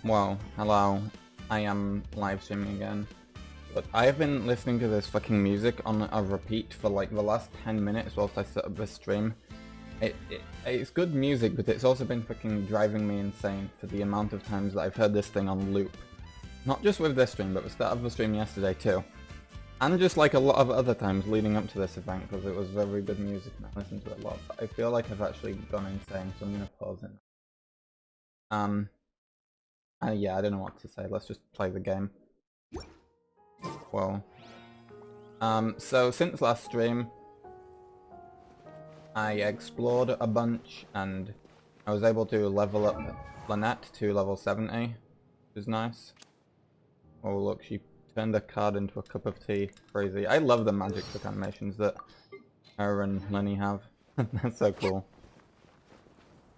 Well, hello. I am live streaming again. But I have been listening to this fucking music on a repeat for like the last 10 minutes whilst I set up this stream. It's good music, but it's also been fucking driving me insane for the amount of times that I've heard this thing on loop. Not just with this stream, but the start of the stream yesterday too. And just like a lot of other times leading up to this event, because it was very good music and I listened to it a lot. But I feel like I've actually gone insane, so I'm gonna pause it. Yeah, I don't know what to say. Let's just play the game. Well, so since last stream, I explored a bunch and I was able to level up Lyney to level 70, which is nice. Oh look, she turned a card into a cup of tea. Crazy. I love the magic trick animations that her and Lyney have. That's so cool.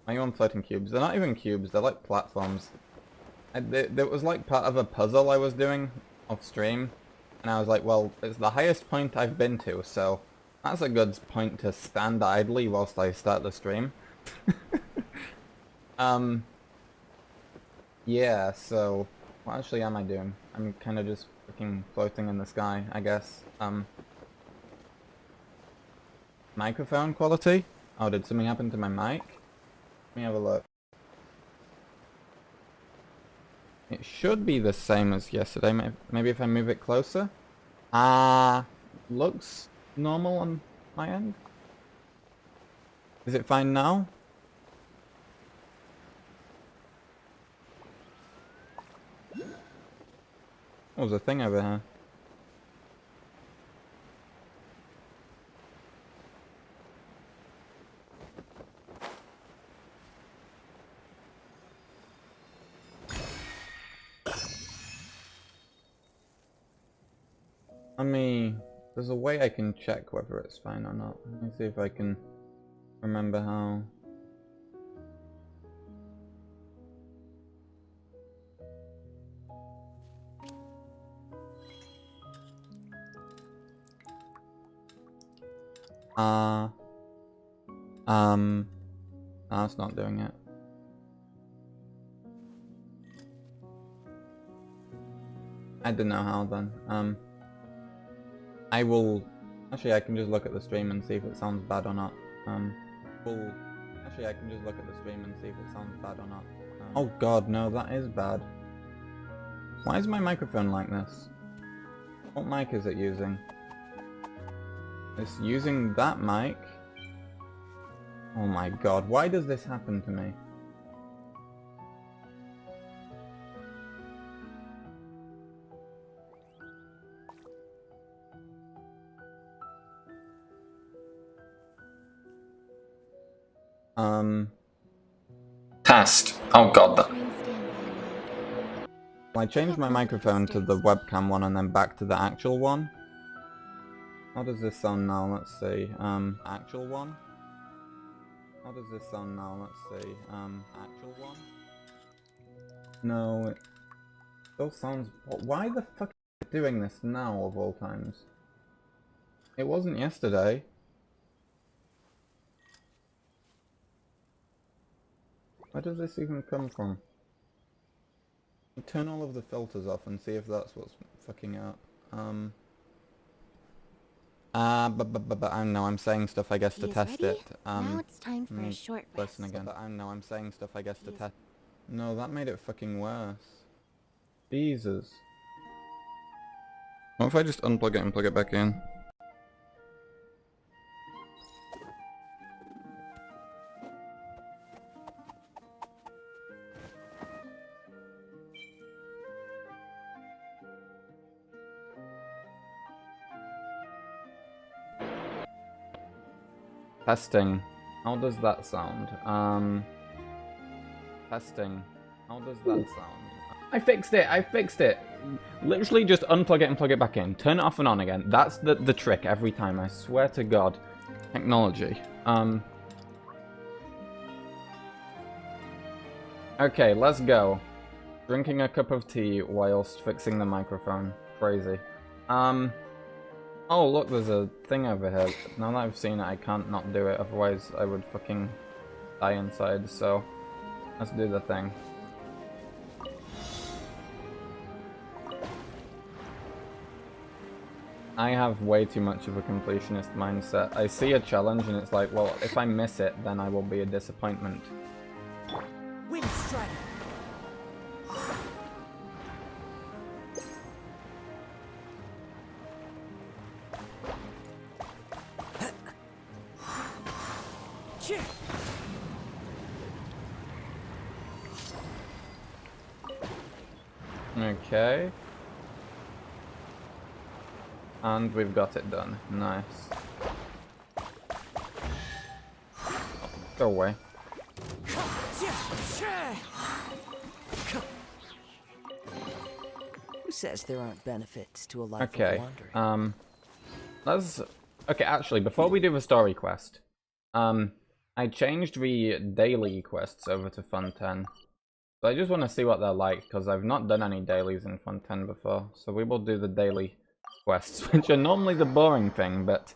Are you on floating cubes? They're not even cubes, they're like platforms. There was like part of a puzzle I was doing off stream, and I was like, well, it's the highest point I've been to, so that's a good point to stand idly whilst I start the stream. Yeah, so what actually am I doing? I'm kind of just freaking floating in the sky, I guess. Microphone quality? Oh, did something happen to my mic? Let me have a look. It should be the same as yesterday. Maybe if I move it closer. Looks normal on my end. Is it fine now? Oh, there's a thing over here. There's a way I can check whether it's fine or not. Let me see if I can remember how. No, it's not doing it. I don't know how then. I will... Actually, I can just look at the stream and see if it sounds bad or not. Actually, I can just look at the stream and see if it sounds bad or not. Oh god, no, that is bad. Why is my microphone like this? What mic is it using? It's using that mic? Oh my god, why does this happen to me? Test. Oh god. I changed my microphone to the webcam one and then back to the actual one. How does this sound now? Let's see. Actual one? How does this sound now? Let's see. Actual one? No, it still sounds... Why the fuck is it doing this now of all times? It wasn't yesterday. Where does this even come from? Turn all of the filters off and see if that's what's fucking up. But I know I'm saying stuff I guess to test it. Now it's time for a short rest. Listen again. But I know I'm saying stuff I guess to test. No, that made it fucking worse. Jesus. What if I just unplug it and plug it back in? Testing. How does that sound? Testing. How does that sound? I fixed it! I fixed it! Literally just unplug it and plug it back in. Turn it off and on again. That's the trick every time, I swear to god. Technology. Okay, let's go. Drinking a cup of tea whilst fixing the microphone. Crazy. Oh look, there's a thing over here. Now that I've seen it, I can't not do it, otherwise I would fucking die inside, so let's do the thing. I have way too much of a completionist mindset. I see a challenge and it's like, well, if I miss it, then I will be a disappointment. Wind strike. Okay. And we've got it done. Nice. Go away. Who says there aren't benefits to a life Okay. of wandering? Let's... Okay, actually, before we do the story quest, I changed the daily quests over to Fontaine. So I just want to see what they're like, because I've not done any dailies in Fontaine before. So we will do the daily quests, which are normally the boring thing, but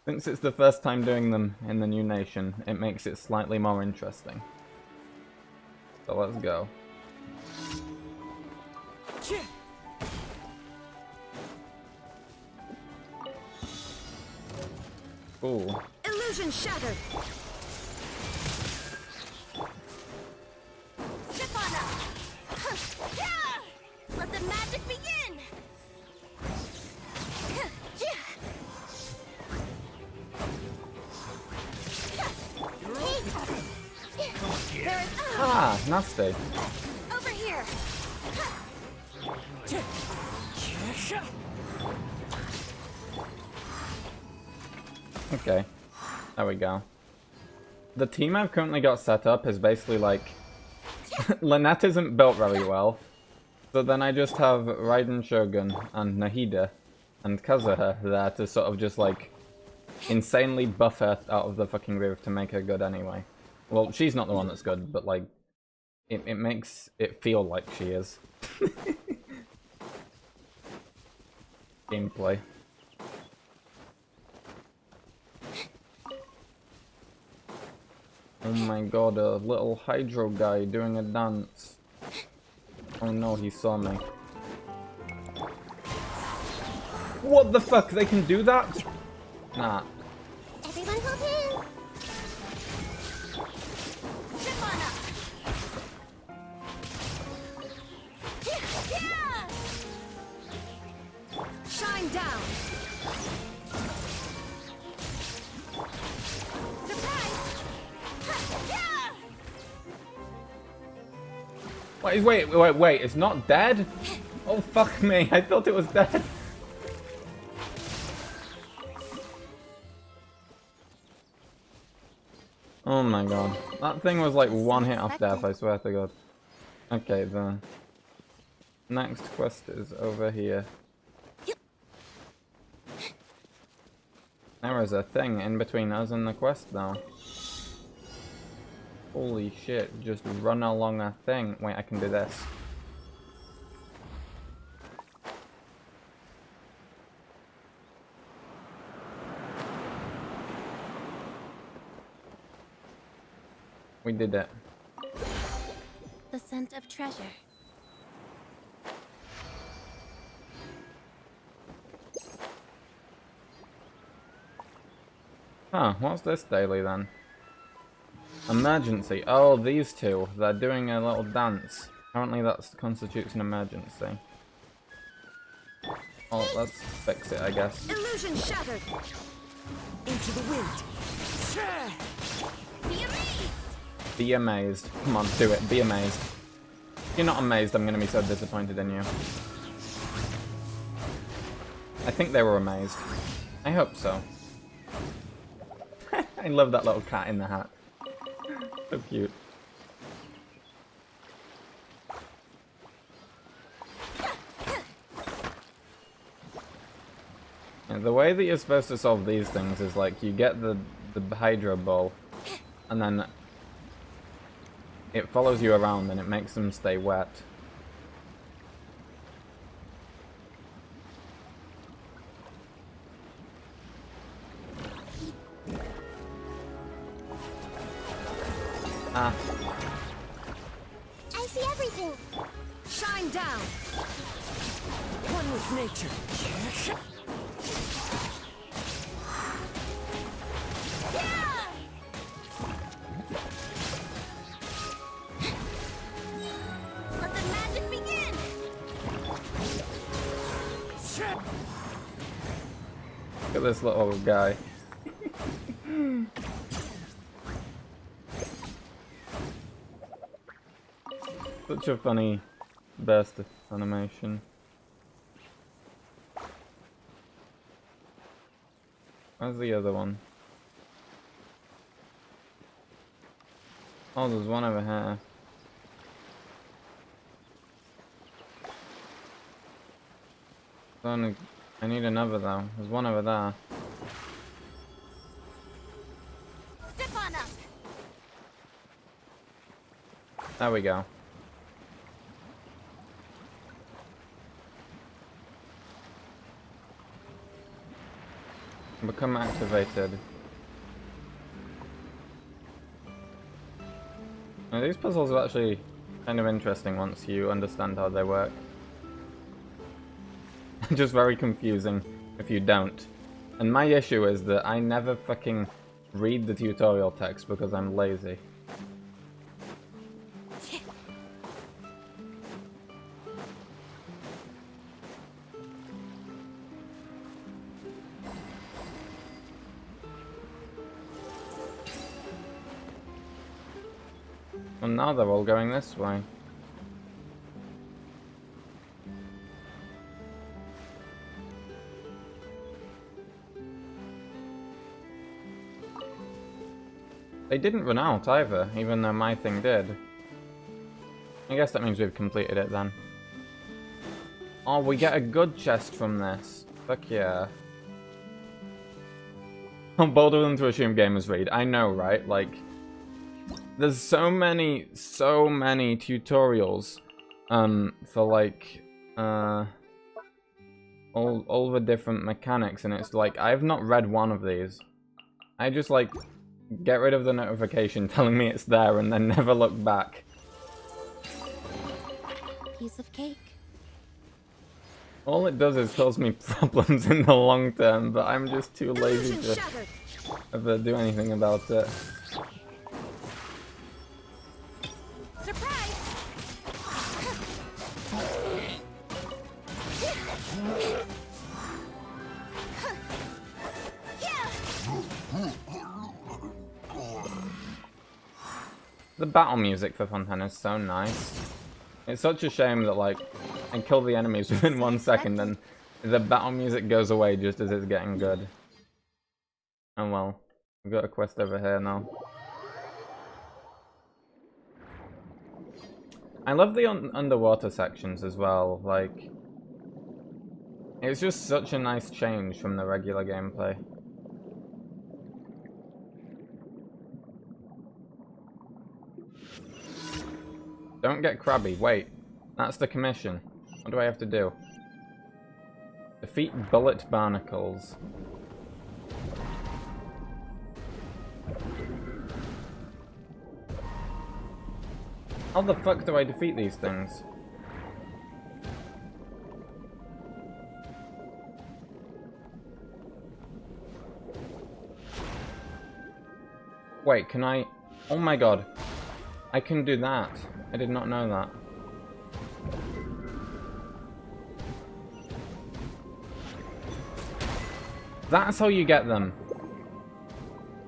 since it's the first time doing them in the new nation, it makes it slightly more interesting. So let's go. Ooh. Illusion shattered. Let the magic begin! There is... Ah, nasty. Over here! Okay. There we go. The team I've currently got set up is basically like... Lynette isn't built very well. So then I just have Raiden Shogun and Nahida and Kazuha there to sort of just like insanely buff her out of the fucking roof to make her good anyway. Well, she's not the one that's good, but like it makes it feel like she is. Gameplay. Oh my god, a little hydro guy doing a dance. Oh no, he saw me. What the fuck? They can do that? Nah. Everyone hold hands! Ship on up! Yeah! Shine down! Surprise! Yeah! Wait, it's not dead? Oh fuck me, I thought it was dead. Oh my god. That thing was like one hit off death, I swear to god. Okay, the next quest is over here. There is a thing in between us and the quest though. Holy shit, just run along a thing. Wait, I can do this. We did it. The scent of treasure. Huh, what's this daily then? Emergency. Oh, these two. They're doing a little dance. Apparently that constitutes an emergency. Oh, let's fix it, I guess. Illusion shattered. Into the wind. Be amazed. Be amazed. Come on, do it. Be amazed. If you're not amazed, I'm gonna be so disappointed in you. I think they were amazed. I hope so. I love that little cat in the hat. So cute. Yeah, the way that you're supposed to solve these things is like you get the hydro ball and then it follows you around and it makes them stay wet. Ah. I see everything. Shine down. One with nature. at this little guy. Such a funny burst of animation. Where's the other one? Oh, there's one over here. I need another though. There's one over there. Step on up. There we go. Become activated. Now, these puzzles are actually kind of interesting once you understand how they work. Just very confusing if you don't. And my issue is that I never fucking read the tutorial text because I'm lazy. And now they're all going this way. They didn't run out either, even though my thing did. I guess that means we've completed it then. Oh, we get a good chest from this. Fuck yeah. I'm bold of them to assume gamers read. I know, right? Like, there's so many tutorials for like all the different mechanics, and it's like I've not read one of these. I just like get rid of the notification telling me it's there and then never look back. Piece of cake. All it does is cause me problems in the long term, but I'm just too lazy Illusion to shattered. ever do anything about it. Surprise! The battle music for Fontaine is so nice. It's such a shame that, like, I kill the enemies within 1 second and the battle music goes away just as it's getting good. Oh well. We've got a quest over here now. I love the underwater sections as well, like... It's just such a nice change from the regular gameplay. Don't get crabby. Wait. That's the commission. What do I have to do? Defeat bullet barnacles. How the fuck do I defeat these things? Wait, can I... Oh my god. I can do that. I did not know that. That's how you get them.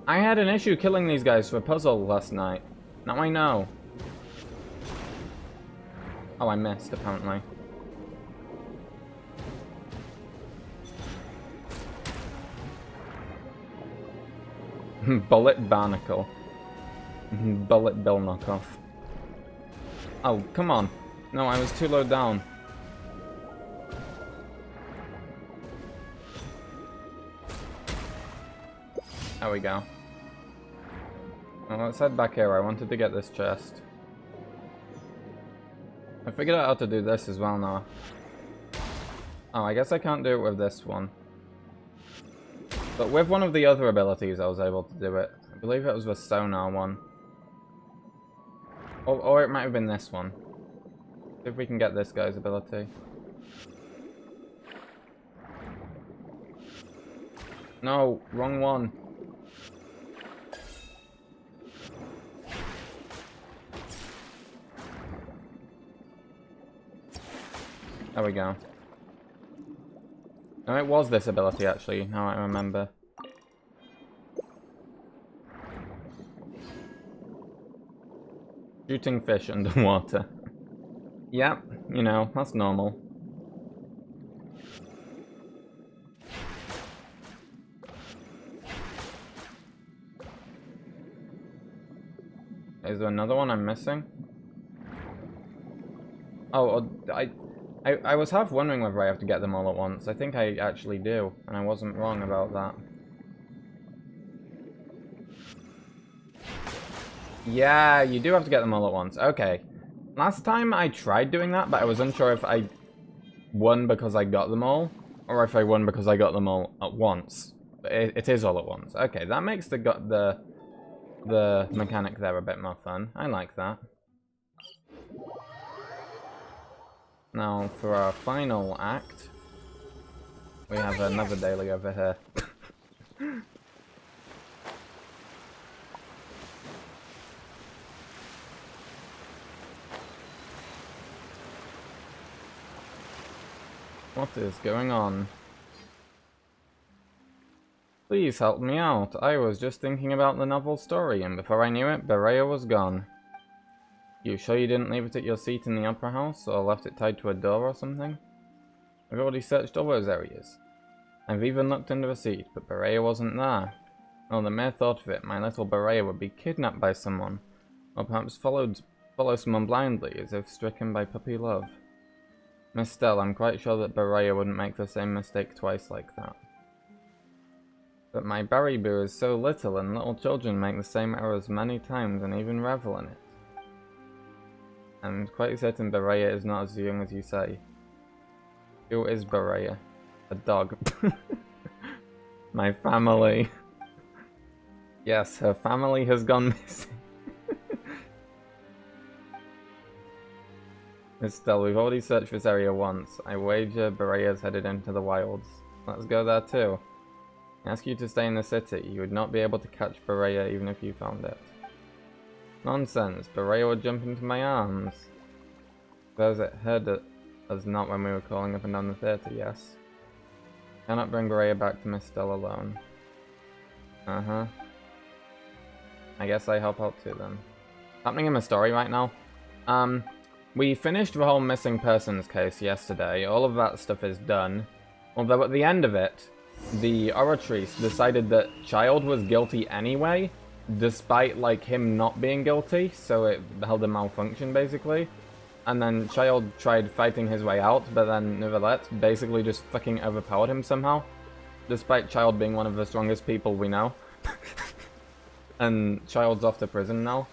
I had an issue killing these guys for a puzzle last night. Now I know. Oh, I missed, apparently. Bullet barnacle. Bullet bill knockoff. Oh, come on. No, I was too low down. There we go. Well, let's head back here. I wanted to get this chest. I figured out how to do this as well now. Oh, I guess I can't do it with this one. But with one of the other abilities I was able to do it. I believe it was the sonar one. Or it might have been this one. See if we can get this guy's ability. No, wrong one. There we go. No, it was this ability actually, now I remember. Shooting fish underwater. Yep, you know, that's normal. Is there another one I'm missing? Oh, I was half wondering whether I have to get them all at once. I think I actually do, and I wasn't wrong about that. Yeah, you do have to get them all at once. Okay. Last time I tried doing that, but I was unsure if I won because I got them all, or if I won because I got them all at once. But it is all at once. Okay, that makes the mechanic there a bit more fun. I like that. Now, for our final act, we have another daily over here. What is going on? Please help me out. I was just thinking about the novel story, and before I knew it, Berea was gone. You sure you didn't leave it at your seat in the opera house, or left it tied to a door or something? I've already searched all those areas. I've even looked under the seat, but Berea wasn't there. Oh, the mere thought of it, my little Berea would be kidnapped by someone, or perhaps follow someone blindly, as if stricken by puppy love. Miss Stell, I'm quite sure that Berea wouldn't make the same mistake twice like that. But my Bariboo is so little, and little children make the same errors many times and even revel in it. I'm quite certain Berea is not as young as you say. Who is Berea? A dog. My family. Yes, her family has gone missing. Miss Stell, we've already searched this area once. I wager Berea's headed into the wilds. Let's go there too. I ask you to stay in the city. You would not be able to catch Berea even if you found it. Nonsense. Berea would jump into my arms. Those that heard us not when we were calling up and down the theatre, yes. Cannot bring Berea back to Miss Stell alone. Uh-huh. I guess I help out too then. Happening in my story right now. We finished the whole missing persons case yesterday. All of that stuff is done. Although at the end of it, the Oratrice decided that Child was guilty anyway, despite, like, him not being guilty, so it held a malfunction, basically. And then Child tried fighting his way out, but then Neuvillette basically just fucking overpowered him somehow. Despite Child being one of the strongest people we know. And Child's off to prison now.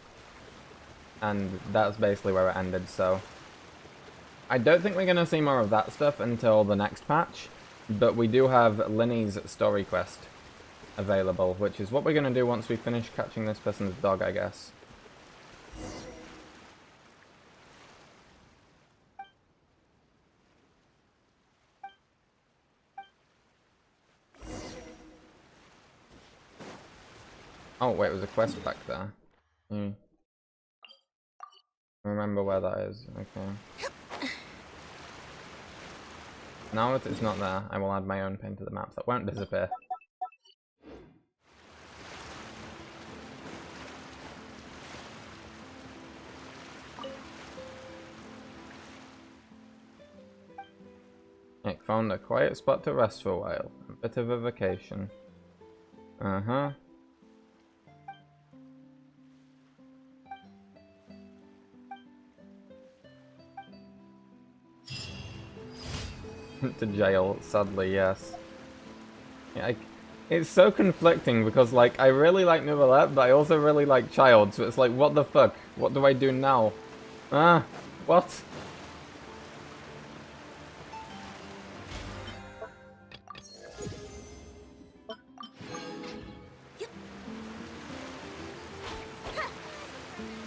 And that's basically where it ended, so... I don't think we're gonna see more of that stuff until the next patch. But we do have Lyney's story quest available, which is what we're going to do once we finish catching this person's dog, I guess. Oh, wait, there's a quest back there. Remember where that is, okay. Now that it's not there, I will add my own pin to the map that won't disappear. Nick found a quiet spot to rest for a while. A bit of a vacation. Uh-huh. To jail, sadly, yes. Yeah, it's so conflicting because, like, I really like Neuvillette, but I also really like Child, so it's like, what the fuck? What do I do now? Ah, what?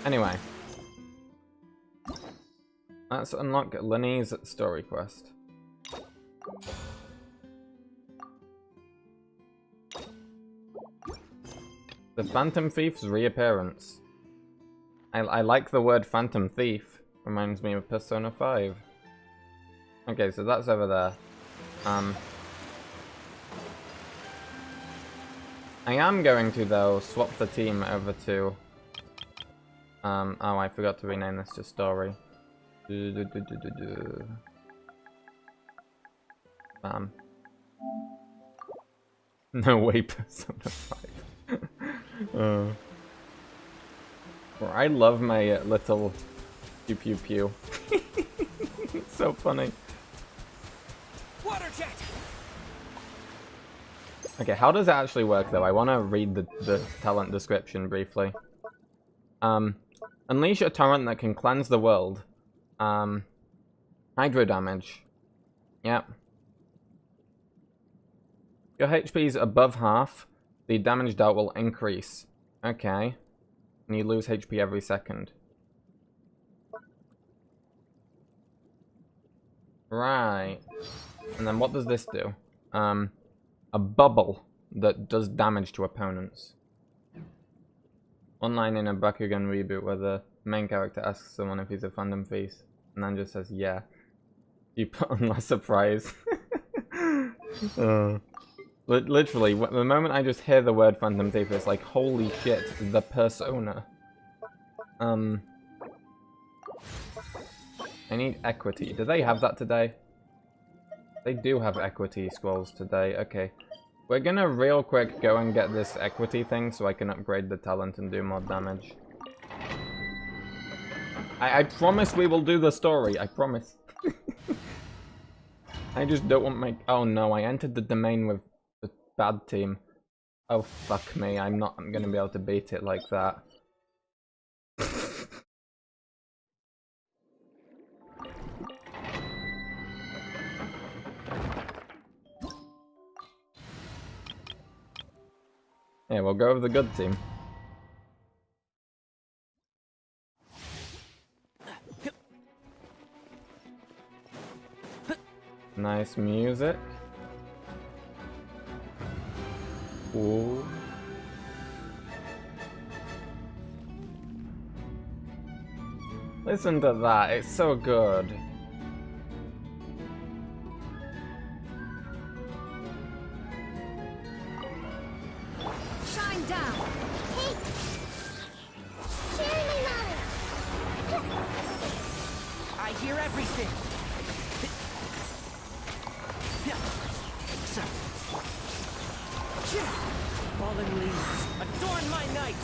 Anyway. Let's unlock Lyney's story quest. The Phantom Thief's reappearance. I like the word Phantom Thief. Reminds me of Persona 5. Okay, so that's over there. I am going to, though, swap the team over to... oh, I forgot to rename this to story. No way, Persona 5. I love my little pew pew pew. It's so funny. Water jet. Okay, how does it actually work though? I want to read the talent description briefly. Unleash a torrent that can cleanse the world. Hydro damage. Yep. Your HP is above half. The damage dealt will increase. Okay. And you lose HP every second. Right. And then what does this do? A bubble that does damage to opponents. One line in a Bakugan reboot where the main character asks someone if he's a Phantom Feast, and then just says, yeah. You put on less surprise. Literally, the moment I just hear the word Phantom Thief, it's like, holy shit, the persona. I need equity. Do they have that today? They do have equity scrolls today. Okay. We're gonna real quick go and get this equity thing so I can upgrade the talent and do more damage. I promise we will do the story. I promise. I just don't want my... Oh no, I entered the domain with the bad team. Oh fuck me, I'm gonna be able to beat it like that. Yeah, we'll go with the good team. Nice music. Ooh. Listen to that, it's so good. Shine down. Hey. Share my knowledge. I hear everything. Fallen leaves, adorn my night.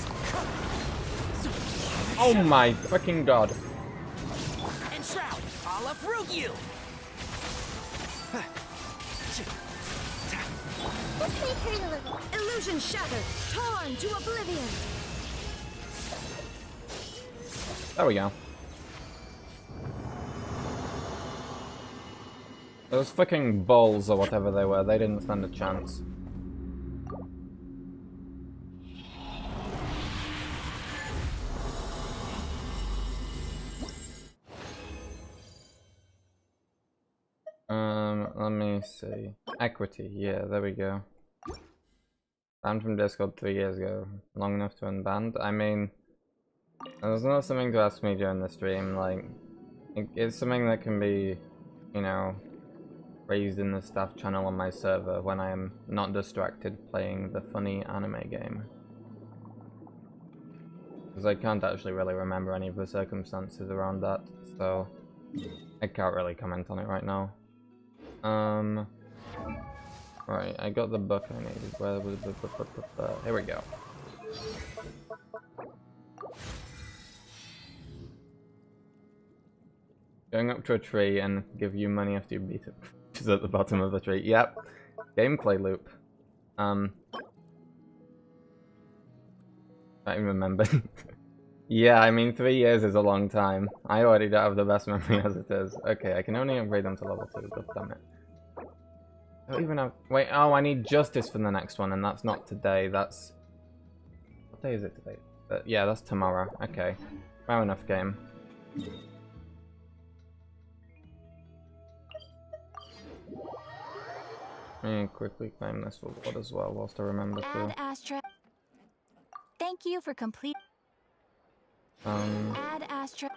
Oh my fucking god. And shroud, I'll uproot you. This may hurt a little. Illusion shattered, torn to oblivion. There we go. Those fucking balls or whatever they were, they didn't stand a chance. Let me see. Equity, yeah, there we go. Banned from Discord 3 years ago. Long enough to unbanned? I mean, there's not something to ask me during the stream, like, it's something that can be, you know, raised in the staff channel on my server when I am not distracted playing the funny anime game. Because I can't actually really remember any of the circumstances around that, so I can't really comment on it right now. Right, I got the book I needed. Where was the here we go. Going up to a tree and give you money after you beat it. Which is at the bottom of the tree. Yep. Gameplay loop. I don't even remember. Yeah, I mean 3 years is a long time. I already don't have the best memory as it is. Okay, I can only upgrade them to level 2, god damn it. I don't even have... Wait, oh, I need justice for the next one, and that's not today, that's... What day is it today? Yeah, that's tomorrow. Okay. Fair enough, game. Let me quickly claim this reward as well, whilst I remember to... Add Astra. Thank you for complete. Add Astra.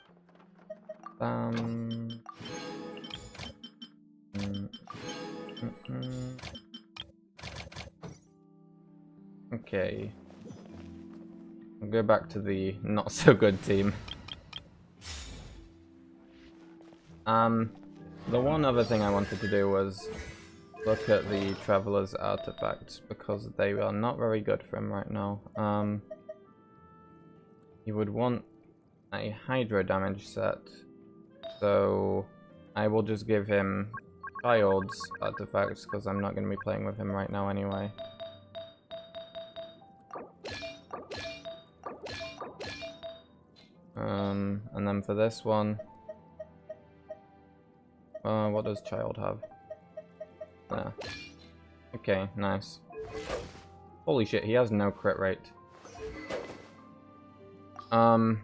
Okay. I'll go back to the not so good team. The one other thing I wanted to do was look at the Traveler's artifacts, because they are not very good for him right now. You would want a Hydro damage set, so I will just give him Child's artifacts, because I'm not going to be playing with him right now anyway. And then for this one, what does Child have? There. Okay, nice. Holy shit, he has no crit rate. Now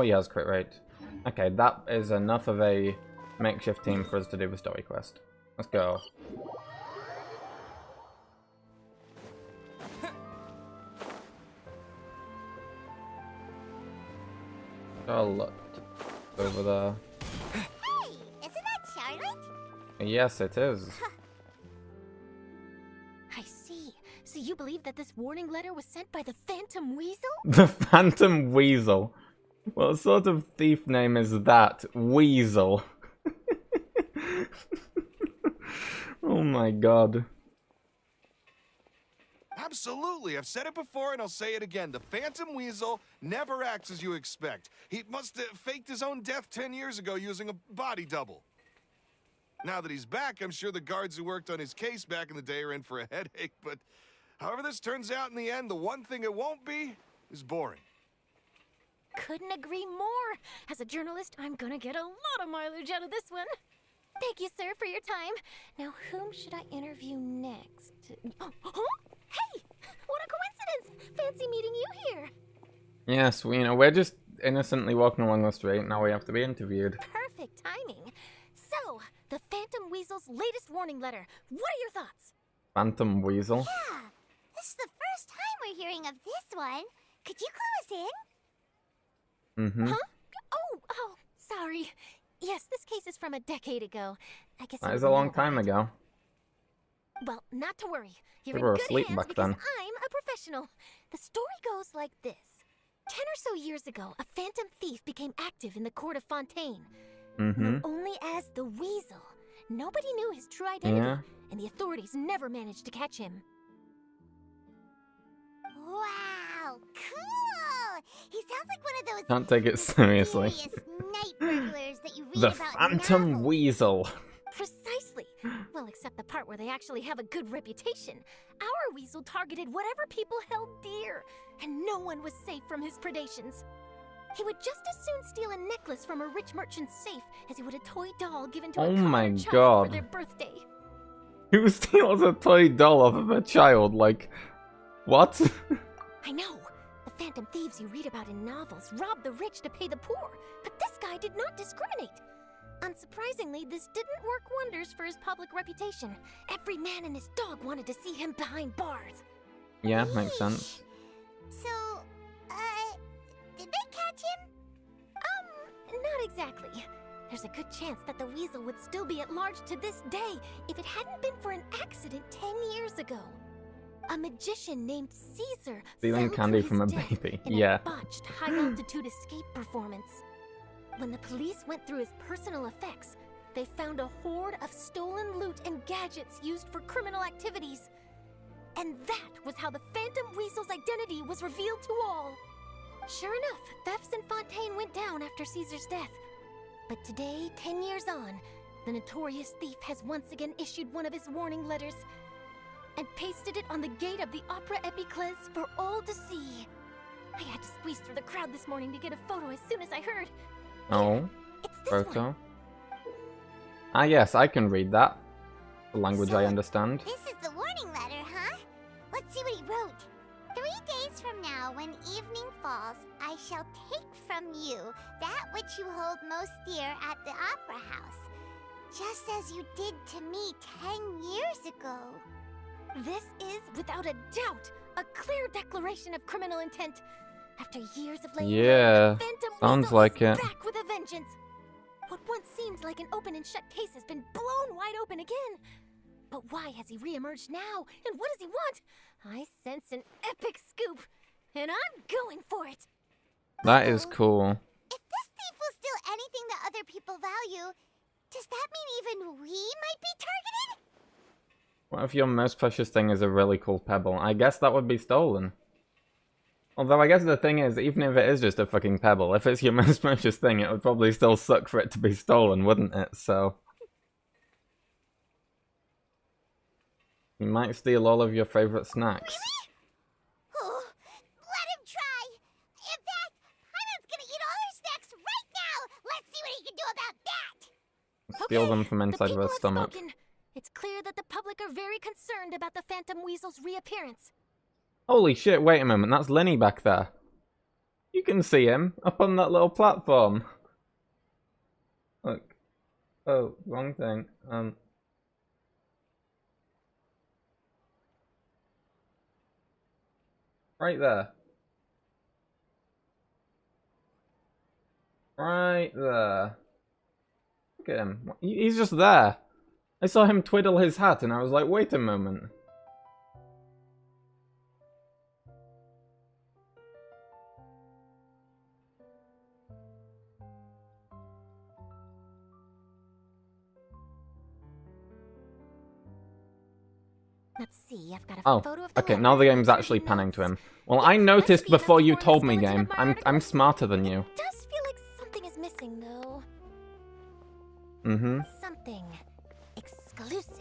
he has crit rate. Okay, that is enough of a makeshift team for us to do the story quest. Let's go. Charlotte over there. Hey, isn't that Charlotte? Yes, it is. I see. So you believe that this warning letter was sent by the Phantom Weasel? The Phantom Weasel. What sort of thief name is that? Weasel. Oh my god. Absolutely. I've said it before and I'll say it again. The Phantom Weasel never acts as you expect. He must have faked his own death 10 years ago using a body double. Now that he's back, I'm sure the guards who worked on his case back in the day are in for a headache, but however this turns out in the end, the one thing it won't be is boring. Couldn't agree more. As a journalist, I'm gonna get a lot of mileage out of this one. Thank you, sir, for your time. Now, whom should I interview next? Huh? Hey! What a coincidence! Fancy meeting you here. Yes, we're just innocently walking along the street. Now we have to be interviewed. Perfect timing. So, the Phantom Weasel's latest warning letter. What are your thoughts? Phantom Weasel. Yeah, this is the first time we're hearing of this one. Could you clue us in? Mm-hmm. Huh? Oh, sorry. Yes, this case is from a decade ago. I guess That is a long time ago. Well, not to worry. You're We in were good asleep hands back because then. I'm a professional. The story goes like this. 10 or so years ago, a phantom thief became active in the court of Fontaine. Mm-hmm. Known only as the Weasel. Nobody knew his true identity, Yeah. and the authorities never managed to catch him. Wow, cool! He sounds like one of those Can't take it seriously. mysterious night burglars that you read The about in Phantom novels. Weasel. Precisely. Well, except the part where they actually have a good reputation. Our weasel targeted whatever people held dear, and no one was safe from his predations. He would just as soon steal a necklace from a rich merchant's safe as he would a toy doll given to Oh a my common child God. for their birthday. Who steals a toy doll off of a child? Like, what? I know. The phantom thieves you read about in novels rob the rich to pay the poor, but this guy did not discriminate. Unsurprisingly, this didn't work wonders for his public reputation. Every man and his dog wanted to see him behind bars. Yeah, makes sense. So, did they catch him? Not exactly. There's a good chance that the weasel would still be at large to this day if it hadn't been for an accident 10 years ago. A magician named Caesar Stealing fell candy to from a his death baby. in Yeah. a botched high-altitude escape performance. When the police went through his personal effects, they found a hoard of stolen loot and gadgets used for criminal activities. And that was how the Phantom Weasel's identity was revealed to all. Sure enough, thefts in Fontaine went down after Caesar's death. But today, 10 years on, the notorious thief has once again issued one of his warning letters and pasted it on the gate of the Opera Epiclese for all to see. I had to squeeze through the crowd this morning to get a photo as soon as I heard. Oh, It's this one. photo. Ah, yes, I can read that. The language I understand. This is the warning letter, huh? Let's see what he wrote. 3 days from now, when evening falls, I shall take from you that which you hold most dear at the Opera House, just as you did to me 10 years ago. This is, without a doubt, a clear declaration of criminal intent. After years of laying low, Yeah, the Phantom sounds Weasel like is it. back with a vengeance. What once seemed like an open and shut case has been blown wide open again. But why has he reemerged now? And what does he want? I sense an epic scoop, and I'm going for it. That is cool. If this thief will steal anything that other people value, does that mean even we might be targeted? What if your most precious thing is a really cool pebble? I guess that would be stolen. Although I guess the thing is, even if it is just a fucking pebble, if it's your most precious thing, it would probably still suck for it to be stolen, wouldn't it? So... he might steal all of your favorite snacks. Oh, let him try. In fact, Paimon's gonna eat all her snacks right now. Let's see what he can do about that. Steal them from inside of the her people have stomach. spoken. It's clear that the public are very concerned about the Phantom Weasel's reappearance. Holy shit, wait a moment, that's Lyney back there. You can see him, up on that little platform. Look. Oh, wrong thing. Right there. Right there. Look at him. He's just there. I saw him twiddle his hat and I was like, wait a moment. Let's see, I've got a photo of the okay, letter now the game's and actually notes. panning to him. Well, I noticed Must be before you enough told to me, warrant us game. going into my I'm article. smarter than you. It does feel like something is missing, though. Mm-hmm. Something exclusive.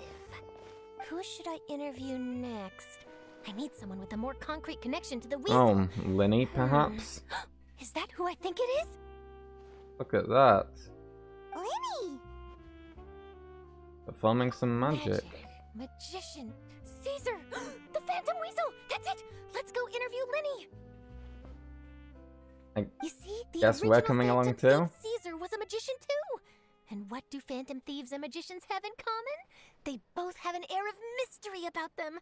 Who should I interview next? I need someone with a more concrete connection to the Weasel. Oh, Lyney, perhaps? Is that who I think it is? Look at that. Lyney! Performing some magic. Magician. Caesar! The Phantom Weasel! That's it! Let's go interview Lyney! I You see, the guess we're original coming along Phantom too? thief Caesar was a magician too! And what do Phantom Thieves and magicians have in common? They both have an air of mystery about them.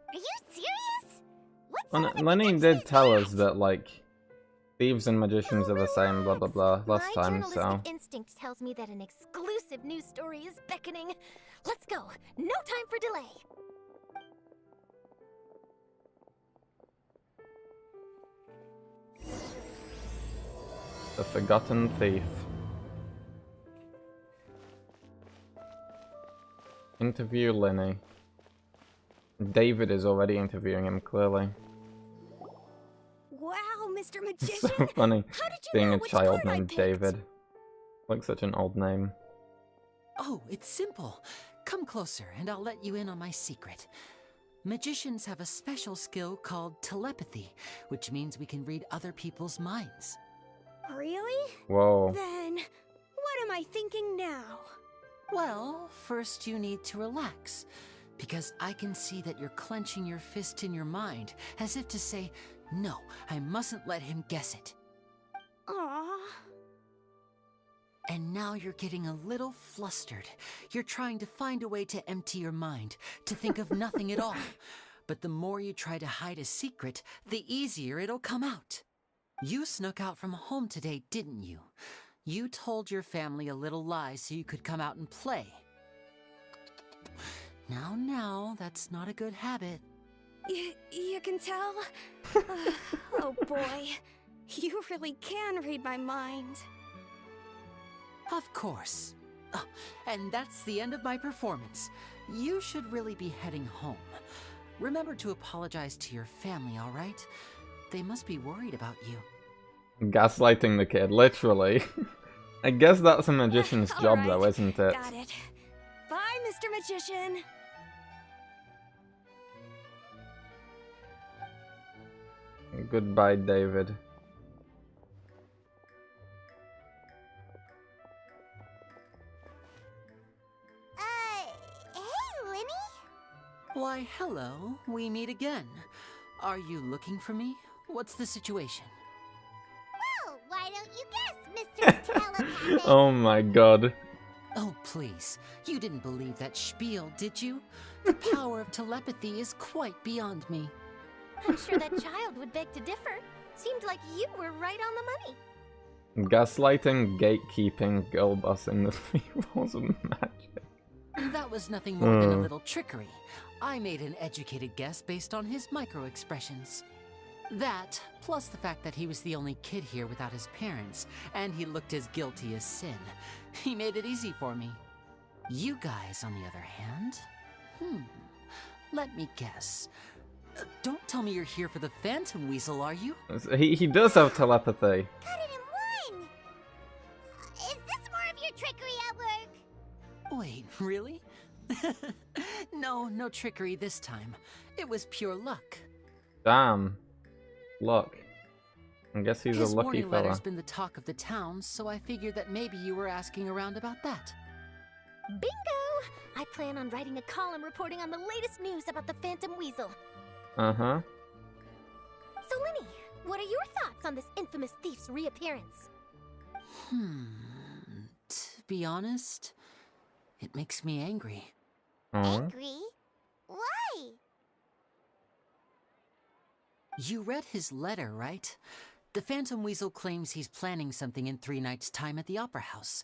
Are you serious? What's Well, some of the Lyney connections did tell there? us that, like, thieves and magicians are the same, blah blah blah, last My time, journalistic so... instinct tells me that an exclusive news story is beckoning. Let's go. No time for delay. The Forgotten Thief. Interview Lyney. David is already interviewing him, clearly. Wow, Mr. It's Magician! so funny How did you seeing know a which child card I named picked? David. Like such an old name. Oh, it's simple. Come closer and I'll let you in on my secret. Magicians have a special skill called telepathy, which means we can read other people's minds. Really? Whoa. Then, what am I thinking now? Well, first you need to relax, because I can see that you're clenching your fist in your mind, as if to say, no, I mustn't let him guess it. Aww. And now you're getting a little flustered. You're trying to find a way to empty your mind, to think of nothing at all. But the more you try to hide a secret, the easier it'll come out. You snuck out from home today, didn't you? You told your family a little lie so you could come out and play. Now, that's not a good habit. You can tell? Oh boy, you really can read my mind. Of course. Oh, and that's the end of my performance. You should really be heading home. Remember to apologize to your family, all right? They must be worried about you. Gaslighting the kid, literally. I guess that's a magician's All job right, though, isn't it? Got it. Bye, Mr. Magician. Goodbye, David. Hey, Lyney? Why, hello. We meet again. Are you looking for me? What's the situation? Well, why don't you guess, Mr. Telepathic? Oh my god. Oh, please. You didn't believe that spiel, did you? The power of telepathy is quite beyond me. I'm sure that child would beg to differ. Seemed like you were right on the money. Gaslighting, gatekeeping, girl bossing, the three rules of magic. That was nothing more than a little trickery. I made an educated guess based on his micro-expressions. That, plus the fact that he was the only kid here without his parents, and he looked as guilty as sin. He made it easy for me. You guys, on the other hand, let me guess. Don't tell me you're here for the Phantom Weasel, are you? He does have telepathy. Cut it in one! Is this more of your trickery at work? Wait, really? No trickery this time. It was pure luck. Damn. Luck. I guess he's His a lucky warning fella. letter's been the talk of the town, so I figured that maybe you were asking around about that. Bingo! I plan on writing a column reporting on the latest news about the Phantom Weasel. Uh-huh. So, Lyney, what are your thoughts on this infamous thief's reappearance? To be honest, it makes me angry. Angry? Why? You read his letter, right? The Phantom Weasel claims he's planning something in 3 nights' time at the Opera House.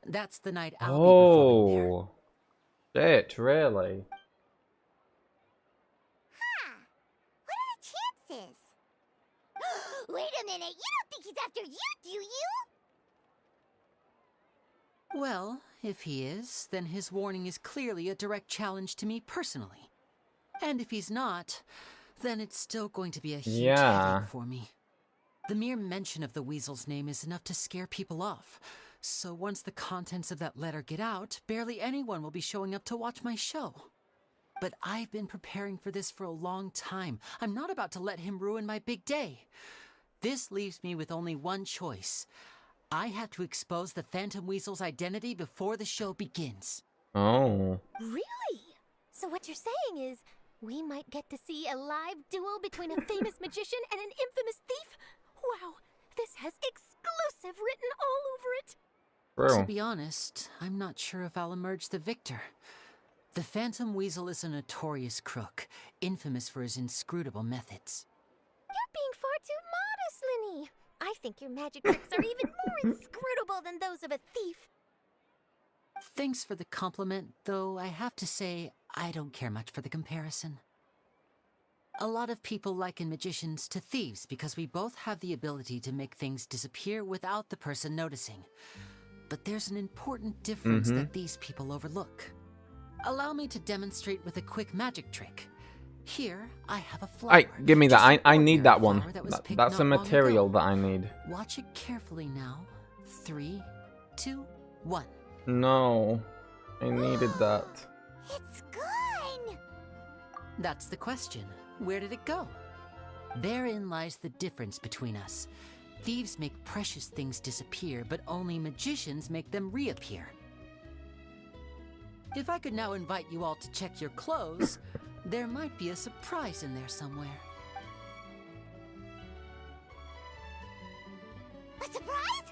That's the night I'll be performing there. Shit, really? Huh. What are the chances? Wait a minute, you don't think he's after you, do you? Well, if he is, then his warning is clearly a direct challenge to me personally. And if he's not, then it's still going to be a huge headache for me. The mere mention of the Weasel's name is enough to scare people off. So once the contents of that letter get out, barely anyone will be showing up to watch my show. But I've been preparing for this for a long time. I'm not about to let him ruin my big day. This leaves me with only one choice. I have to expose the Phantom Weasel's identity before the show begins. Oh. Really? So what you're saying is, we might get to see a live duel between a famous magician and an infamous thief? Wow, this has exclusive written all over it. To be honest, I'm not sure if I'll emerge the victor. The Phantom Weasel is a notorious crook, infamous for his inscrutable methods. You're being far too modest, Lyney. I think your magic tricks are even more inscrutable than those of a thief. Thanks for the compliment, though I have to say I don't care much for the comparison. A lot of people liken magicians to thieves because we both have the ability to make things disappear without the person noticing. But there's an important difference that these people overlook. Allow me to demonstrate with a quick magic trick. Here, I have a flower. Give me that. I need that flower one. that was picked That's a not long material ago. that I need. Watch it carefully now. 3, 2, 1. No. I needed that. It's gone! That's the question. Where did it go? Therein lies the difference between us. Thieves make precious things disappear, but only magicians make them reappear. If I could now invite you all to check your clothes, there might be a surprise in there somewhere. A surprise?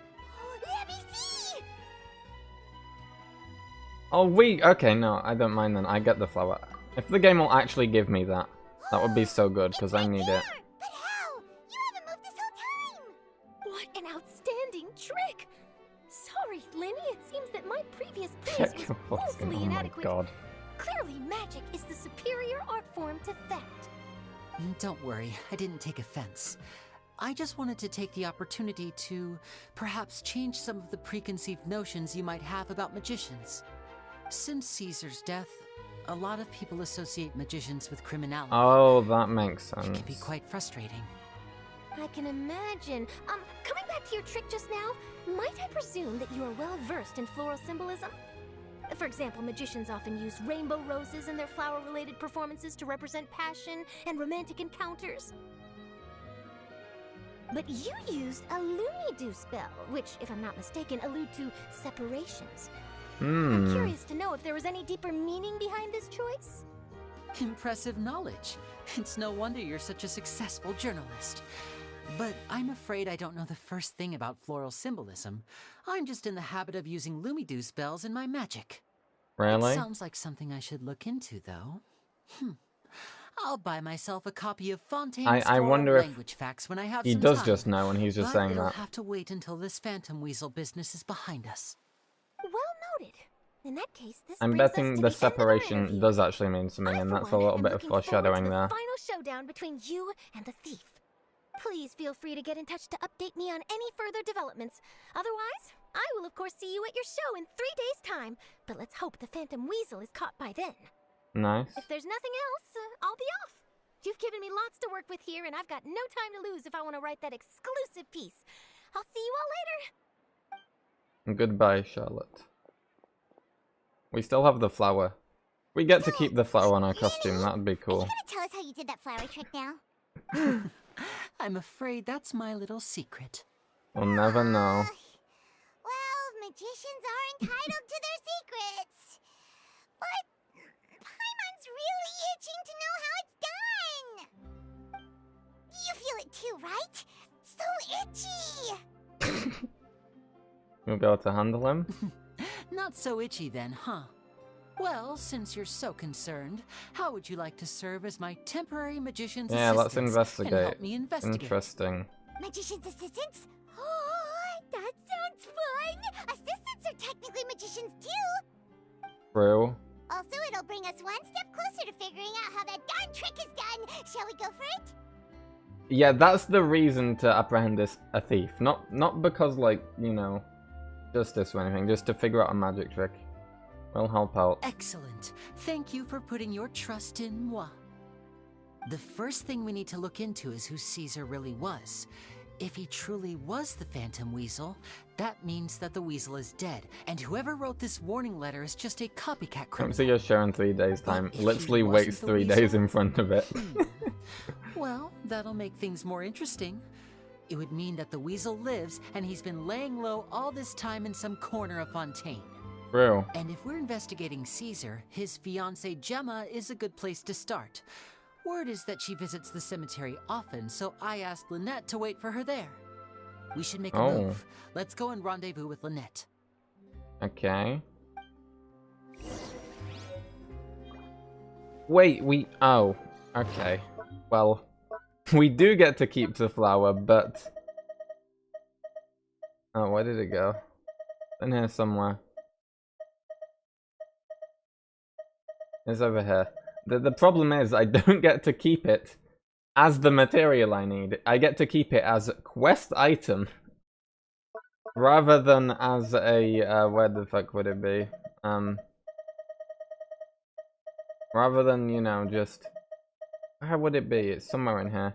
Let me see! Oh, okay, no, I don't mind then. I get the flower. If the game will actually give me that, that would be so good, because I need it. But how? You haven't moved this whole time! What an outstanding trick! Sorry, Lyney, it seems that my previous praise was woefully Oh my inadequate. god. Clearly, magic is the superior art form to theft. Don't worry, I didn't take offense. I just wanted to take the opportunity to perhaps change some of the preconceived notions you might have about magicians. Since Caesar's death, a lot of people associate magicians with criminality. Oh, that makes sense. It can be quite frustrating. I can imagine. Coming back to your trick just now, might I presume that you are well versed in floral symbolism? For example, magicians often use rainbow roses in their flower-related performances to represent passion and romantic encounters. But you used a Loomy-Doo spell, which, if I'm not mistaken, allude to separations. I'm curious to know if there was any deeper meaning behind this choice? Impressive knowledge. It's no wonder you're such a successful journalist. But I'm afraid I don't know the first thing about floral symbolism. I'm just in the habit of using Loomy-Doo spells in my magic. Really? It sounds like something I should look into, though. I'll buy myself a copy of Fontaine's I wonder if language facts when I have he some does time. just know and he's just saying it'll that. have to wait until this Phantom Weasel business is behind us. Well noted. In that case, this I'm brings us betting to the the end of our separation interview. does actually mean something, I, and for that's a one, little am bit of looking forward to foreshadowing the there. final showdown between you and the thief. Please feel free to get in touch to update me on any further developments. Otherwise, I will of course see you at your show in 3 days' time. But let's hope the Phantom Weasel is caught by then. Nice. If there's nothing else, I'll be off. You've given me lots to work with here, and I've got no time to lose if I want to write that exclusive piece. I'll see you all later. Goodbye, Charlotte. We still have the flower. We get to keep the flower on our costume, that'd be Are you cool. gonna tell us how you did that flower trick now? I'm afraid that's my little secret. We'll never know. Well, magicians are entitled to their secrets. But Paimon's really itching to know how it's done. You feel it too, right? So itchy. You'll be able to handle him? Not so itchy then, huh? Well, since you're so concerned, how would you like to serve as my temporary magician's Yeah, let's assistant investigate. and help me investigate? Interesting. Magician's assistants? Oh, that sounds fun. Assistants are technically magicians too. True. Also, it'll bring us one step closer to figuring out how that darn trick is done. Shall we go for it? Yeah, that's the reason to apprehend a thief. Not because, like, you know, justice or anything, just to figure out a magic trick. We'll help out. Excellent. Thank you for putting your trust in moi. The first thing we need to look into is who Caesar really was. If he truly was the Phantom Weasel, that means that the weasel is dead, and whoever wrote this warning letter is just a copycat criminal. Come see your show in 3 days' time. But if Literally he waits wasn't the 3 weasel- days in front of it. Well, that'll make things more interesting. It would mean that the weasel lives, and he's been laying low all this time in some corner of Fontaine. True. And if we're investigating Caesar, his fiancée Gemma is a good place to start. Word is that she visits the cemetery often, so I asked Lynette to wait for her there. We should make a Oh. move. Let's go and rendezvous with Lynette. Okay. Wait, oh, okay. Well, we do get to keep the flower, but... Oh, where did it go? In here somewhere. It's over here. The problem is, I don't get to keep it as the material I need. I get to keep it as quest item. Rather than as a, where the fuck would it be? Rather than, you know, just... Where would it be? It's somewhere in here.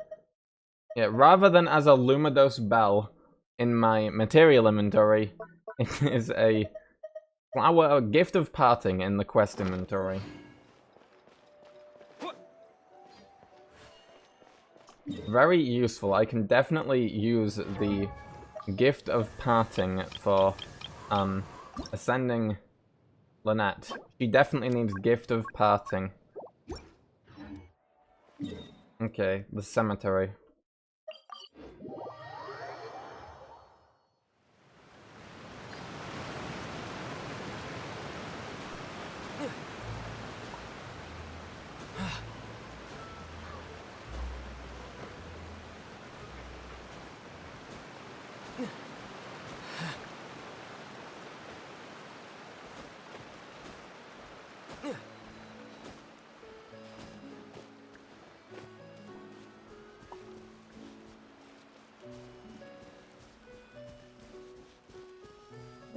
Yeah, rather than as a Lumidos bell in my material inventory, it is a flower, a gift of parting in the quest inventory. Very useful. I can definitely use the gift of parting for ascending Lynette. She definitely needs gift of parting. Okay, the cemetery.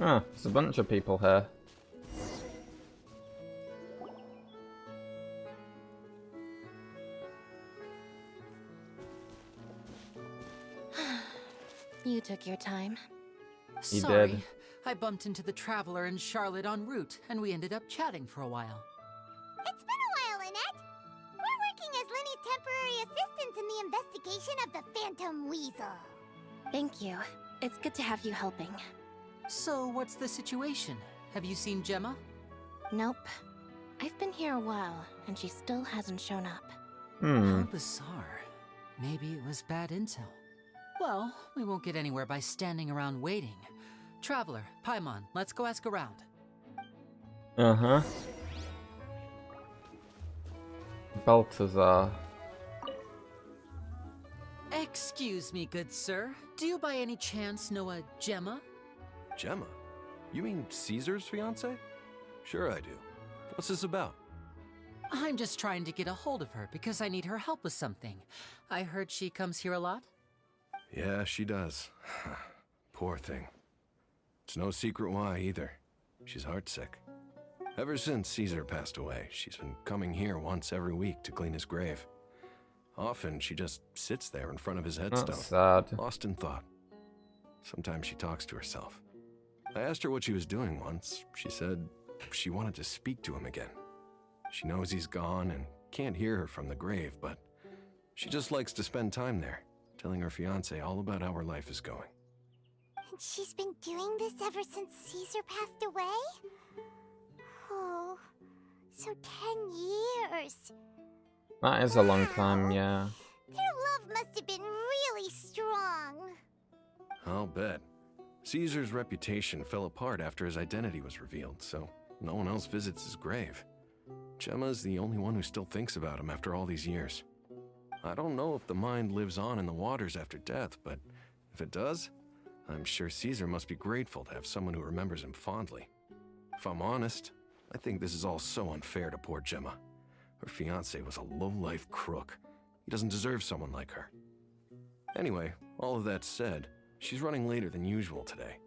Ah, there's a bunch of people here. You took your time. You Sorry, did. I bumped into the Traveler and Charlotte en route, and we ended up chatting for a while. It's been a while, Lynette. We're working as Lyney's temporary assistants in the investigation of the Phantom Weasel. Thank you. It's good to have you helping. So, what's the situation? Have you seen Gemma? Nope. I've been here a while, and she still hasn't shown up. Hmm. How bizarre. Maybe it was bad intel. Well, we won't get anywhere by standing around waiting. Traveler, Paimon, let's go ask around. Uh-huh. Balthazar. Excuse me, good sir. Do you by any chance know a Gemma? Gemma? You mean Caesar's fiance? Sure I do. What's this about? I'm just trying to get a hold of her because I need her help with something. I heard she comes here a lot. Yeah, she does. Poor thing. It's no secret why either. She's heartsick. Ever since Caesar passed away, she's been coming here once every week to clean his grave. Often she just sits there in front of his headstone, That's sad. lost in thought. Sometimes she talks to herself. I asked her what she was doing once. She said she wanted to speak to him again. She knows he's gone and can't hear her from the grave, but she just likes to spend time there, telling her fiancé all about how her life is going. And she's been doing this ever since Caesar passed away? Oh, so 10 years. That is a long time, yeah. Their love must have been really strong. I'll bet. Caesar's reputation fell apart after his identity was revealed, so no one else visits his grave. Gemma's the only one who still thinks about him after all these years. I don't know if the mind lives on in the waters after death, but if it does, I'm sure Caesar must be grateful to have someone who remembers him fondly. If I'm honest, I think this is all so unfair to poor Gemma. Her fiancé was a low-life crook. He doesn't deserve someone like her. Anyway, all of that said, she's running later than usual today.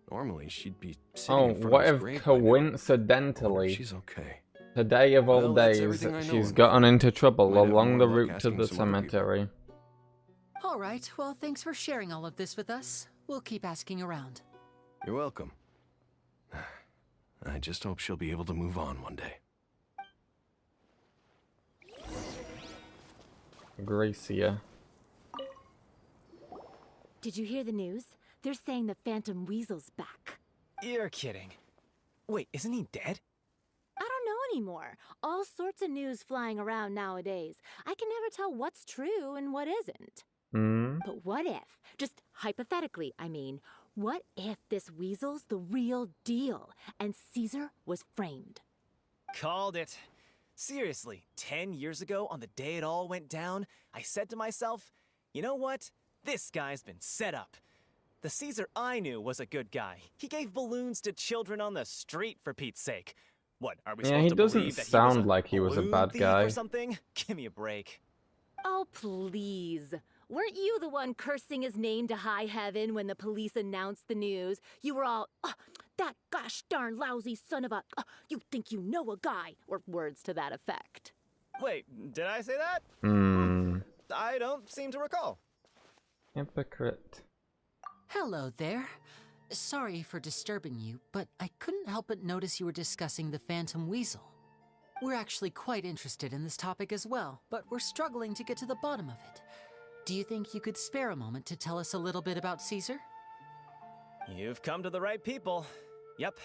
Normally, she'd be sitting in front what of his if grave by now. I wonder coincidentally, if she's okay. today of all Well, that's days, everything I know, she's I'm gotten afraid. into trouble Might have along more the luck route to asking the some other people. cemetery. All right, well, thanks for sharing all of this with us. We'll keep asking around. You're welcome. I just hope she'll be able to move on one day. Gracia. Did you hear the news? They're saying the Phantom Weasel's back. You're kidding. Wait, isn't he dead? I don't know anymore. All sorts of news flying around nowadays. I can never tell what's true and what isn't. But what if, just hypothetically, I mean, what if this weasel's the real deal and Caesar was framed? Called it. Seriously, 10 years ago, on the day it all went down, I said to myself, you know what? This guy's been set up. The Caesar I knew was a good guy. He gave balloons to children on the street, for Pete's sake. What, are we Yeah, supposed he to doesn't believe that sound like he was a balloon bad thief guy. or something? Give me a break. Oh, please. Weren't you the one cursing his name to high heaven when the police announced the news? You were all, oh, that gosh darn lousy son of a, you think you know a guy, or words to that effect. Wait, did I say that? I don't seem to recall. Hypocrite. Hello there. Sorry for disturbing you, but I couldn't help but notice you were discussing the Phantom Weasel. We're actually quite interested in this topic as well, but we're struggling to get to the bottom of it. Do you think you could spare a moment to tell us a little bit about Caesar? You've come to the right people. Yep,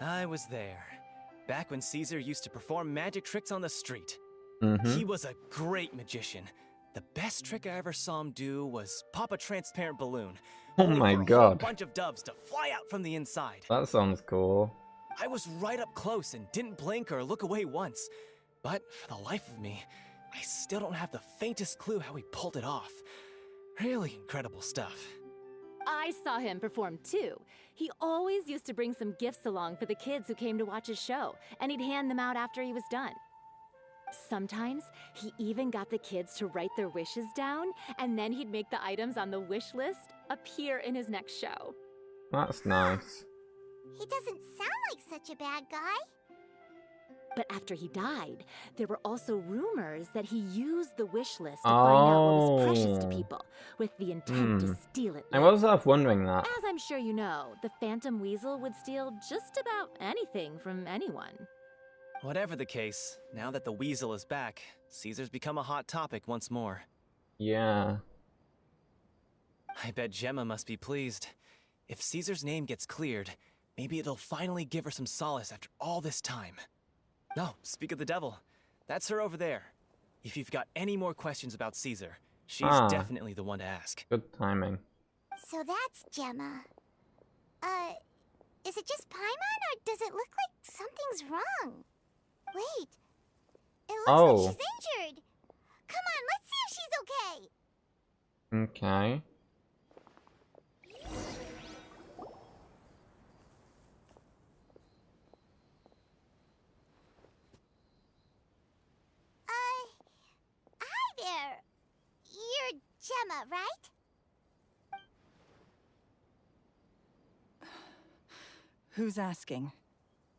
I was there. Back when Caesar used to perform magic tricks on the street. He was a great magician. The best trick I ever saw him do was pop a transparent balloon. Oh only my for a god. whole bunch of doves to fly out from the inside. That sounds cool. I was right up close and didn't blink or look away once. But for the life of me, I still don't have the faintest clue how he pulled it off. Really incredible stuff. I saw him perform too. He always used to bring some gifts along for the kids who came to watch his show, and he'd hand them out after he was done. Sometimes, he even got the kids to write their wishes down, and then he'd make the items on the wish list appear in his next show. That's nice. He doesn't sound like such a bad guy. But after he died, there were also rumors that he used the wish list to find out what was precious to people, with the intent to steal it I later. was half wondering that. As I'm sure you know, the Phantom Weasel would steal just about anything from anyone. Whatever the case, now that the weasel is back, Caesar's become a hot topic once more. Yeah. I bet Gemma must be pleased. If Caesar's name gets cleared, maybe it'll finally give her some solace after all this time. No, speak of the devil. That's her over there. If you've got any more questions about Caesar, she's definitely the one to ask. Good timing. So that's Gemma. Is it just Paimon, or does it look like something's wrong? Wait, it looks like she's injured. Come on, let's see if she's okay. Okay. Gemma, right? Who's asking?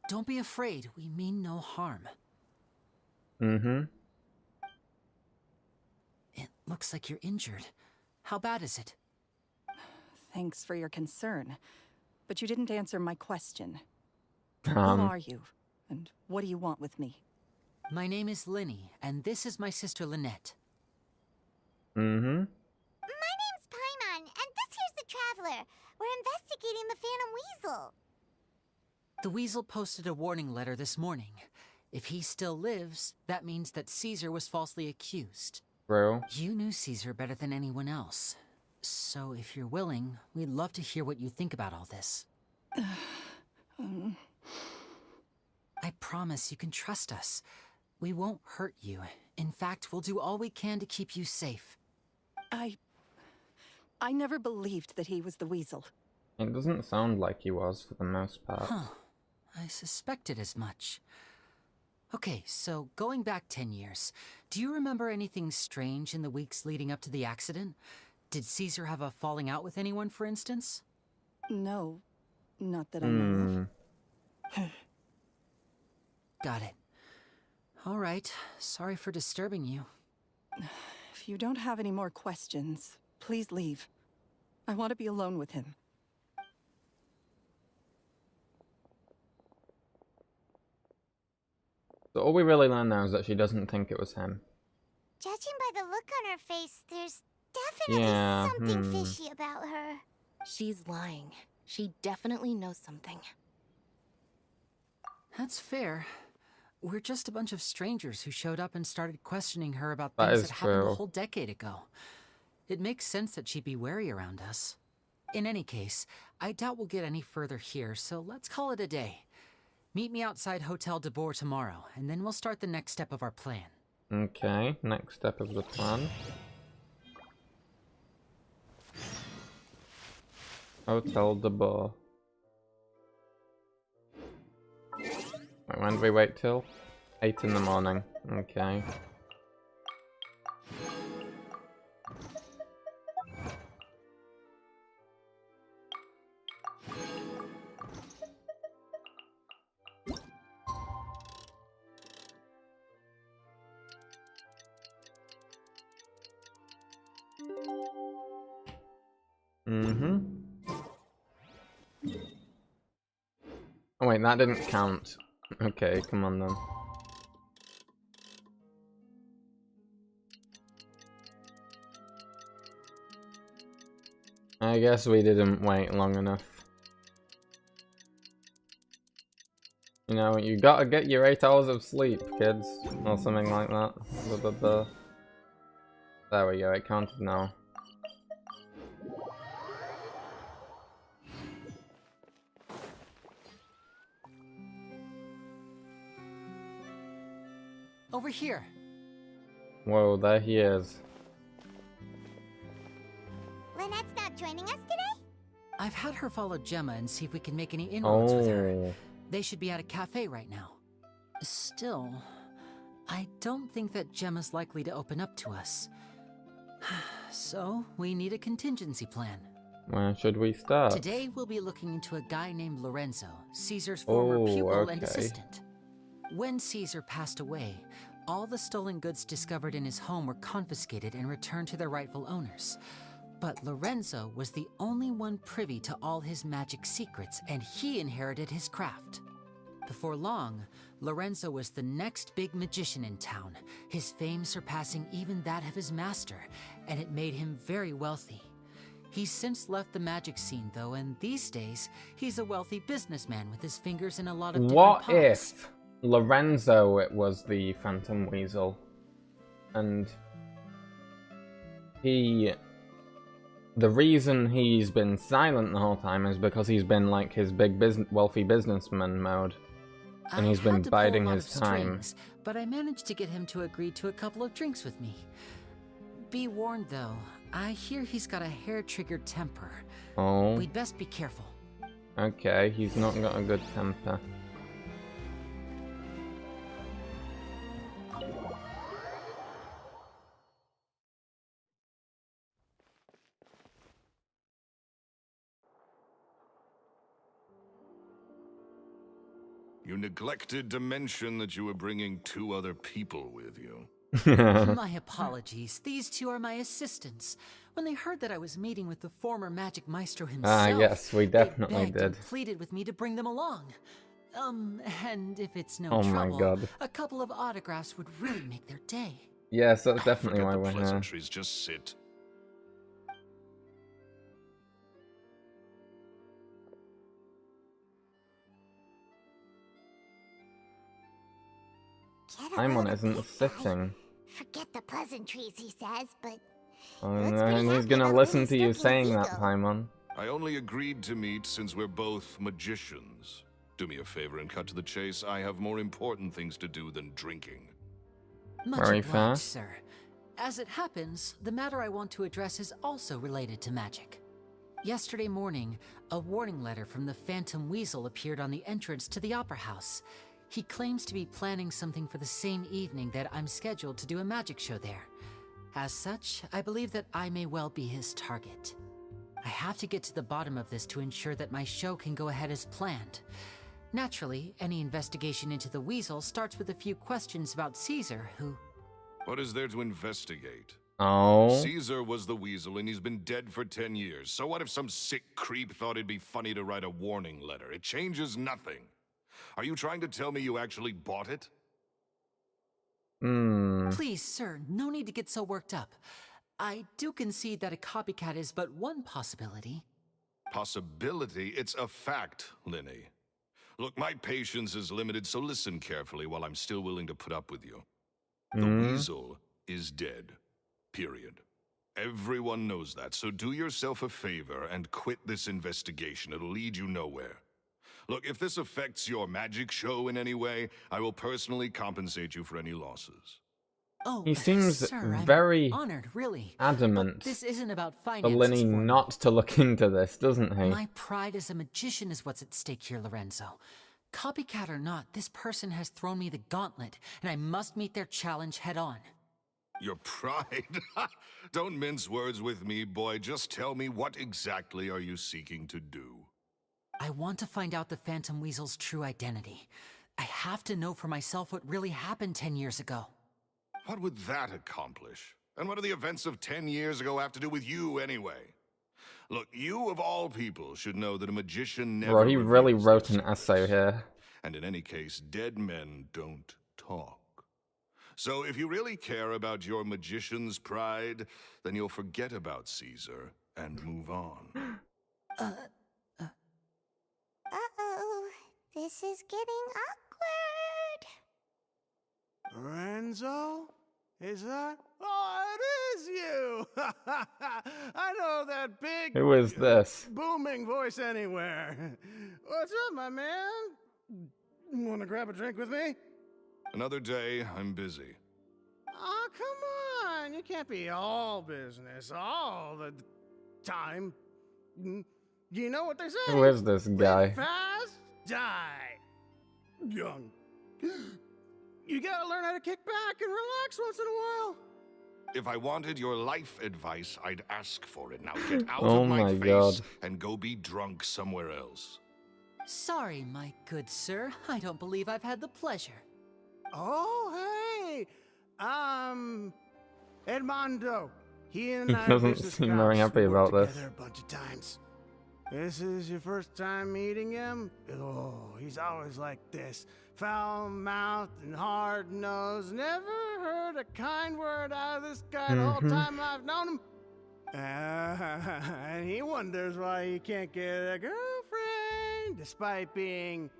Don't be afraid. We mean no harm. Mm-hmm. It looks like you're injured. How bad is it? Thanks for your concern, but you didn't answer my question. Who are you, and what do you want with me? My name is Lyney, and this is my sister Lynette. Mm-hmm. My name's Paimon, and this here's the Traveler. We're investigating the Phantom Weasel. The Weasel posted a warning letter this morning. If he still lives, that means that Caesar was falsely accused. Bro. You knew Caesar better than anyone else. So if you're willing, we'd love to hear what you think about all this. I promise you can trust us. We won't hurt you. In fact, we'll do all we can to keep you safe. I never believed that he was the Weasel. It doesn't sound like he was, for the most part. Huh. I suspected as much. Okay, so going back 10 years, do you remember anything strange in the weeks leading up to the accident? Did Caesar have a falling out with anyone, for instance? No, not that I know of. Got it. All right, sorry for disturbing you. If you don't have any more questions, please leave. I want to be alone with him. So all we really learn now is that she doesn't think it was him. Judging by the look on her face, there's definitely something fishy about her. She's lying. She definitely knows something. That's fair. We're just a bunch of strangers who showed up and started questioning her about That things is that happened true. a whole decade ago. It makes sense that she'd be wary around us. In any case, I doubt we'll get any further here, so let's call it a day. Meet me outside Hotel de Boer tomorrow, and then we'll start the next step of our plan. Okay, next step of the plan. Hotel de Boer. Wait, when do we wait till? 8 in the morning. Okay. Mm-hmm. Oh wait, that didn't count. Okay, come on then. I guess we didn't wait long enough. You know, you gotta get your 8 hours of sleep, kids. Or something like that. Blah, blah, blah. There we go, it counted now. Over here! Whoa, there he is. Lynette's not joining us today? I've had her follow Gemma and see if we can make any inroads with her. Oh. They should be at a cafe right now. Still, I don't think that Gemma's likely to open up to us. So, we need a contingency plan. Where should we start? Today, we'll be looking into a guy named Lorenzo, Caesar's former pupil and assistant. When Caesar passed away, all the stolen goods discovered in his home were confiscated and returned to their rightful owners. But Lorenzo was the only one privy to all his magic secrets, and he inherited his craft. Before long, Lorenzo was the next big magician in town, his fame surpassing even that of his master, and it made him very wealthy. He's since left the magic scene, though, and these days, he's a wealthy businessman with his fingers in a lot of different What pies. if Lorenzo it was the Phantom Weasel, and the reason he's been silent the whole time is because he's been like his big wealthy businessman mode, and he's been biding his time. But I managed to get him to agree to a couple of drinks with me. Be warned, though, I hear he's got a hair-triggered temper. Oh. We'd best be careful. Okay, he's not got a good temper. You neglected to mention that you were bringing 2 other people with you. My apologies. These 2 are my assistants. When they heard that I was meeting with the former Magic Maestro himself, yes, we definitely they begged did. and pleaded with me to bring them along. And if it's no Oh my trouble, God. a couple of autographs would really make their day. Yes, that's definitely Forget why the we're here. pleasantries, just sit. Get a Paimon load of isn't this guy. sitting. Forget the pleasantries, he says, but And he's gonna listen to you saying that, Paimon. I only agreed to meet since we're both magicians. Do me a favor and cut to the chase. I have more important things to do than drinking. Much Very obliged, fast. sir. As it happens, the matter I want to address is also related to magic. Yesterday morning, a warning letter from the Phantom Weasel appeared on the entrance to the Opera House. He claims to be planning something for the same evening that I'm scheduled to do a magic show there. As such, I believe that I may well be his target. I have to get to the bottom of this to ensure that my show can go ahead as planned. Naturally, any investigation into the Weasel starts with a few questions about Caesar, who... What is there to investigate? Oh. Caesar was the Weasel and he's been dead for 10 years. So what if some sick creep thought it'd be funny to write a warning letter? It changes nothing. Are you trying to tell me you actually bought it? Please, sir, no need to get so worked up. I do concede that a copycat is but one possibility. Possibility? It's a fact, Lyney. Look, my patience is limited, so listen carefully while I'm still willing to put up with you. The Weasel is dead. Period. Everyone knows that, so do yourself a favor and quit this investigation. It'll lead you nowhere. Look, if this affects your magic show in any way, I will personally compensate you for any losses. Oh, He seems sir, very I'm honored, really. adamant But this isn't about for finances Lyney for me. not to look into this, doesn't he? My pride as a magician is what's at stake here, Lorenzo. Copycat or not, this person has thrown me the gauntlet, and I must meet their challenge head on. Your pride? Don't mince words with me, boy. Just tell me, what exactly are you seeking to do? I want to find out the Phantom Weasel's true identity. I have to know for myself what really happened 10 years ago. What would that accomplish? And what do the events of 10 years ago have to do with you, anyway? Look, you of all people should know that a magician never... Bro, he really reveals wrote their an essay here. And in any case, dead men don't talk. So if you really care about your magician's pride, then you'll forget about Caesar and move on. Uh-oh. This is getting awkward. Lorenzo? Is that? Oh, it is you! I know that big... Who is this? Booming voice anywhere. What's up, my man? Wanna grab a drink with me? Another day, I'm busy. Oh, come on. You can't be all business all the time. You know what they say? Who is this guy? Live fast, die young. You gotta learn how to kick back and relax once in a while. If I wanted your life advice, I'd ask for it. Now get out Oh of my my face God. and go be drunk somewhere else. Sorry, my good sir. I don't believe I've had the pleasure. Oh, hey! Edmondo. He and He I doesn't business seem pals very happy worked about this. together a bunch of times. This is your first time meeting him? Oh, he's always like this. Foul-mouthed and hard-nosed. Never heard a kind word out of this guy the whole time I've known him. And he wonders why he can't get a girlfriend, despite being,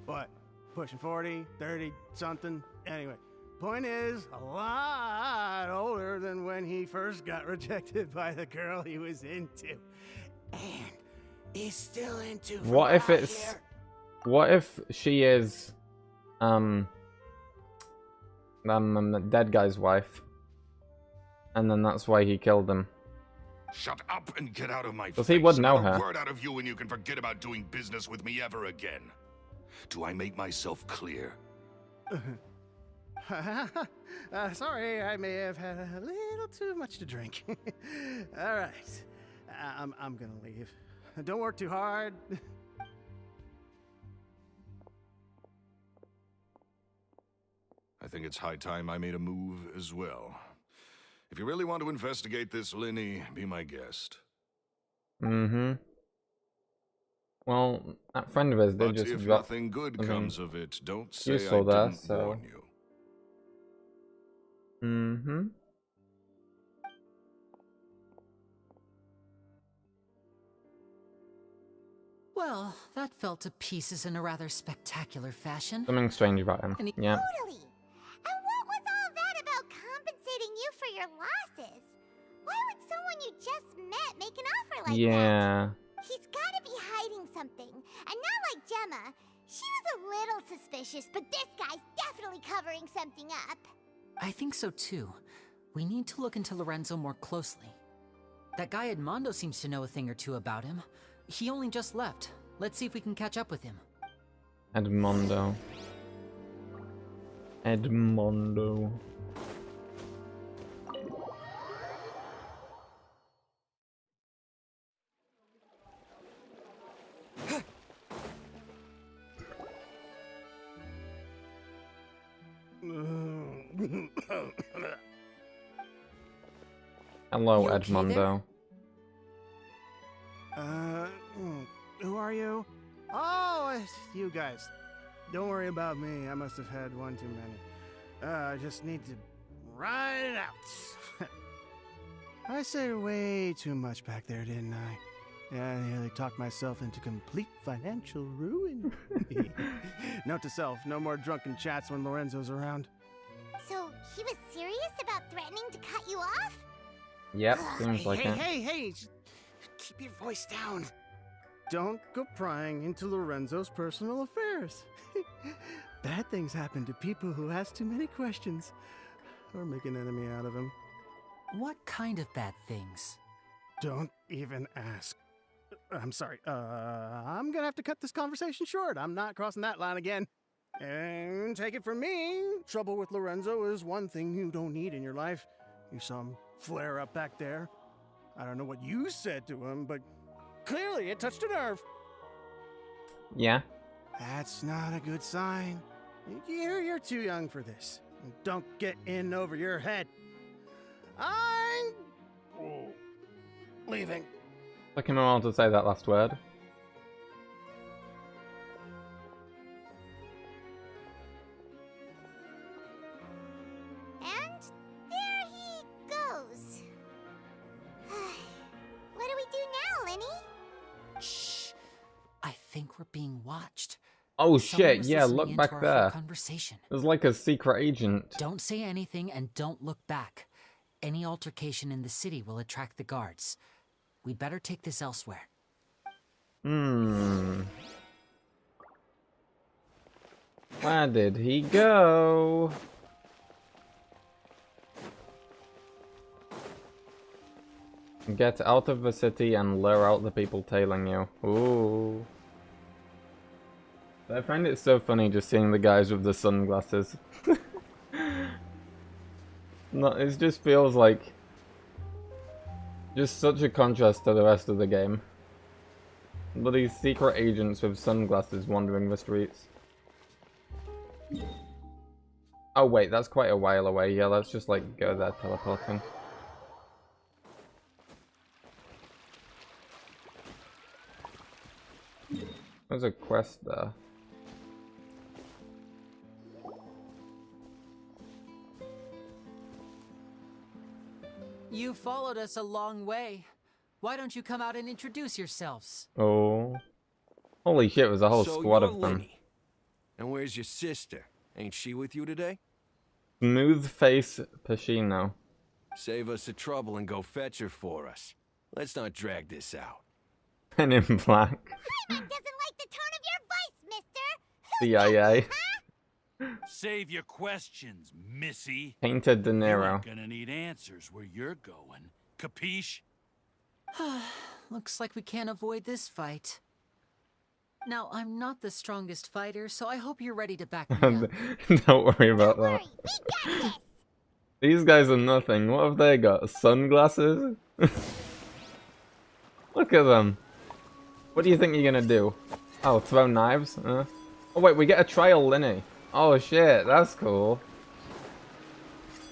what, pushing 40, 30, something? Anyway, point is, a lot older than when he first got rejected by the girl he was into. And he's still into... What if it's... What if she is... the dead guy's wife? And then that's why he killed him. Shut up and get out of my face. Because he would know Another her. word out of you and you can forget about doing business with me ever again. Do I make myself clear? Sorry, I may have had a little too much to drink. All right, I'm gonna leave. Don't work too hard. think it's high time I made a move as well. If you really want to investigate this, Lyney, be my guest. Mm-hmm. Well, that friend of his did just if drop nothing good something comes of it, don't say I useful there, didn't so... warn you. Mm-hmm. Well, that fell to pieces in a rather spectacular fashion. Something strange about him. Yeah. Totally. And what was all that about compensating you for your losses? Why would someone you just met make an offer like that? Yeah. He's gotta be hiding something. And not like Gemma. She was a little suspicious, but this guy's definitely covering something up. I think so too. We need to look into Lorenzo more closely. That guy Edmondo seems to know a thing or two about him. He only just left. Let's see if we can catch up with him. Edmondo. Edmondo. Hello, You okay Edmondo. Who are you? Oh, it's you guys. Don't worry about me. I must have had one too many. I just need to ride it out. I said way too much back there, didn't I? Yeah, I nearly talked myself into complete financial ruin. Note to self, no more drunken chats when Lorenzo's around. So, he was serious about threatening to cut you off? Yep, seems like it. Hey, keep your voice down. Don't go prying into Lorenzo's personal affairs. Bad things happen to people who ask too many questions or make an enemy out of him. What kind of bad things? Don't even ask. I'm sorry. I'm gonna have to cut this conversation short. I'm not crossing that line again. And take it from me, trouble with Lorenzo is one thing you don't need in your life. You saw him flare up back there. I don't know what you said to him, but clearly it touched a nerve. Yeah. That's not a good sign. You're too young for this. Don't get in over your head. I'm leaving. Took him a while to say that last word. And there he goes. What do we do now, Lyney? Shh. I think we're being watched. Oh Someone shit, was yeah, listening look into back our whole there. conversation. There's like a secret agent. Don't say anything and don't look back. Any altercation in the city will attract the guards. We'd better take this elsewhere. Where did he go? Get out of the city and lure out the people tailing you. Ooh. I find it so funny just seeing the guys with the sunglasses. No, it just feels like just such a contrast to the rest of the game. But these secret agents with sunglasses wandering the streets. Oh wait, that's quite a while away. Yeah, let's just like go there teleporting. There's a quest there. You followed us a long way. Why don't you come out and introduce yourselves? Oh. Holy shit, there's a whole squad you're of them. Lyney. And where's your sister? Ain't she with you today? Smooth face Pacino. Save us the trouble and go fetch her for us. Let's not drag this out. Men in Black. Paimon doesn't like the tone of your voice, mister. CIA. Save your questions, missy. Painted De You Niro. ain't gonna need answers where you're going. Capiche? Looks like we can't avoid this fight. Now, I'm not the strongest fighter, so I hope you're ready to back me up. Don't worry about that. These guys are nothing. What have they got? Sunglasses? Look at them. What do you think you're gonna do? Oh, throw knives? Oh wait, we get a trail, Lyney. Oh shit, that's cool.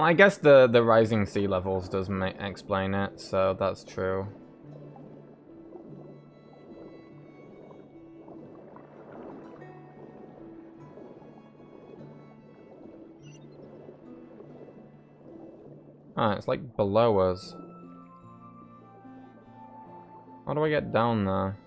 Well, I guess the rising sea levels does explain it, so that's true. Ah, it's like below us. How do I get down there?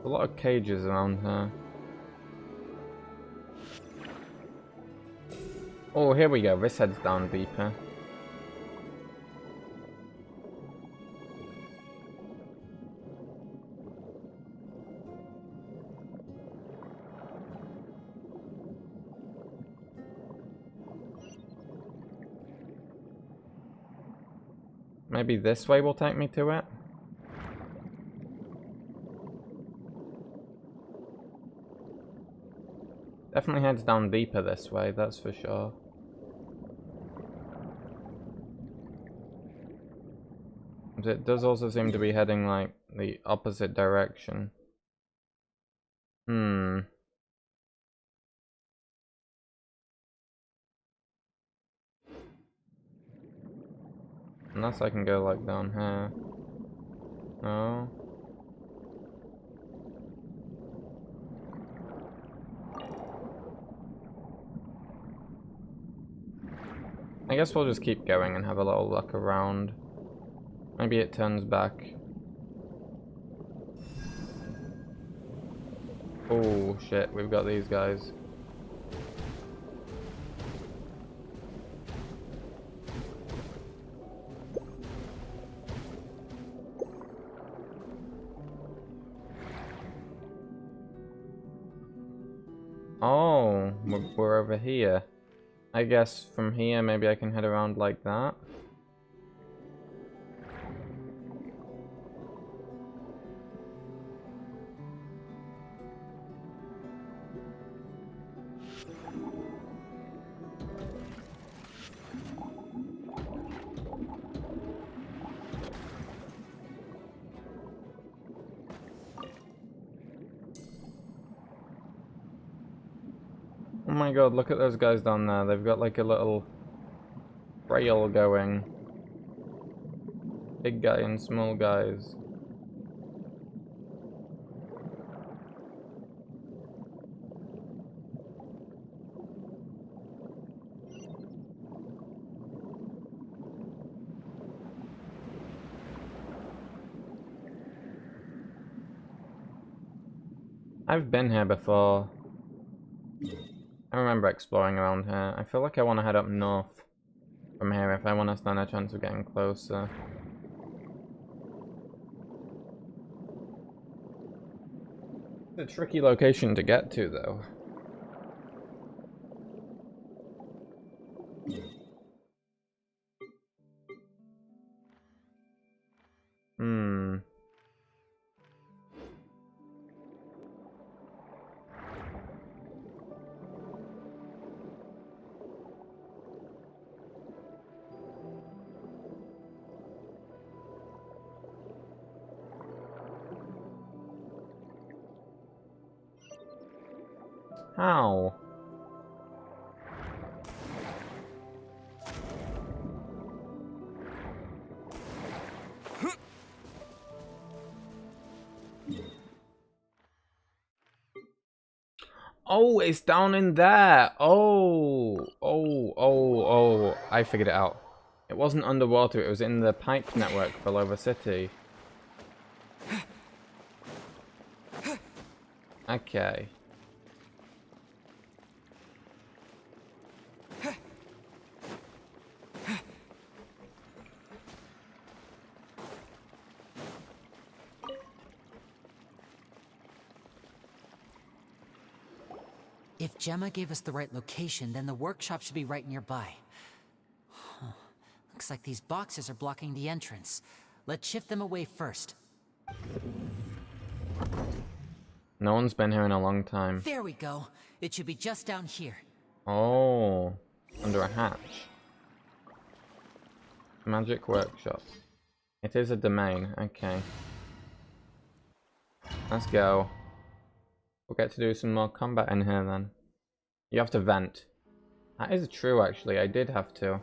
A lot of cages around here. Oh, here we go. This heads down deeper. Maybe this way will take me to it? Definitely heads down deeper this way, that's for sure. But it does also seem to be heading like the opposite direction. Unless I can go like down here. No. I guess we'll just keep going and have a little look around. Maybe it turns back. Oh shit, we've got these guys. Oh, we're over here. I guess from here maybe I can head around like that. Oh my god, look at those guys down there. They've got like a little trail going. Big guy and small guys. I've been here before. I remember exploring around here. I feel like I want to head up north from here if I want to stand a chance of getting closer. It's a tricky location to get to, though. How? Oh, it's down in there. Oh, I figured it out. It wasn't underwater, it was in the pipe network below the city. Okay. If Gemma gave us the right location, then the workshop should be right nearby. Huh. Looks like these boxes are blocking the entrance. Let's shift them away first. No one's been here in a long time. There we go. It should be just down here. Oh, under a hatch. Magic workshop. It is a domain. Okay. Let's go. We'll get to do some more combat in here then. You have to vent. That is true actually, I did have to.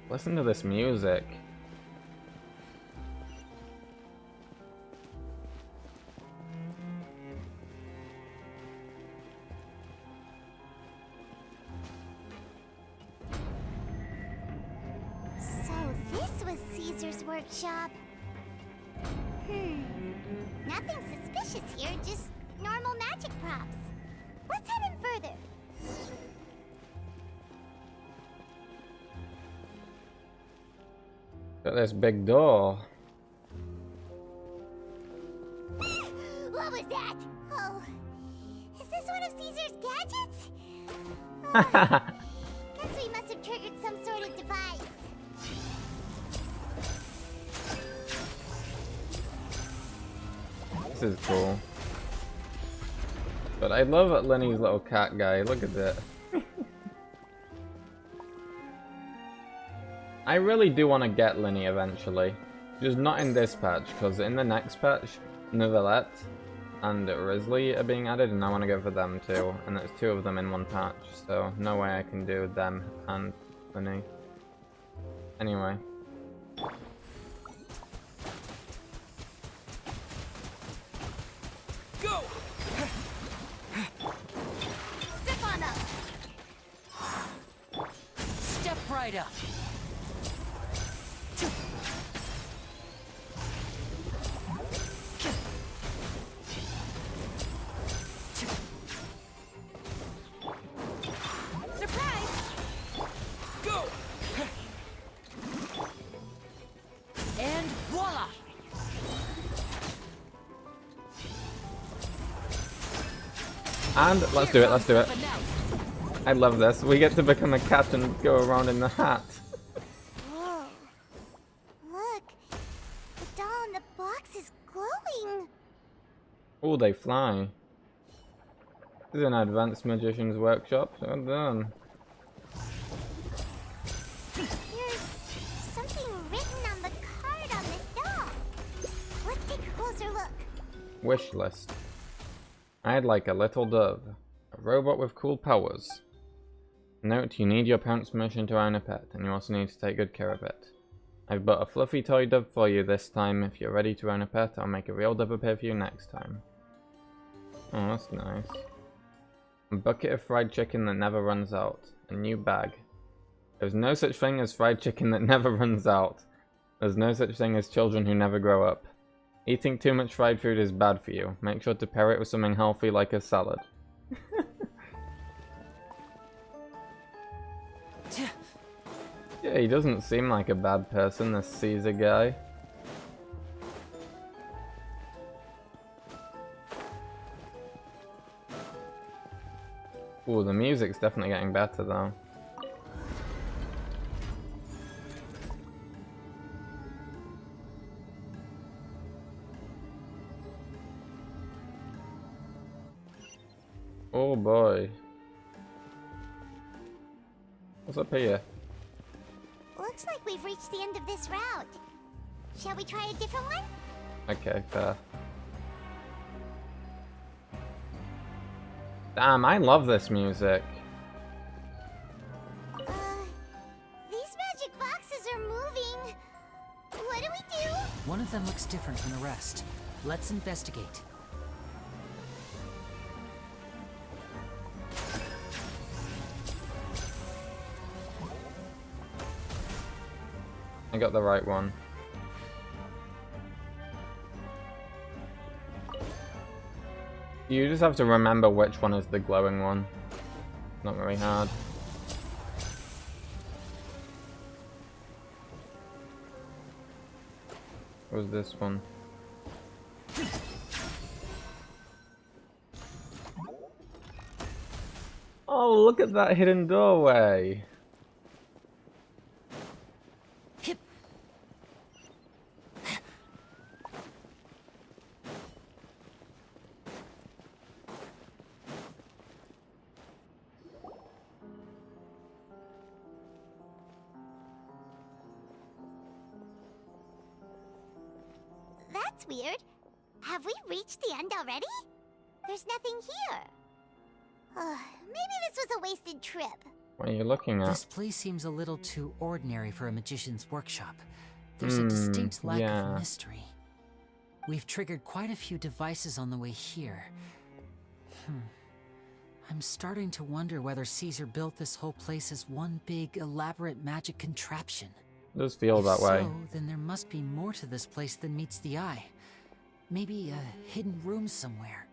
Listen to this music. So this was Caesar's workshop. Nothing suspicious here, just normal magic props. Let's head in further. Got this big door. What was that? Oh, is this one of Caesar's gadgets? Guess we must have triggered some sort of device. This is cool. But I love Lyney's little cat guy. Look at it. I really do want to get Lyney eventually. Just not in this patch, because in the next patch, Novelette and Risley are being added, and I want to go for them too. And there's 2 of them in one patch, so no way I can do them and Lyney. Anyway. Go! Step on up. Step right up. And let's do it, let's do it. I love this. We get to become a cat and go around in the hat. Whoa. Look, the doll in the box is glowing. Oh, they fly. This is an advanced magician's workshop. So done. There's something written on the card on this doll. Let's take a closer look. Wish list. I'd like a little dove. A robot with cool powers. Note, you need your parents' permission to own a pet, and you also need to take good care of it. I've bought a fluffy toy dove for you this time. If you're ready to own a pet, I'll make a real dove appear for you next time. Oh, that's nice. A bucket of fried chicken that never runs out. A new bag. There's no such thing as fried chicken that never runs out. There's no such thing as children who never grow up. Eating too much fried food is bad for you. Make sure to pair it with something healthy like a salad. Yeah, he doesn't seem like a bad person, this Caesar guy. Ooh, the music's definitely getting better though. Oh boy. What's up here? Looks like we've reached the end of this route. Shall we try a different one? Okay, fair. Damn, I love this music. These magic boxes are moving. What do we do? One of them looks different from the rest. Let's investigate. I got the right one. You just have to remember which one is the glowing one. Not very hard. What was this one? Oh, look at that hidden doorway. That's weird. Have we reached the end already? There's nothing here. Maybe this was a wasted trip. What are you looking at? This place seems a little too ordinary for a magician's workshop. There's a distinct lack of mystery. We've triggered quite a few devices on the way here. I'm starting to wonder whether Caesar built this whole place as one big, elaborate magic contraption. It does feel that way. So, then there must be more to this place than meets the eye. Maybe a hidden room somewhere.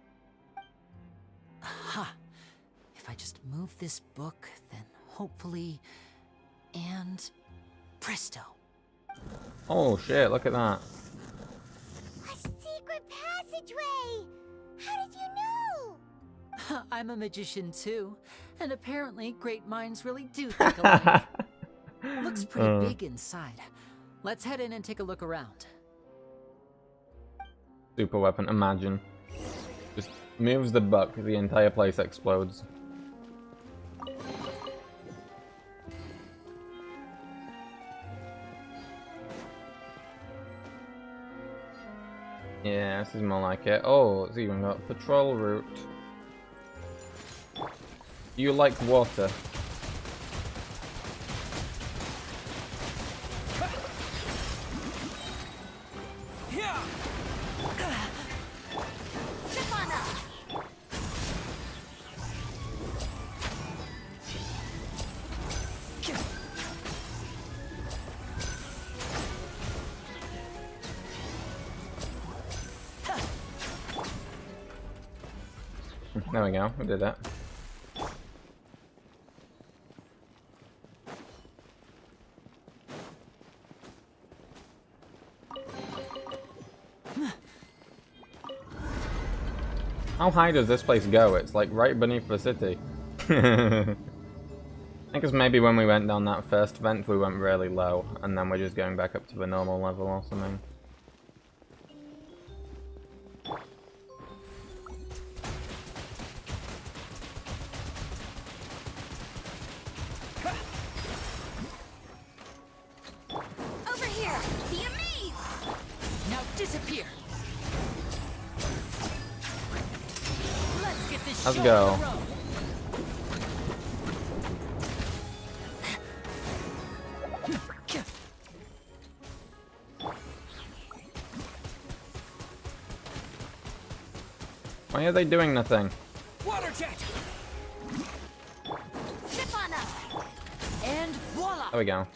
Aha! If I just move this book, then hopefully... and... presto! Oh shit, look at that. A secret passageway! How did you know? I'm a magician too, and apparently great minds really do think alike. Looks pretty big inside. Let's head in and take a look around. Super weapon, imagine. Just moves the book, the entire place explodes. Yeah, this is more like it. Oh, it's even got patrol route. You like water? There we go, we did that. How high does this place go? It's like right beneath the city. I think it's maybe when we went down that first vent we went really low, and then we're just going back up to the normal level or something. Over here! The amaze! Now disappear! Let's get this Let's show go. on the road. Why are they doing nothing? Water jet! Ship on up! And voila! There we go.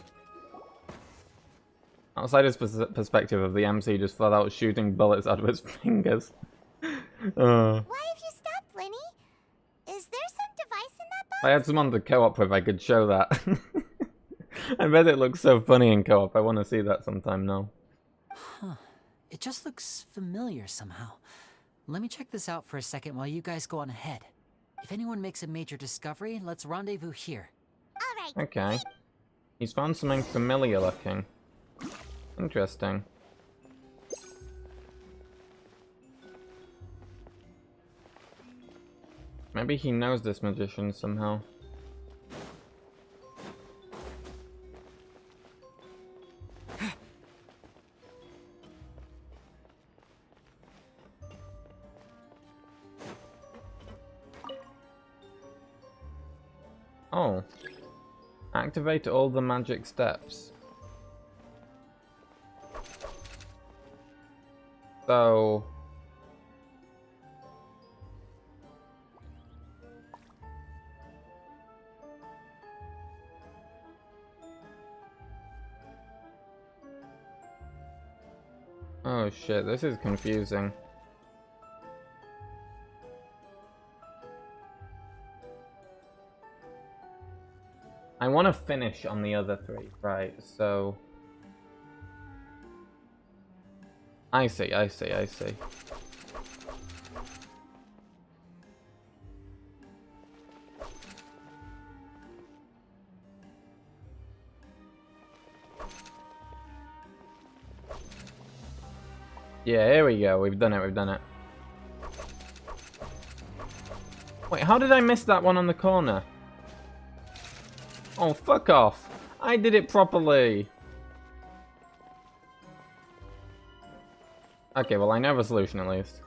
Outsider's perspective of the MC just flat out shooting bullets out of his fingers. Why have you stopped, Lyney? Is there some device in that box? If I had someone to co-op with, I could show that. I bet it looks so funny in co-op. I want to see that sometime now. Huh. It just looks familiar somehow. Let me check this out for a second while you guys go on ahead. If anyone makes a major discovery, let's rendezvous here. Alright. Okay. He's found something familiar looking. Interesting. Maybe he knows this magician somehow. Oh. Activate all the magic steps. So... oh shit, this is confusing. I want to finish on the other three, right, so... I see. Yeah, here we go. We've done it. We've done it. Wait, how did I miss that one on the corner? Oh, fuck off. I did it properly. Okay, well, I know the solution at least.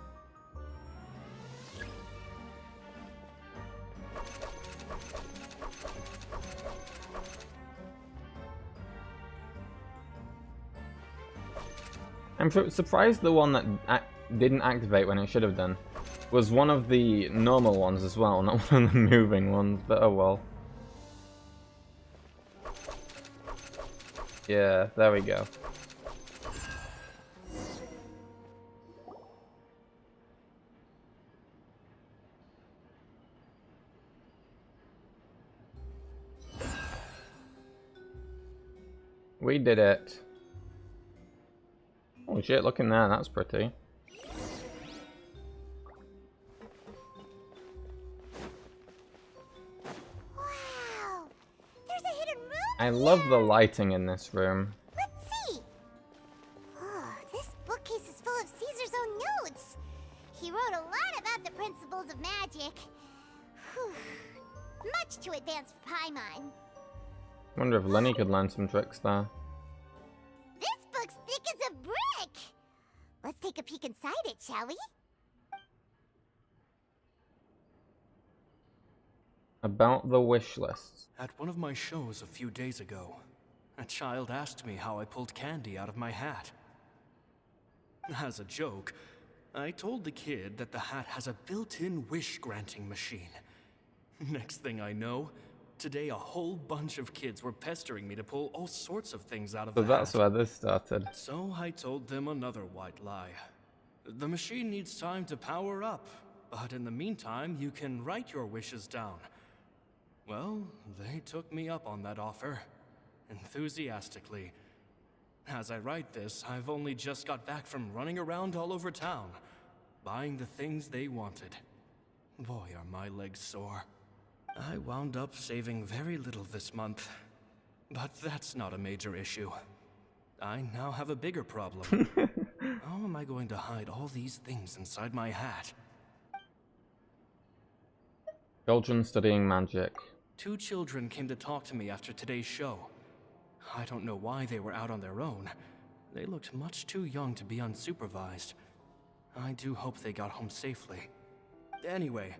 I'm surprised the one that didn't activate when it should have done was one of the normal ones as well, not one of the moving ones, but oh well. Yeah, there we go. We did it. Oh shit, look in there, that's pretty. Wow! There's a hidden room I love the lighting in this room. Let's see! Oh, this bookcase is full of Caesar's own notes. He wrote a lot about the principles of magic. Whew. Much too advanced for Paimon. Wonder if Lyney could learn some tricks there. This book's thick as a brick! Let's take a peek inside it, shall we? About the wish lists. At one of my shows a few days ago, a child asked me how I pulled candy out of my hat. As a joke, I told the kid that the hat has a built-in wish-granting machine. Next thing I know, today a whole bunch of kids were pestering me to pull all sorts of things out of the So that's hat. where this started. So I told them another white lie. The machine needs time to power up, but in the meantime, you can write your wishes down. Well, they took me up on that offer, enthusiastically. As I write this, I've only just got back from running around all over town, buying the things they wanted. Boy, are my legs sore. I wound up saving very little this month, but that's not a major issue. I now have a bigger problem. How am I going to hide all these things inside my hat? Children studying magic. 2 children came to talk to me after today's show. I don't know why they were out on their own. They looked much too young to be unsupervised. I do hope they got home safely. Anyway,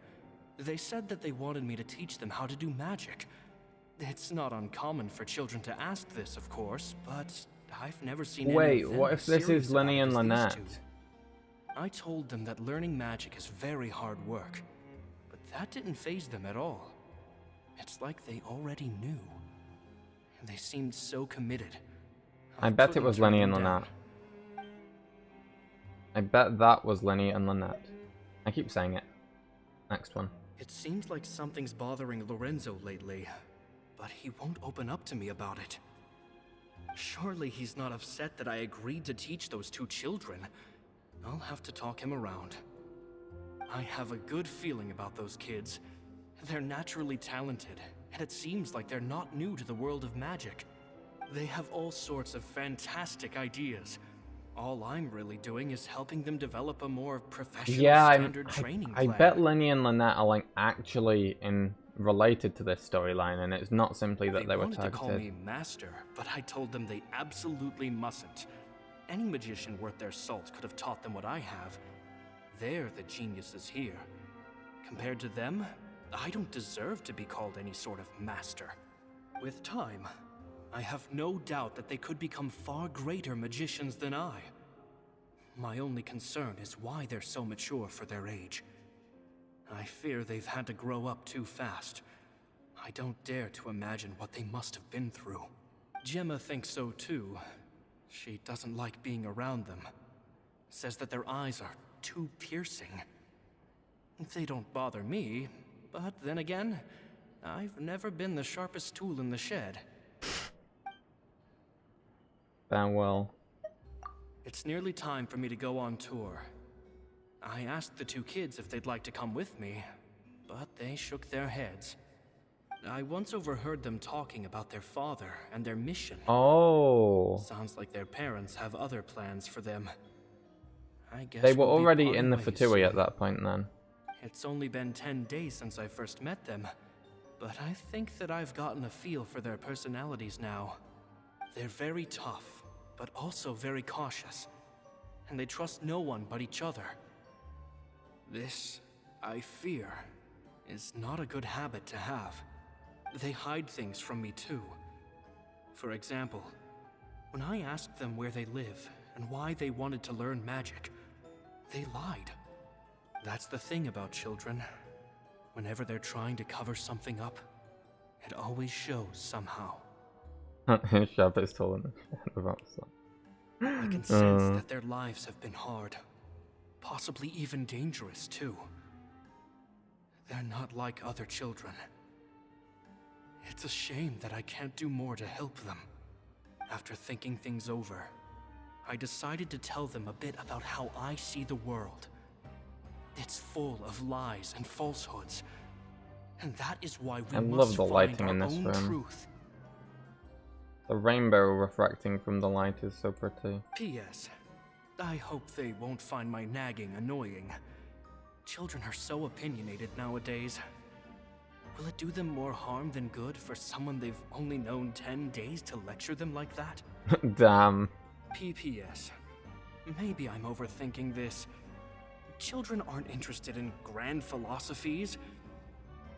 they said that they wanted me to teach them how to do magic. It's not uncommon for children to ask this, of course, but I've never seen any Wait, of them what as if this serious is about Lyney it and as these Lynette? two. I told them that learning magic is very hard work, but that didn't faze them at all. It's like they already knew. They seemed so committed. I bet it couldn't was turn Lyney them and down. Lynette. I bet that was Lyney and Lynette. I keep saying it. Next one. It seems like something's bothering Lorenzo lately, but he won't open up to me about it. Surely he's not upset that I agreed to teach those 2 children. I'll have to talk him around. I have a good feeling about those kids. They're naturally talented, and it seems like they're not new to the world of magic. They have all sorts of fantastic ideas. All I'm really doing is helping them develop a more professional standard training I plan. bet Lyney and Lynette are like actually related to this storyline, and it's not simply that they were wanted to call me targeted. master, but I told them they absolutely mustn't. Any magician worth their salt could have taught them what I have. They're the geniuses here. Compared to them, I don't deserve to be called any sort of master. With time, I have no doubt that they could become far greater magicians than I. My only concern is why they're so mature for their age. I fear they've had to grow up too fast. I don't dare to imagine what they must have been through. Gemma thinks so too. She doesn't like being around them. Says that their eyes are too piercing. They don't bother me, but then again, I've never been the sharpest tool in the shed. Farewell. It's nearly time for me to go on tour. I asked the 2 kids if they'd like to come with me, but they shook their heads. I once overheard them talking about their father and their mission. Oh. Sounds like their parents have other plans for them. I guess They were we'll be already parting in the ways Fatui at soon. that point then. It's only been 10 in the days. Fatui at that point then. It's only been 10 days since I first met them, but I think that I've gotten a feel for their personalities now. They're very tough, but also very cautious, and they trust no one but each other. This, I fear, is not a good habit to have. They hide things from me too. For example, when I asked them where they live and why they wanted to learn magic, they lied. That's the thing about children. Whenever they're trying to cover something up, it always shows somehow. Shab is told about I can sense that their lives have been hard. Possibly even dangerous, too. They're not like other children. It's a shame that I can't do more to help them. After thinking things over, I decided to tell them a bit about how I see the world. It's full of lies and falsehoods, and that is why we I must love the find lighting our in this own room. truth. The rainbow refracting from the light is so pretty. P.S. I hope they won't find my nagging annoying. Children are so opinionated nowadays. Will it do them more harm than good for someone they've only known 10 days to lecture them like that? Damn. P.P.S. Maybe I'm overthinking this. Children aren't interested in grand philosophies.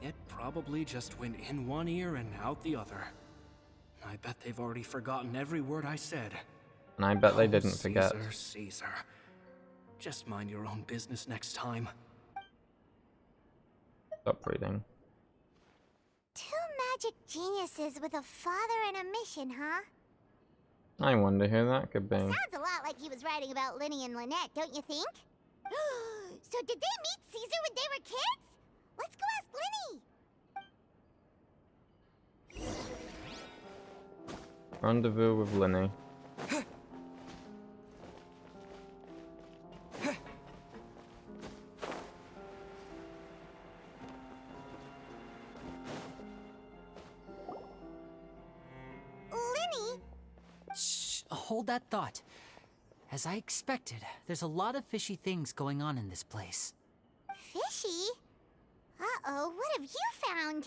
It probably just went in one ear and out the other. I bet they've already forgotten every word I said. And I bet they Oh, didn't forget. Caesar, Caesar. Just mind your own business next time. Stop reading. Two magic geniuses with a father and a mission, huh? I wonder who that could be. Sounds a lot like he was writing about Lyney and Lynette, don't you think? So did they meet Caesar when they were kids? Let's go ask Lyney. Rendezvous with Lyney. Lyney? Shh, hold that thought. As I expected, there's a lot of fishy things going on in this place. Fishy? Uh-oh, what have you found?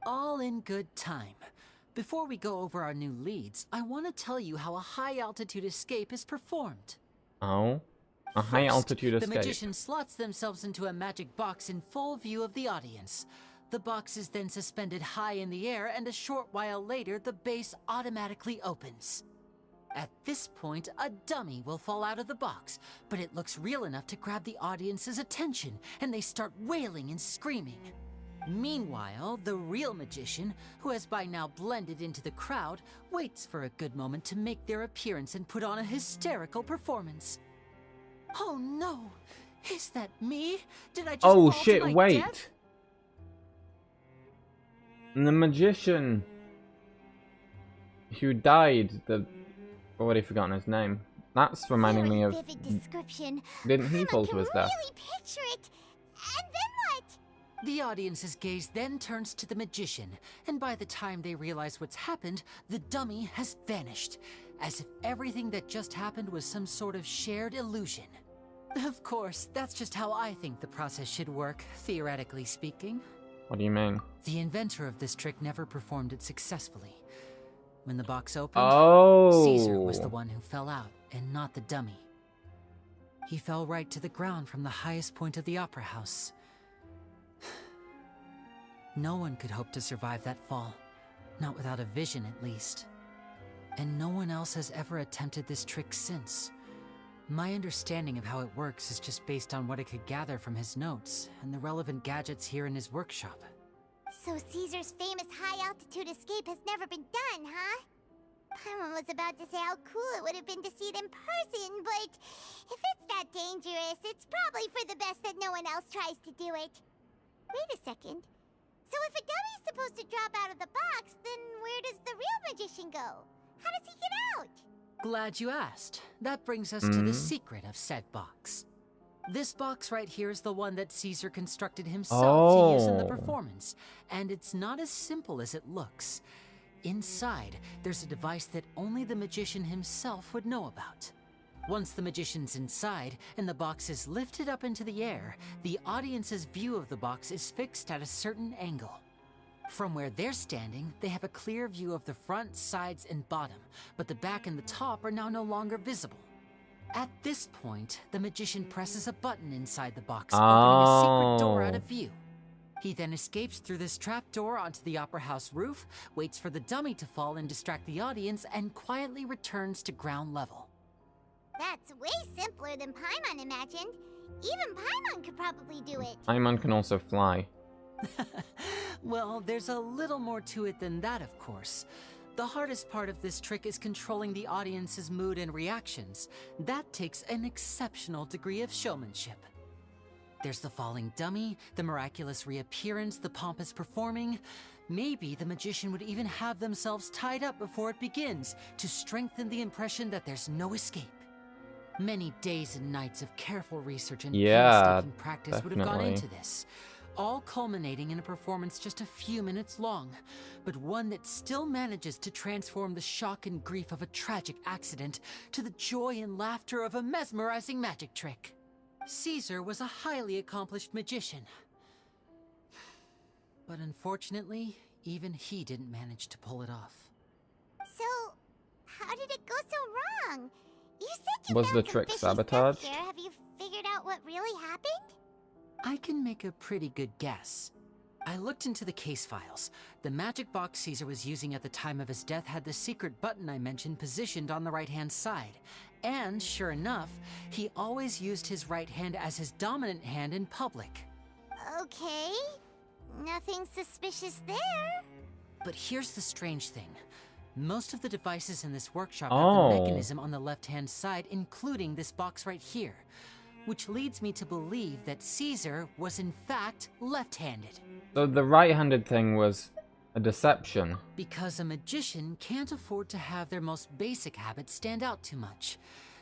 All in good time. Before we go over our new leads, I want to tell you how a high-altitude escape is performed. Oh? A high altitude The escape. magician slots themselves into a magic box in full view of the audience. The box is then suspended high in the air, and a short while later, the base automatically opens. At this point, a dummy will fall out of the box, but it looks real enough to grab the audience's attention, and they start wailing and screaming. Meanwhile, the real magician, who has by now blended into the crowd, waits for a good moment to make their appearance and put on a hysterical performance. Oh no! Is that me? Did I just Oh fall to shit, my wait! death? The magician who died, I've already forgotten his name. That's reminding me of... Vivid description. Didn't he fall to his death? Really picture it. And then what? The audience's gaze then turns to the magician, and by the time they realize what's happened, the dummy has vanished, as if everything that just happened was some sort of shared illusion. Of course, that's just how I think the process should work, theoretically speaking. What do you mean? The inventor of this trick never performed it successfully. When the box opened, Caesar was the one who fell out, and not the dummy. He fell right to the ground from the highest point of the opera house. No one could hope to survive that fall, not without a vision at least. And no one else has ever attempted this trick since. My understanding of how it works is just based on what I could gather from his notes and the relevant gadgets here in his workshop. So Caesar's famous high-altitude escape has never been done, huh? Paimon was about to say how cool it would have been to see it in person, but if it's that dangerous, it's probably for the best that no one else tries to do it. Wait a second. So if a dummy's supposed to drop out of the box, then where does the real magician go? How does he get out? Glad you asked. That brings us to the secret of said box. This box right here is the one that Caesar constructed himself to use in the performance, and it's not as simple as it looks. Inside, there's a device that only the magician himself would know about. Once the magician's inside and the box is lifted up into the air, the audience's view of the box is fixed at a certain angle. From where they're standing, they have a clear view of the front, sides, and bottom, but the back and the top are now no longer visible. At this point, the magician presses a button inside the box, opening a secret door out of view. He then escapes through this trap door onto the opera house roof, waits for the dummy to fall and distract the audience, and quietly returns to ground level. That's way simpler than Paimon imagined. Even Paimon could probably do it. Paimon can also fly. Well, there's a little more to it than that, of course. The hardest part of this trick is controlling the audience's mood and reactions. That takes an exceptional degree of showmanship. There's the falling dummy, the miraculous reappearance, the pompous performing. Maybe the magician would even have themselves tied up before it begins to strengthen the impression that there's no escape. Many days and nights of careful research and painstaking practice would have gone into this, all culminating in a performance just a few minutes long, but one that still manages to transform the shock and grief of a tragic accident to the joy and laughter of a mesmerizing magic trick. Caesar was a highly accomplished magician, but unfortunately, even he didn't manage to pull it off. So, how did it go so wrong? You said you Was found the some trick fishy sabotage? stuff here. Have you figured out what really happened? I can make a pretty good guess. I looked into the case files. The magic box Caesar was using at the time of his death had the secret button I mentioned positioned on the right-hand side. And sure enough, he always used his right hand as his dominant hand in public. Okay. Nothing suspicious there. But here's the strange thing. Most of the devices in this workshop have the mechanism on the left-hand side, including this box right here. Which leads me to believe that Caesar was in fact left-handed. So the right-handed thing was a deception. Because a magician can't afford to have their most basic habits stand out too much.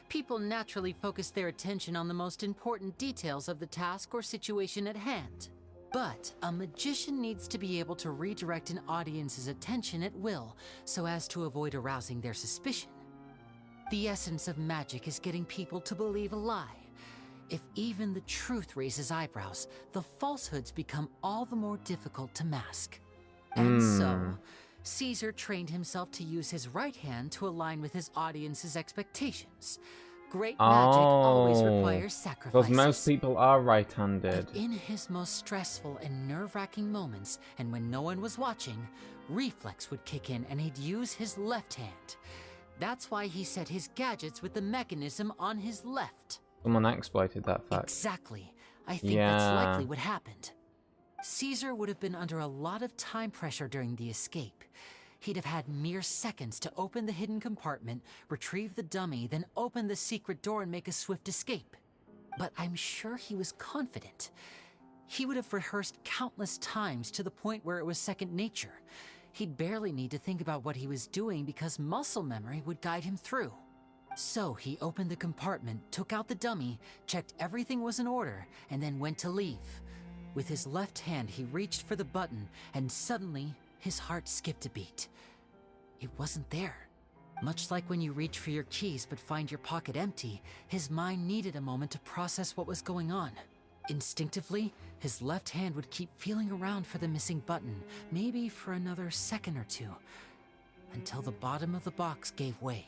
People naturally focus their attention on the most important details of the task or situation at hand. But a magician needs to be able to redirect an audience's attention at will, so as to avoid arousing their suspicion. The essence of magic is getting people to believe a lie. If even the truth raises eyebrows, the falsehoods become all the more difficult to mask. And so, Caesar trained himself to use his right hand to align with his audience's expectations. Great magic always requires sacrifices. Because most people are right-handed. But in his most stressful and nerve-wracking moments, and when no one was watching, reflex would kick in and he'd use his left hand. That's why he set his gadgets with the mechanism on his left. Someone exploited that fact. Exactly. I think that's likely what happened. Caesar would have been under a lot of time pressure during the escape. He'd have had mere seconds to open the hidden compartment, retrieve the dummy, then open the secret door and make a swift escape. But I'm sure he was confident. He would have rehearsed countless times to the point where it was second nature. He'd barely need to think about what he was doing because muscle memory would guide him through. So he opened the compartment, took out the dummy, checked everything was in order, and then went to leave. With his left hand, he reached for the button, and suddenly, his heart skipped a beat. It wasn't there. Much like when you reach for your keys but find your pocket empty, his mind needed a moment to process what was going on. Instinctively, his left hand would keep feeling around for the missing button, maybe for another second or two, until the bottom of the box gave way.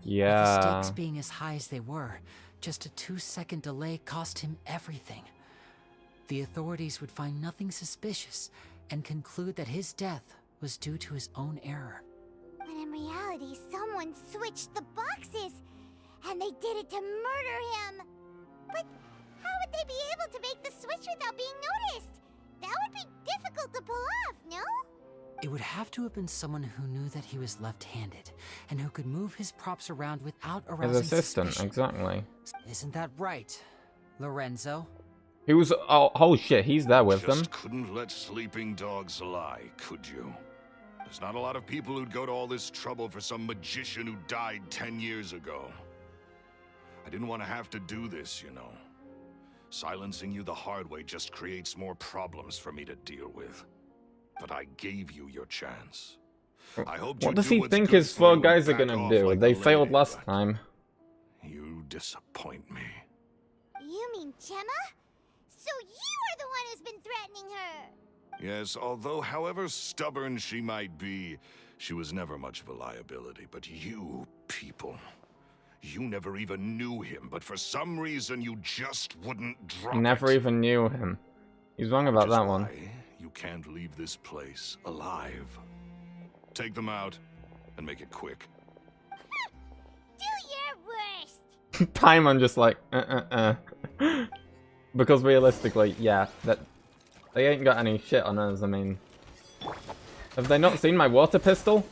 Yeah. With the stakes being as high as they were, just a 2-second delay cost him everything. The authorities would find nothing suspicious and conclude that his death was due to his own error. When in reality, someone switched the boxes, and they did it to murder him. But how would they be able to make the switch without being noticed? That would be difficult to pull off, no? It would have to have been someone who knew that he was left-handed and who could move his props around without arousing His assistant, suspicion. exactly. Isn't that right, Lorenzo? He was, oh shit, he's there with them. Just couldn't let sleeping dogs lie, could you? There's not a lot of people who'd go to all this trouble for some magician who died 10 years ago. I didn't want to have to do this, you know. Silencing you the hard way just creates more problems for me to deal with. But I gave you your chance. I hope What does he think his 4 guys are gonna do? They failed last time. You disappoint me. You mean Gemma? So you are the one who's been threatening her! Yes, although however stubborn she might be, she was never much of a liability. But you people, you never even knew him, but for some reason you just wouldn't drop Never it. even knew him. He's wrong about Which is that one. why you can't leave this place alive. Take them out, and make it quick. Do your worst! Paimon just like, Because realistically, yeah, that they ain't got any shit on us, I mean. Have they not seen my water pistol?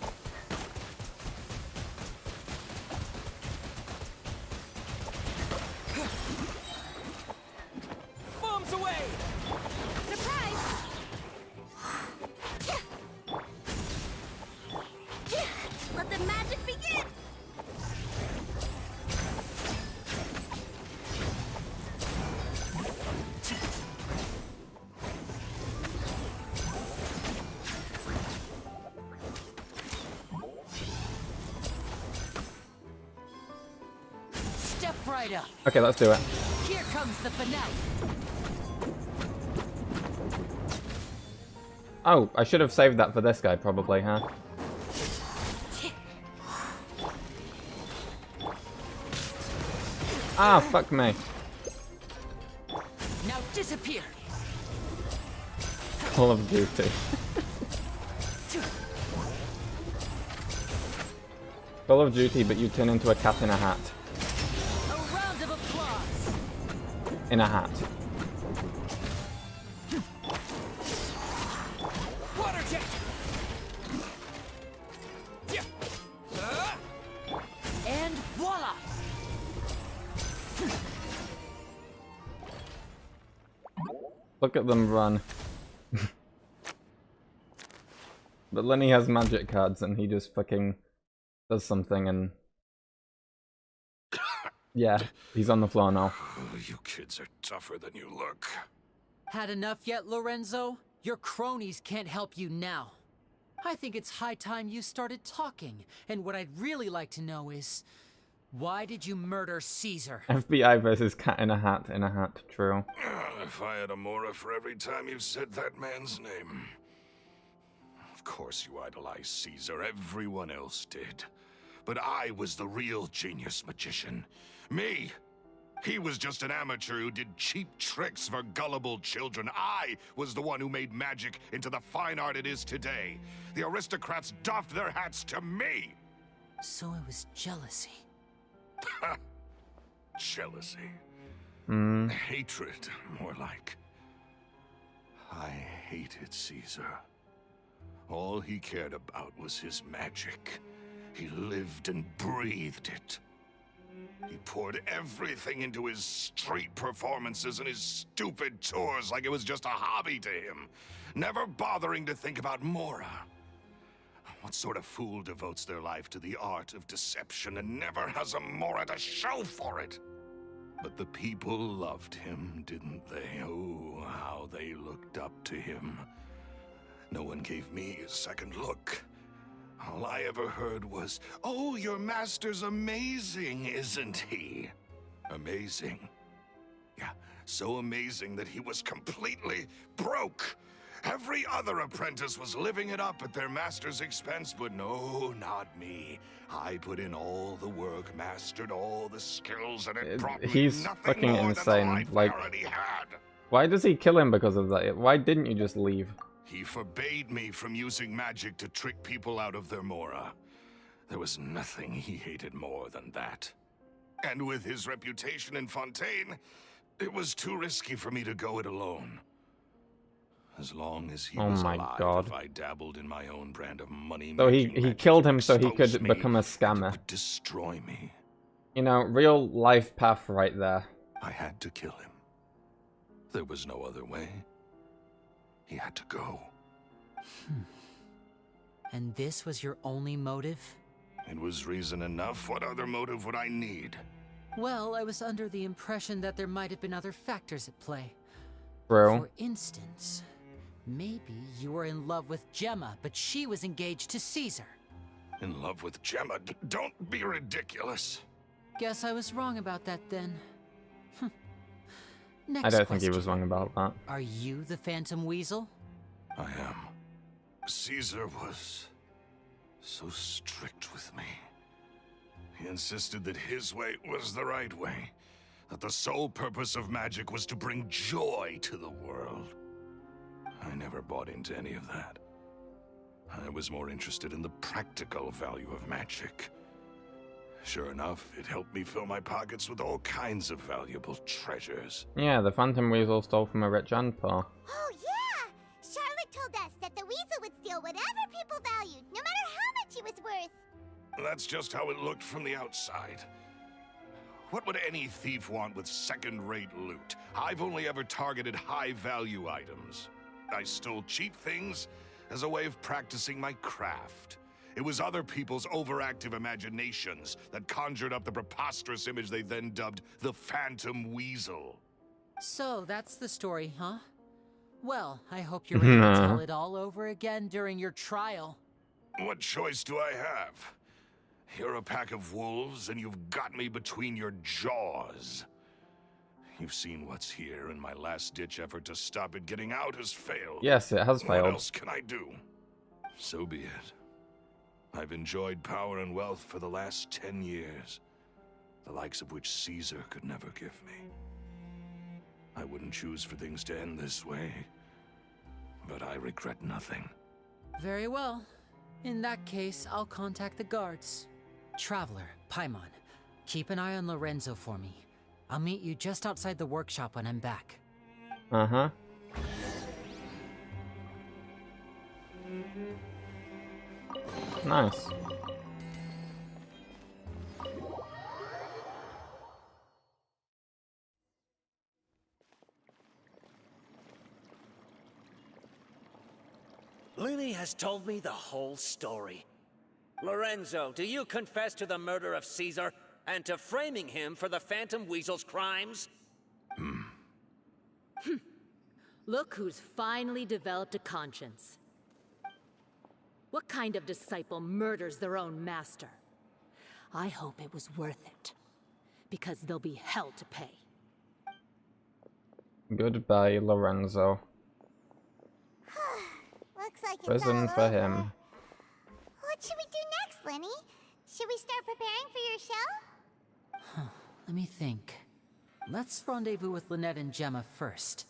Bombs away! Surprise! Let the magic begin! Step right up. Okay, let's do it. Here comes the finale. Oh, I should have saved that for this guy, probably, huh? Ah, fuck me. Now disappear. Call of Duty. Call of Duty, but you turn into a cat in a hat. A round of applause. In a hat. Water jet. And voila. Look at them run. But Lyney has magic cards and he just fucking does something and... Yeah, he's on the floor now. Oh, you kids are tougher than you look. Had enough yet, Lorenzo? Your cronies can't help you now. I think it's high time you started talking. And what I'd really like to know is, why did you murder Caesar? FBI versus cat in a hat, true. If I had a Mora for every time you said that man's name. Of course you idolized Caesar, everyone else did. But I was the real genius magician. Me! He was just an amateur who did cheap tricks for gullible children. I was the one who made magic into the fine art it is today. The aristocrats doffed their hats to me! So it was jealousy. Jealousy. Hmm. Hatred, more like. I hated Caesar. All he cared about was his magic. He lived and breathed it. He poured everything into his street performances and his stupid tours like it was just a hobby to him, never bothering to think about Mora. What sort of fool devotes their life to the art of deception and never has a Mora to show for it? But the people loved him, didn't they? Oh, how they looked up to him. No one gave me a second look. All I ever heard was, "Oh, your master's amazing, isn't he?" Amazing. Yeah, so amazing that he was completely broke. Every other apprentice was living it up at their master's expense, but no, not me. I put in all the work, mastered all the skills, and it brought me He's nothing fucking more insane. than the life Like, I already had. why does he kill him because of that? Why didn't you just leave? He forbade me from using magic to trick people out of their Mora. There was nothing he hated more than that. And with his reputation in Fontaine, it was too risky for me to go it alone. As long as he was alive, I dabbled in my own brand of money. So he killed him so he could become a scammer. Would destroy me. You know, real life path right there. I had to kill him. There was no other way. He had to go. And this was your only motive? It was reason enough. What other motive would I need? Well, I was under the impression that there might have been other factors at play. True. For instance, maybe you were in love with Gemma, but she was engaged to Caesar. In love with Gemma? Don't be ridiculous. Guess I was wrong about that then. Next I don't think he question. was wrong about that. Are you the Phantom Weasel? I am. Caesar was so strict with me. He insisted that his way was the right way, that the sole purpose of magic was to bring joy to the world. I never bought into any of that. I was more interested in the practical value of magic. Sure enough, it helped me fill my pockets with all kinds of valuable treasures. Yeah, the Phantom Weasel stole from a rich grandpa. Oh, yeah! Charlotte told us that the weasel would steal whatever people valued, no matter how much it was worth. That's just how it looked from the outside. What would any thief want with second-rate loot? I've only ever targeted high-value items. I stole cheap things as a way of practicing my craft. It was other people's overactive imaginations that conjured up the preposterous image they then dubbed the Phantom Weasel. So, that's the story, huh? Well, I hope you're ready to tell it all over again during your trial. What choice do I have? You're a pack of wolves, and you've got me between your jaws. You've seen what's here, and my last-ditch effort to stop it getting out has failed. Yes, it has failed. What else can I do? So be it. I've enjoyed power and wealth for the last 10 years, the likes of which Caesar could never give me. I wouldn't choose for things to end this way, but I regret nothing. Very well. In that case, I'll contact the guards. Traveler, Paimon, keep an eye on Lorenzo for me. I'll meet you just outside the workshop when I'm back. Uh-huh. Nice. Lyney has told me the whole story. Lorenzo, do you confess to the murder of Caesar and to framing him for the Phantom Weasel's crimes? Look who's finally developed a conscience. What kind of disciple murders their own master? I hope it was worth it, because there'll be hell to pay. Goodbye, Lorenzo. Looks like it's Prison all for over. him. What should we do next, Lyney? Should we start preparing for your show? Let me think. Let's rendezvous with Lynette and Gemma first.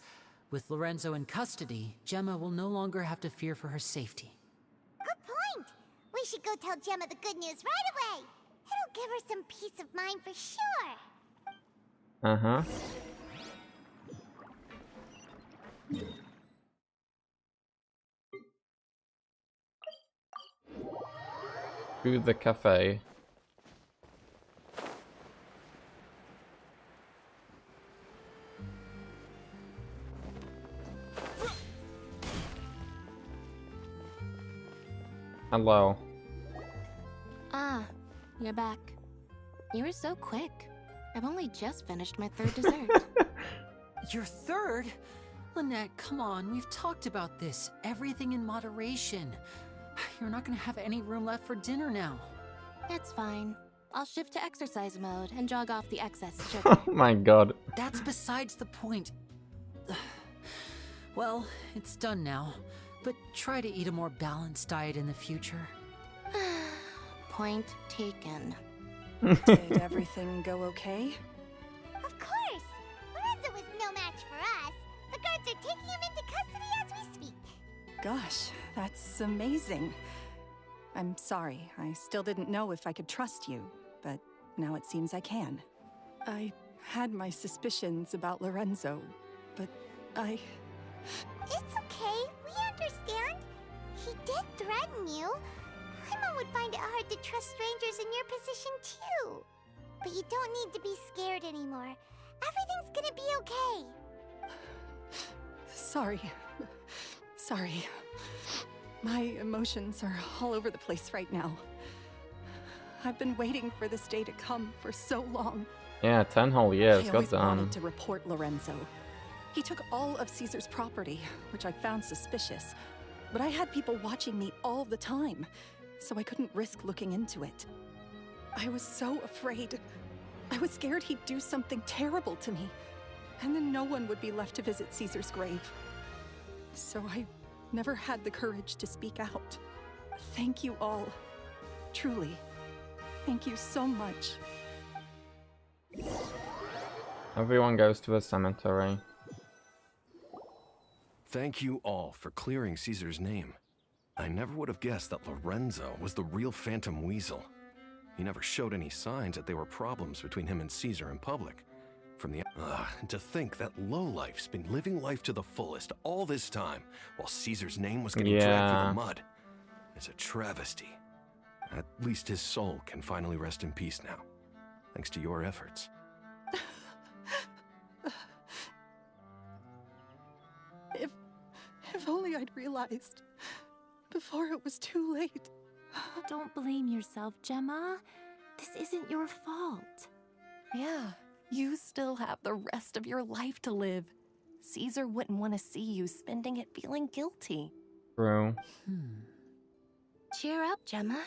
With Lorenzo in custody, Gemma will no longer have to fear for her safety. Good point. We should go tell Gemma the good news right away. It'll give her some peace of mind for sure. Uh-huh. To the cafe. Hello. Ah, you're back. You were so quick. I've only just finished my third dessert. Your third? Lynette, come on, we've talked about this. Everything in moderation. You're not gonna have any room left for dinner now. It's fine. I'll shift to exercise mode and jog off the excess sugar. Oh my god. That's besides the point. Well, it's done now. But try to eat a more balanced diet in the future. Point taken. Did everything go okay? Of course! Lorenzo was no match for us. The guards are taking him into custody as we speak. Gosh, that's amazing. I'm sorry, I still didn't know if I could trust you, but now it seems I can. I had my suspicions about Lorenzo, but I... It's okay, we understand. He did threaten you. Paimon would find it hard to trust strangers in your position too. But you don't need to be scared anymore. Everything's gonna be okay. Sorry. Sorry. My emotions are all over the place right now. I've been waiting for this day to come for so long. Yeah, 10 whole years, I always goddamn. wanted to report Lorenzo. He took all of Caesar's property, which I found suspicious. But I had people watching me all the time, so I couldn't risk looking into it. I was so afraid. I was scared he'd do something terrible to me, and then no one would be left to visit Caesar's grave. So I never had the courage to speak out. Thank you all. Truly. Thank you so much. Everyone goes to a cemetery. Thank you all for clearing Caesar's name. I never would have guessed that Lorenzo was the real Phantom Weasel. He never showed any signs that there were problems between him and Caesar in public. To think that lowlife's been living life to the fullest all this time, while Caesar's name was getting dragged through the mud. It's a travesty. At least his soul can finally rest in peace now, thanks to your efforts. If only I'd realized before it was too late. Don't blame yourself, Gemma. This isn't your fault. Yeah, you still have the rest of your life to live. Caesar wouldn't want to see you spending it feeling guilty. True. Cheer up, Gemma.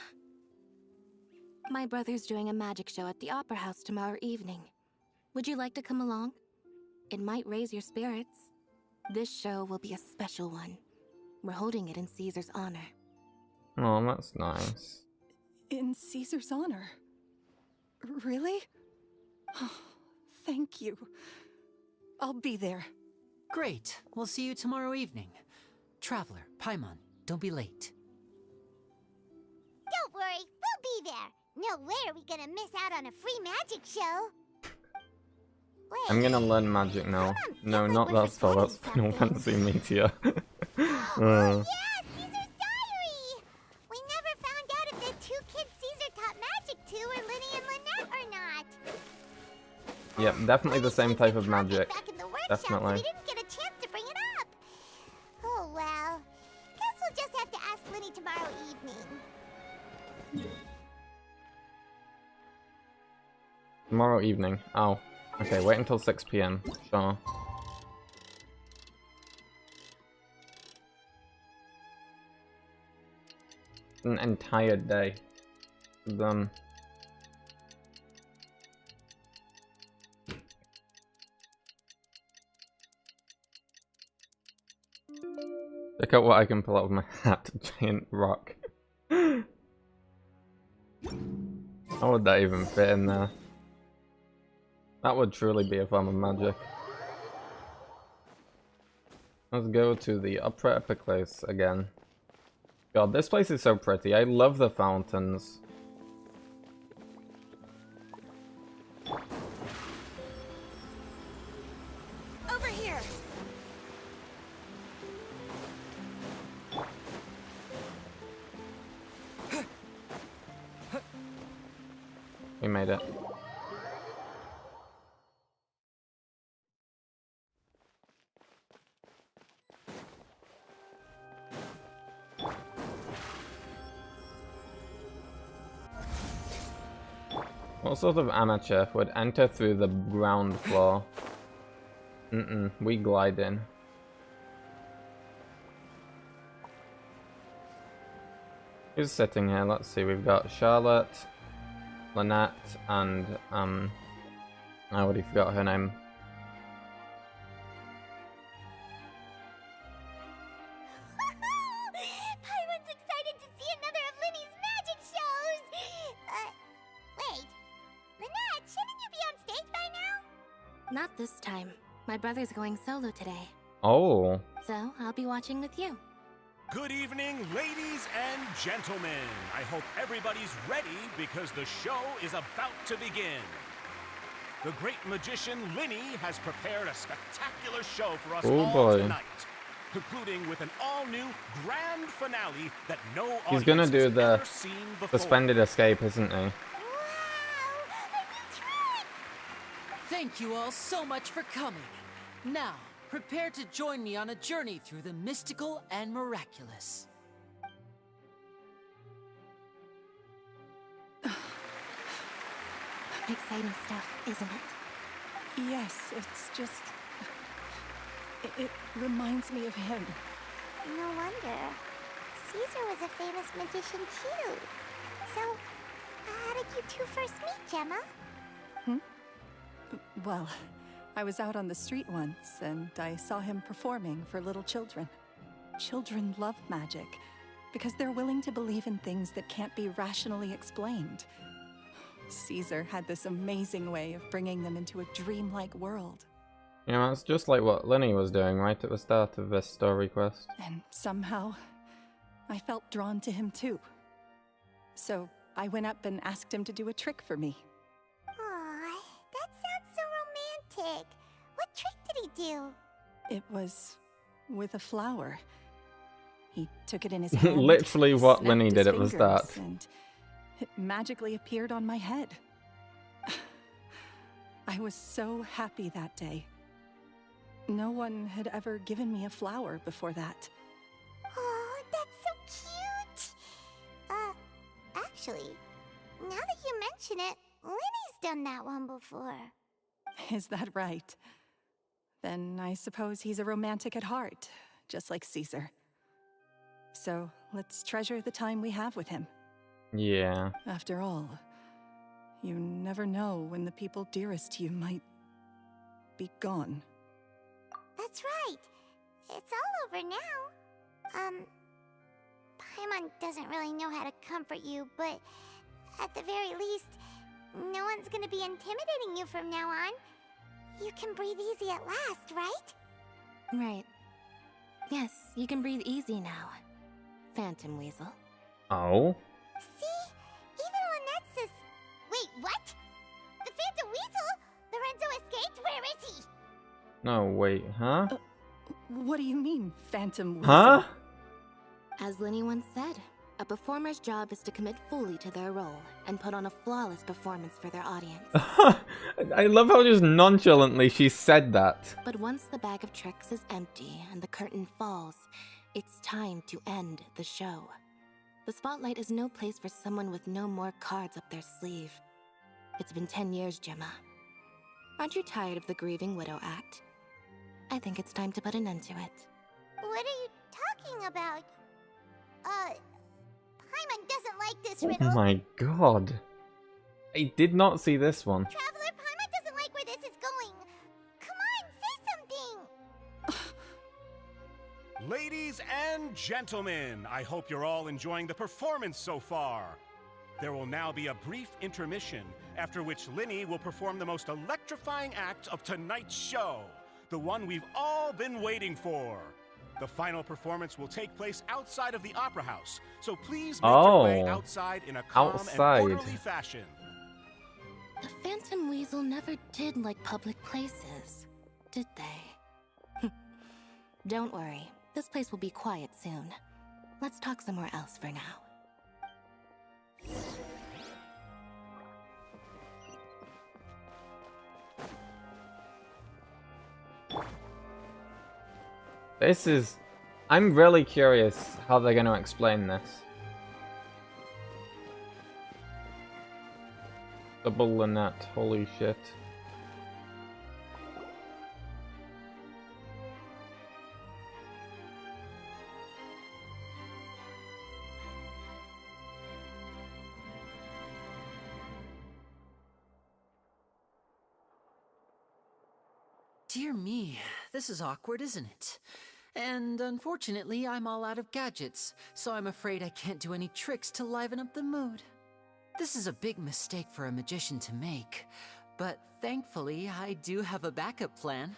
My brother's doing a magic show at the Opera House tomorrow evening. Would you like to come along? It might raise your spirits. This show will be a special one. We're holding it in Caesar's honor. Oh, that's nice. In Caesar's honor? Really? Oh, thank you. I'll be there. Great. We'll see you tomorrow evening. Traveler, Paimon, don't be late. Don't worry, we'll be there. No way are we gonna miss out on a free magic show. Wait, I'm gonna learn magic now. No, not that spell, that's Final Fantasy Meteor. yeah, Caesar's diary! We never found out if the two kids Caesar taught magic to were Lyney and Lynette or not. Yep, definitely the same type of magic. Back in the workshop, Definitely. we didn't get a chance to bring it up. Oh well. Guess we'll just have to ask Lyney tomorrow evening. Tomorrow evening. Oh. Okay, wait until 6 PM. Sure. An entire day. Done. Check out what I can pull out of my hat. Giant rock. How would that even fit in there? That would truly be a form of magic. Let's go to the Opera Epiclace again. God, this place is so pretty. I love the fountains. Over here. We made it. What sort of amateur would enter through the ground floor? We glide in. Who's sitting here? Let's see, we've got Charlotte, Lynette, and I already forgot her name. Paimon's excited to see another of Lyney's magic shows! Wait. Lynette, shouldn't you be on stage by now? Not this time. My brother's going solo today. Oh. So, I'll be watching with you. Good evening, ladies and gentlemen. I hope everybody's ready because the show is about to begin. The great magician Lyney has prepared a spectacular show for us all tonight, concluding with an all-new grand finale that no He's gonna audience do has the ever seen before. suspended escape, isn't he? Thank you all so much for coming. Now, prepare to join me on a journey through the mystical and miraculous. Exciting stuff, isn't it? Yes, it's just... It reminds me of him. No wonder. Caesar was a famous magician too. So, how did you two first meet, Gemma? Well, I was out on the street once, and I saw him performing for little children. Children love magic, because they're willing to believe in things that can't be rationally explained. Caesar had this amazing way of bringing them into a dreamlike world. Yeah, that's just like what Lyney was doing right at the start of this story quest. And somehow, I felt drawn to him too. So I went up and asked him to do a trick for me. Aw, that sounds so romantic. What trick did he do? It was with a flower. He took it in his hand. Literally what snapped Lyney his did at the fingers, start. And it magically appeared on my head. I was so happy that day. No one had ever given me a flower before that. Oh, that's so cute. Actually, now that you mention it, Lyney's done that one before. Is that right? Then I suppose he's a romantic at heart, just like Caesar. So let's treasure the time we have with him. Yeah. After all, you never know when the people dearest to you might be gone. That's right. It's all over now. Paimon doesn't really know how to comfort you, but at the very least, no one's gonna be intimidating you from now on. You can breathe easy at last, right? Right. Yes, you can breathe easy now. Phantom Weasel. Oh? See? Even Lynette says... Wait, what? The Phantom Weasel? Lorenzo escaped? Where is he? No, wait, huh? What do you mean, Phantom Weasel? Huh? As Lyney once said, a performer's job is to commit fully to their role and put on a flawless performance for their audience. I love how just nonchalantly she said that. But once the bag of tricks is empty and the curtain falls, it's time to end the show. The spotlight is no place for someone with no more cards up their sleeve. It's been 10 years, Gemma. Aren't you tired of the grieving widow act? I think it's time to put an end to it. What are you talking about? Paimon doesn't like this Oh riddle. my god. I did not see this one. Traveler, Paimon doesn't like where this is going. Come on, say something. Ladies and gentlemen, I hope you're all enjoying the performance so far. There will now be a brief intermission, after which Lyney will perform the most electrifying act of tonight's show, the one we've all been waiting for. The final performance will take place outside of the Opera House, so please make your way outside in a calm and orderly fashion. The Phantom Weasel never did like public places, did they? Don't worry, this place will be quiet soon. Let's talk somewhere else for now. This is... I'm really curious how they're going to explain this. Double Lynette, holy shit. Dear me, this is awkward, isn't it? And unfortunately, I'm all out of gadgets, so I'm afraid I can't do any tricks to liven up the mood. This is a big mistake for a magician to make, but thankfully, I do have a backup plan.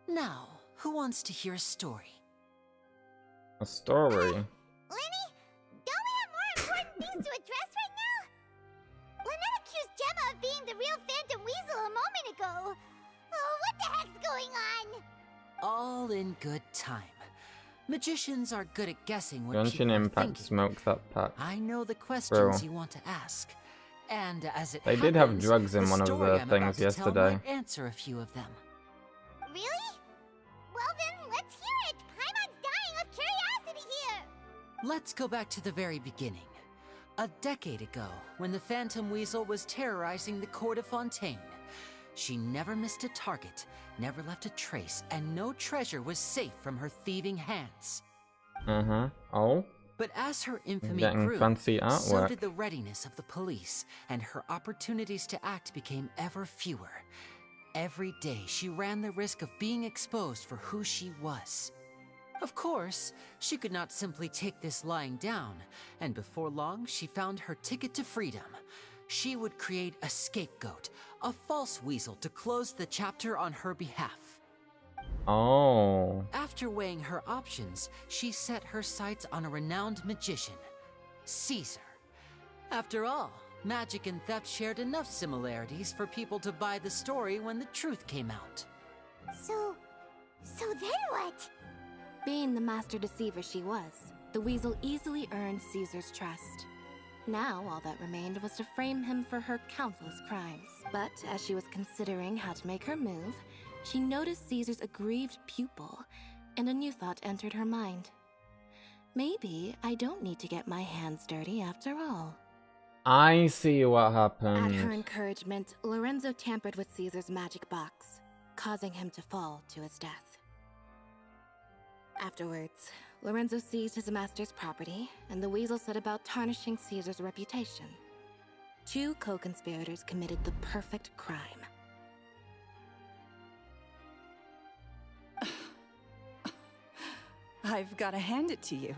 Now, who wants to hear a story? A story? Lyney, don't we have more important things to address right now? Lynette accused Gemma of being the real Phantom Weasel a moment ago. Oh, what the heck's going on? All in good time. Magicians are good at guessing what Genshin people are Impact thinking. smoke that pack. I know the questions Bro. you want to ask. And as it They happens, did have drugs in the one of story the I'm things about to tell yesterday. might answer a few of them. Really? Well then, let's hear it. Paimon's dying of curiosity here. Let's go back to the very beginning. A decade ago, when the Phantom Weasel was terrorizing the court of Fontaine. She never missed a target, never left a trace, and no treasure was safe from her thieving hands. Oh? But as her infamy Getting grew, fancy so artwork. did the readiness of the police, and her opportunities to act became ever fewer. Every day she ran the risk of being exposed for who she was. Of course, she could not simply take this lying down, and before long she found her ticket to freedom. She would create a scapegoat, a false weasel to close the chapter on her behalf. Oh. After weighing her options, she set her sights on a renowned magician, Caesar. After all, magic and theft shared enough similarities for people to buy the story when the truth came out. So then what? Being the master deceiver she was, the weasel easily earned Caesar's trust. Now, all that remained was to frame him for her countless crimes. But as she was considering how to make her move, she noticed Caesar's aggrieved pupil, and a new thought entered her mind. Maybe I don't need to get my hands dirty after all. I see what happened. At her encouragement, Lorenzo tampered with Caesar's magic box, causing him to fall to his death. Afterwards, Lorenzo seized his master's property, and the weasel set about tarnishing Caesar's reputation. Two co-conspirators committed the perfect crime. I've got to hand it to you.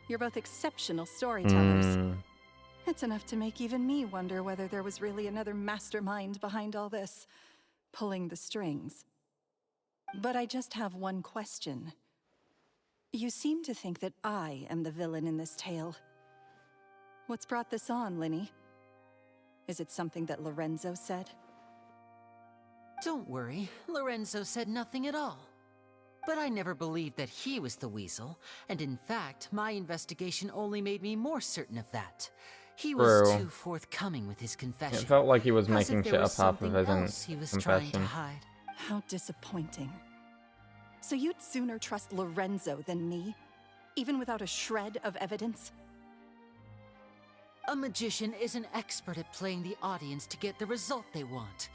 You're both exceptional storytellers. It's enough to make even me wonder whether there was really another mastermind behind all this, pulling the strings. But I just have one question. You seem to think that I am the villain in this tale. What's brought this on, Lyney? Is it something that Lorenzo said? Don't worry, Lorenzo said nothing at all. But I never believed that he was the weasel, and in fact, my investigation only made me more certain of that. He was too forthcoming with his confession. It felt like he was as making if shit there was up half of something his else he was trying to confession. hide. How disappointing. So you'd sooner trust Lorenzo than me? Even without a shred of evidence? A magician is an expert at playing the audience to get the result they want.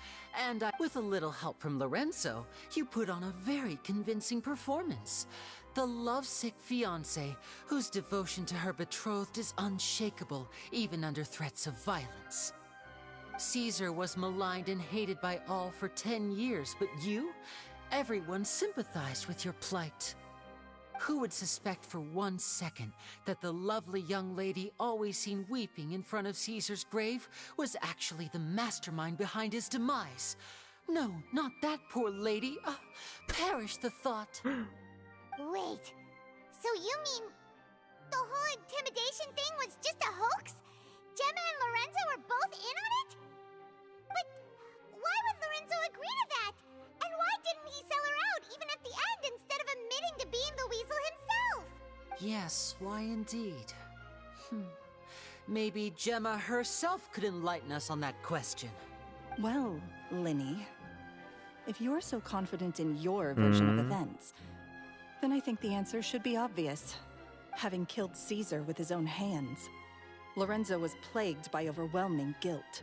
And with a little help from Lorenzo, you put on a very convincing performance. The lovesick fiancé, whose devotion to her betrothed is unshakable, even under threats of violence. Caesar was maligned and hated by all for 10 years, but you? Everyone sympathized with your plight. Who would suspect for 1 second that the lovely young lady always seen weeping in front of Caesar's grave was actually the mastermind behind his demise? No, not that poor lady. Perish the thought. Wait, so you mean the whole intimidation thing was just a hoax? Gemma and Lorenzo were both in on it? But why would Lorenzo agree to that? And why didn't he sell her out even at the end instead of admitting to being the weasel himself? Yes, why indeed? Maybe Gemma herself could enlighten us on that question. Well, Lyney, if you're so confident in your version of events, then I think the answer should be obvious. Having killed Caesar with his own hands, Lorenzo was plagued by overwhelming guilt.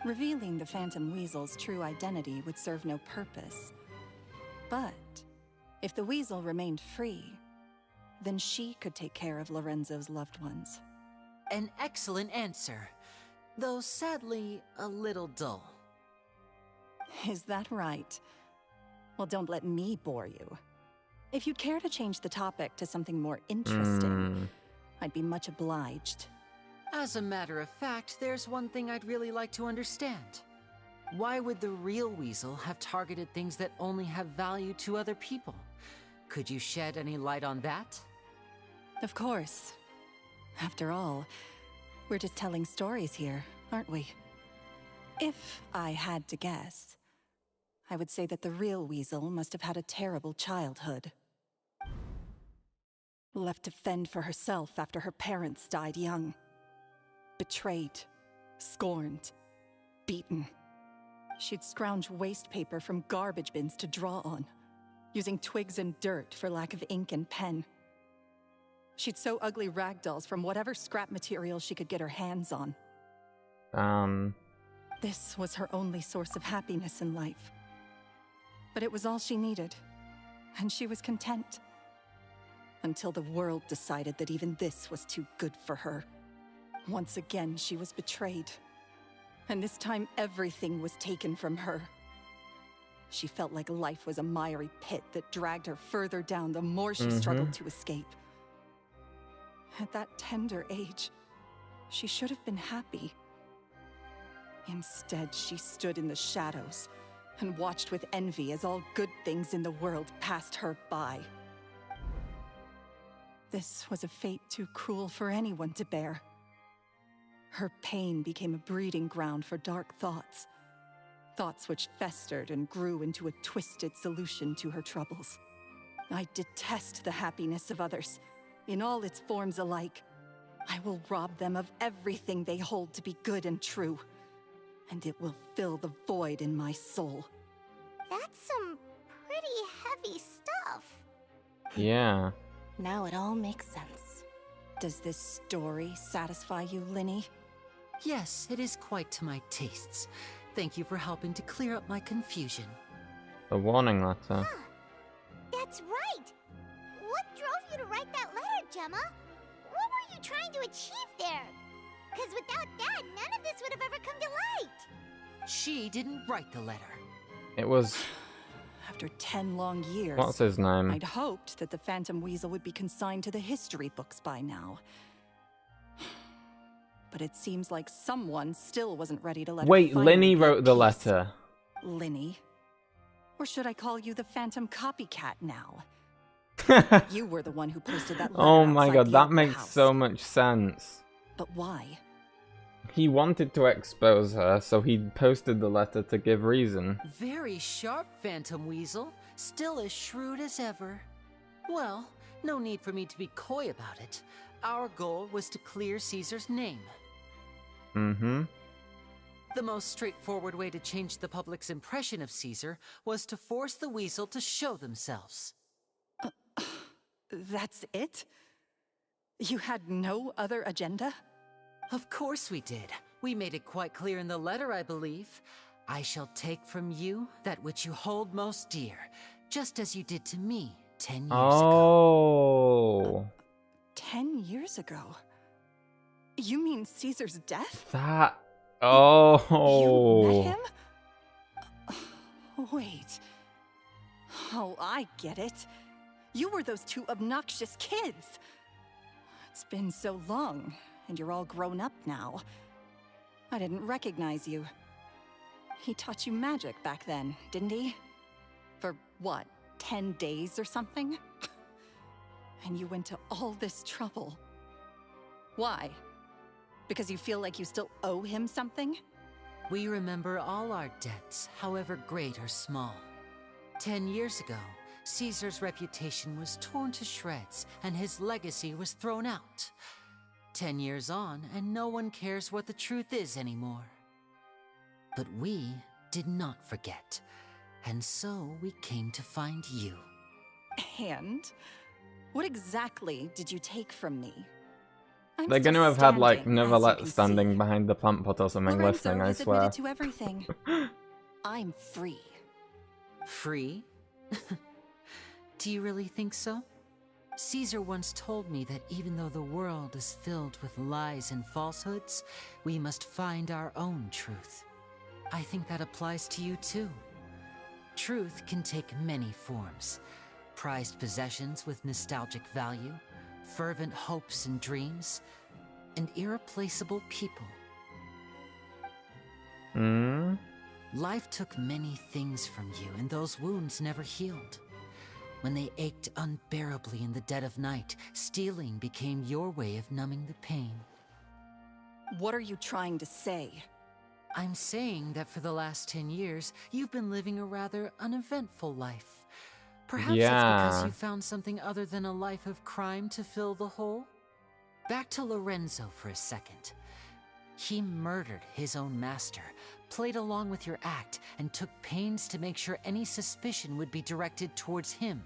Revealing the Phantom Weasel's true identity would serve no purpose. But if the Weasel remained free, then she could take care of Lorenzo's loved ones. An excellent answer, though sadly a little dull. Is that right? Well, don't let me bore you. If you'd care to change the topic to something more interesting, I'd be much obliged. As a matter of fact, there's one thing I'd really like to understand. Why would the real weasel have targeted things that only have value to other people? Could you shed any light on that? Of course. After all, we're just telling stories here, aren't we? If I had to guess, I would say that the real weasel must have had a terrible childhood. Left to fend for herself after her parents died young. Betrayed, scorned, beaten. She'd scrounge waste paper from garbage bins to draw on, using twigs and dirt for lack of ink and pen. She'd sew ugly rag dolls from whatever scrap material she could get her hands on. This was her only source of happiness in life. But it was all she needed, and she was content. Until the world decided that even this was too good for her. Once again, she was betrayed. And this time, everything was taken from her. She felt like life was a miry pit that dragged her further down the more she struggled to escape. At that tender age, she should have been happy. Instead, she stood in the shadows and watched with envy as all good things in the world passed her by. This was a fate too cruel for anyone to bear. Her pain became a breeding ground for dark thoughts. Thoughts which festered and grew into a twisted solution to her troubles. I detest the happiness of others, in all its forms alike. I will rob them of everything they hold to be good and true, and it will fill the void in my soul. That's some pretty heavy stuff. Yeah. Now it all makes sense. Does this story satisfy you, Lyney? Yes, it is quite to my tastes. Thank you for helping to clear up my confusion. The warning letter. That's right! What drove you to write that letter, Gemma? What were you trying to achieve there? Because without that, none of this would have ever come to light. She didn't write the letter. It was... After 10 long years, What's his name? I'd hoped that the Phantom Weasel would be consigned to the history books by now. But it seems like someone still wasn't ready to let Wait, her finally Lyney be wrote at the peace. letter. Lyney? Or should I call you the Phantom Copycat now? You were the one who posted that letter Oh my outside god, the that Opera makes House. so much sense. But why? He wanted to expose her, so he posted the letter to give reason. Very sharp, Phantom Weasel. Still as shrewd as ever. Well, no need for me to be coy about it. Our goal was to clear Caesar's name. Mm-hmm. The most straightforward way to change the public's impression of Caesar was to force the Weasel to show themselves. That's it? You had no other agenda? Of course we did. We made it quite clear in the letter, I believe. I shall take from you that which you hold most dear, just as you did to me 10 years ago. 10 years ago? You mean Caesar's death? That... Oh... You met him? Wait. Oh, I get it. You were those two obnoxious kids. It's been so long, and you're all grown up now. I didn't recognize you. He taught you magic back then, didn't he? For what, 10 days or something? And you went to all this trouble. Why? Because you feel like you still owe him something? We remember all our debts, however great or small. 10 years ago, Caesar's reputation was torn to shreds, and his legacy was thrown out. 10 years on, and no one cares what the truth is anymore. But we did not forget, and so we came to find you. And? What exactly did you take from me? They're gonna have had, like, Neverlet standing behind the plant pot or something listening, I swear. Admitted to everything. I'm free. Free? Do you really think so? Caesar once told me that even though the world is filled with lies and falsehoods, we must find our own truth. I think that applies to you too. Truth can take many forms. Prized possessions with nostalgic value, fervent hopes and dreams, and irreplaceable people. Life took many things from you, and those wounds never healed. When they ached unbearably in the dead of night, stealing became your way of numbing the pain. What are you trying to say? I'm saying that for the last 10 years, you've been living a rather uneventful life. Perhaps it's because you found something other than a life of crime to fill the hole? Back to Lorenzo for a second. He murdered his own master, played along with your act, and took pains to make sure any suspicion would be directed towards him.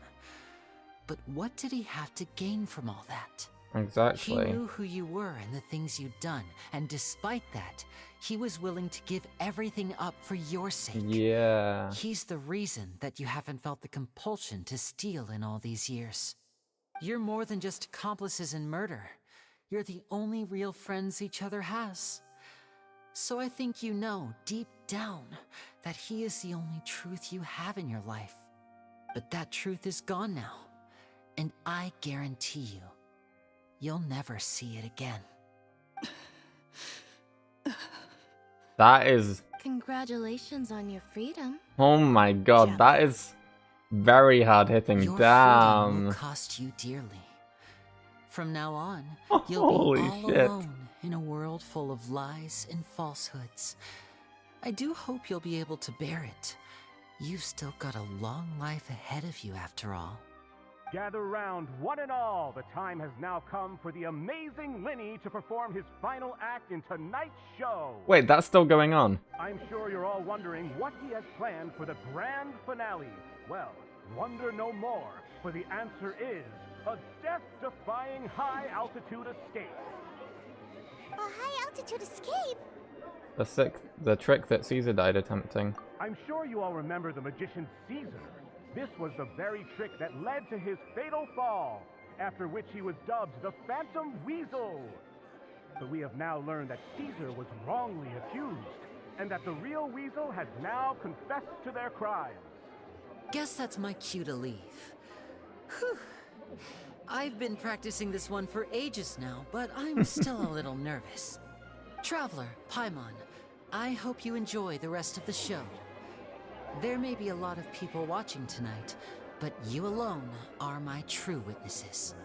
But what did he have to gain from all that? Exactly. He knew who you were and the things you'd done, and despite that, he was willing to give everything up for your sake. Yeah. He's the reason that you haven't felt the compulsion to steal in all these years. You're more than just accomplices in murder. You're the only real friends each other has. So I think you know, deep down, that he is the only truth you have in your life. But that truth is gone now. And I guarantee you, you'll never see it again. That is... Congratulations on your freedom. Oh my god, that is very hard hitting. Your Damn. freedom will cost you dearly. From now on, Holy you'll be all shit. alone in a world full of lies and falsehoods. I do hope you'll be able to bear it. You've still got a long life ahead of you after all. Gather round, one and all. The time has now come for the amazing Lyney to perform his final act in tonight's show. Wait, that's still going on? I'm sure you're all wondering what he has planned for the grand finale. Well, wonder no more, for the answer is a death-defying high-altitude escape. A high-altitude escape? The trick that Caesar died attempting. I'm sure you all remember the magician Caesar. This was the very trick that led to his fatal fall, after which he was dubbed the Phantom Weasel. But we have now learned that Caesar was wrongly accused, and that the real Weasel has now confessed to their crimes. Guess that's my cue to leave. Whew. I've been practicing this one for ages now, but I'm still a little nervous. Traveler, Paimon, I hope you enjoy the rest of the show. There may be a lot of people watching tonight, but you alone are my true witnesses.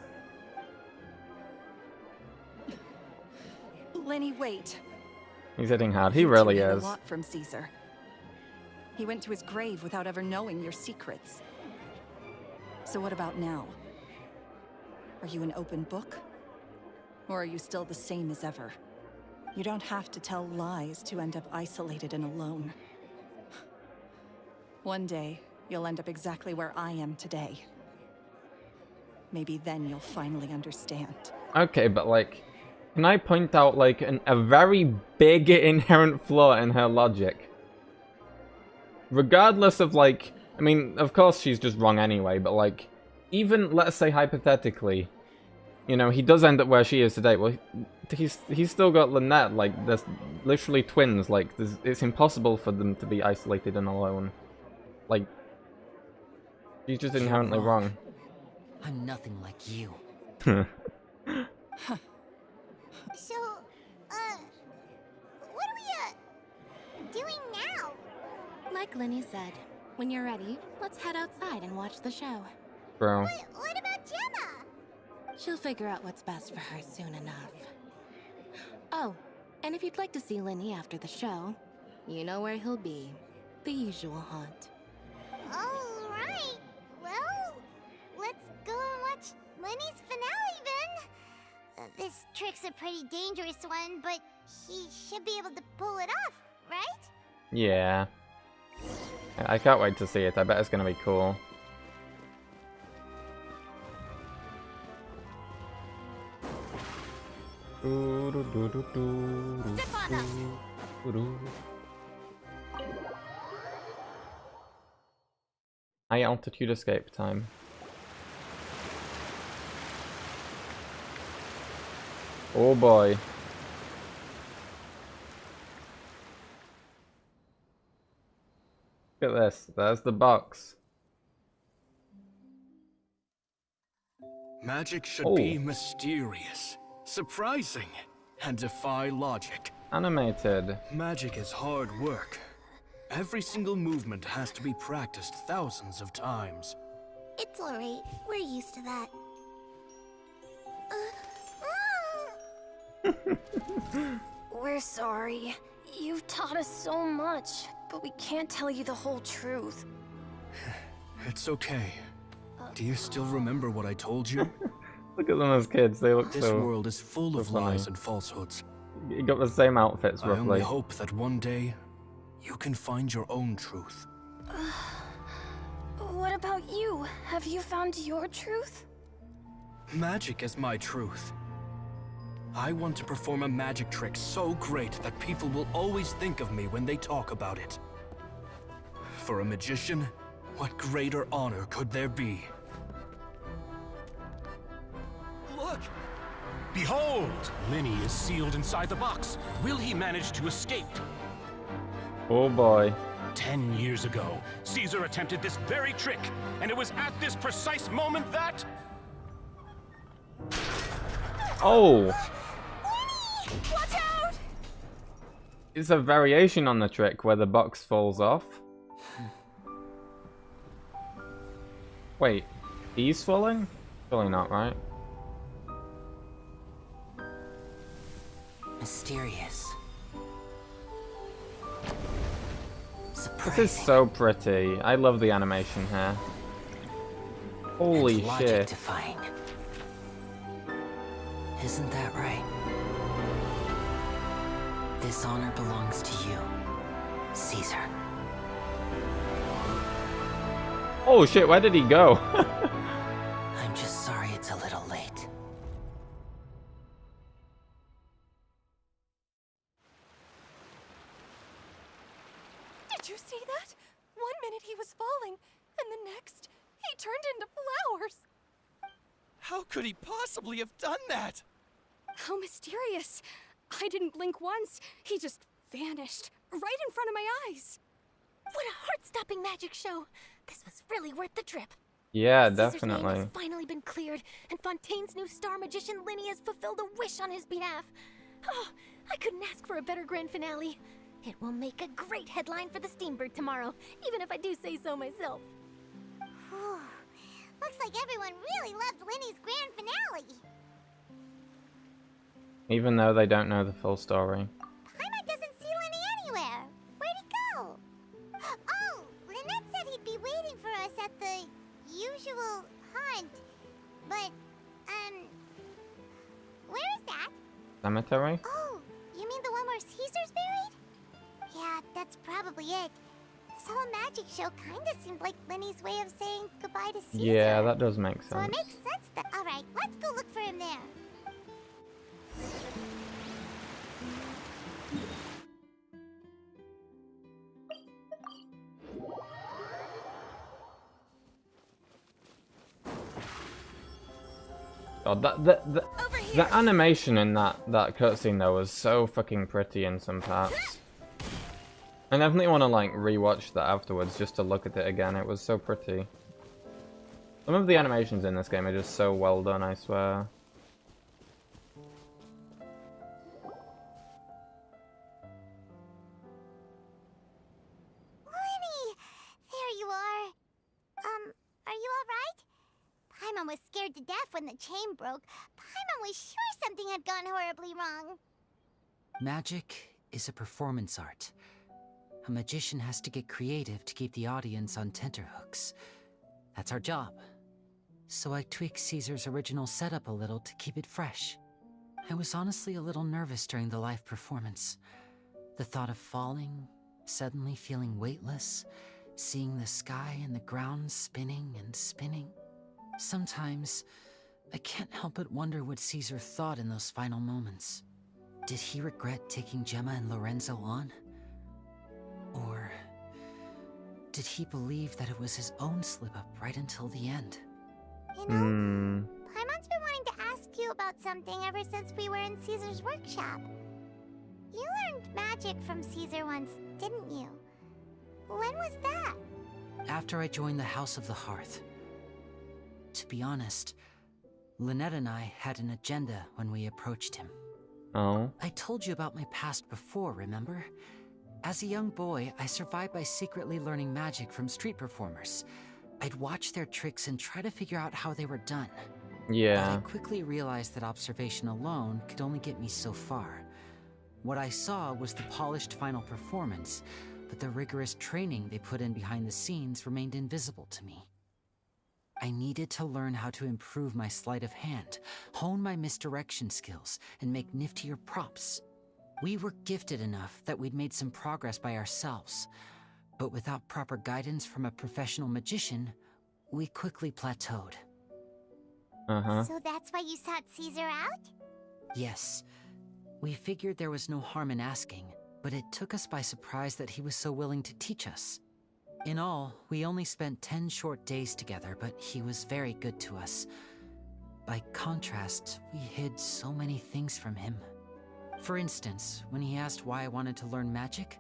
Lyney, wait. He's hitting hard. He really You hid is. a lot from Caesar. He went to his grave without ever knowing your secrets. So what about now? Are you an open book? Or are you still the same as ever? You don't have to tell lies to end up isolated and alone. One day, you'll end up exactly where I am today. Maybe then you'll finally understand. Okay, but like, can I point out like a very big inherent flaw in her logic? Regardless of like, I mean, of course she's just wrong anyway, but like, even let's say hypothetically, you know, he does end up where she is today. Well, he's still got Lynette. Like, there's literally twins. Like, it's impossible for them to be isolated and alone. Like, she's just inherently wrong. I'm nothing like you. So, what are we, doing now? Like Lyney said, when you're ready, let's head outside and watch the show. Bro. What about Gemma? She'll figure out what's best for her soon enough. Oh, and if you'd like to see Lyney after the show, you know where he'll be. The usual haunt. Alright. Well, let's go and watch Lyney's finale then. This trick's a pretty dangerous one, but he should be able to pull it off, right? Yeah. I can't wait to see it. I bet it's gonna be cool. High altitude escape time. Oh boy. Look at this. There's the box. Magic should be mysterious, surprising, and defy logic. Animated. Magic is hard work. Every single movement has to be practiced thousands of times. It's alright. We're used to that. We're sorry. You've taught us so much, but we can't tell you the whole truth. It's okay. Do you still remember what I told you? Look at them as kids. They look This so... world is full so of funny. lies and falsehoods. You got the same outfits, I only roughly. hope that one day you can find your own truth. What about you? Have you found your truth? Magic is my truth. I want to perform a magic trick so great that people will always think of me when they talk about it. For a magician, what greater honor could there be? Look! Behold! Lyney is sealed inside the box. Will he manage to escape? Oh boy. 10 years ago, Caesar attempted this very trick, and it was at this precise moment that... Oh! Watch out! It's a variation on the trick where the box falls off. Wait, he's falling? Surely not, right? Mysterious. This is so pretty. I love the animation here. Holy shit. Defying. Isn't that right? This honor belongs to you, Caesar. Oh shit, where did he go? I'm just sorry it's a little late. Did you see that? 1 minute he was falling, and the next, he turned into flowers. How could he possibly have done that? How mysterious. I didn't blink once. He just vanished, right in front of my eyes. What a heart-stopping magic show. This was really worth the trip. Yeah, Caesar's definitely. name has finally been cleared, and Fontaine's new star magician Lyney has fulfilled a wish on his behalf. Oh, I couldn't ask for a better grand finale. It will make a great headline for the Steambird tomorrow, even if I do say so myself. Whew. Looks like everyone really loved Lyney's grand finale. Even though they don't know the full story. Paimon doesn't see Lyney anywhere. Where'd he go? Oh, Lynette said he'd be waiting for us at the usual haunt. But, where is that? Cemetery? Oh, you mean the one where Caesar's buried? Yeah, that's probably it. This whole magic show kinda seemed like Lyney's way of saying goodbye to Caesar. Yeah, that does make sense. So it makes sense that... Alright, let's go look for him there. God, the animation in that cutscene though was so fucking pretty in some parts. I definitely want to like rewatch that afterwards just to look at it again. It was so pretty. Some of the animations in this game are just so well done, I swear. Lyney! There you are. Are you alright? Paimon was scared to death when the chain broke. Paimon was sure something had gone horribly wrong. Magic is a performance art. A magician has to get creative to keep the audience on tenterhooks. That's our job. So I tweaked Caesar's original setup a little to keep it fresh. I was honestly a little nervous during the live performance. The thought of falling, suddenly feeling weightless, seeing the sky and the ground spinning and spinning. Sometimes, I can't help but wonder what Caesar thought in those final moments. Did he regret taking Gemma and Lorenzo on? Or did he believe that it was his own slip-up right until the end? You know, Paimon's been wanting to ask you about something ever since we were in Caesar's workshop. You learned magic from Caesar once, didn't you? When was that? After I joined the House of the Hearth. To be honest, Lynette and I had an agenda when we approached him. Oh. I told you about my past before, remember? As a young boy, I survived by secretly learning magic from street performers. I'd watch their tricks and try to figure out how they were done. Yeah. But I quickly realized that observation alone could only get me so far. What I saw was the polished final performance, but the rigorous training they put in behind the scenes remained invisible to me. I needed to learn how to improve my sleight of hand, hone my misdirection skills, and make niftier props. We were gifted enough that we'd made some progress by ourselves, but without proper guidance from a professional magician, we quickly plateaued. So that's why you sought Caesar out? Yes. We figured there was no harm in asking, but it took us by surprise that he was so willing to teach us. In all, we only spent 10 short days together, but he was very good to us. by contrast, we hid so many things from him. For instance, when he asked why I wanted to learn magic,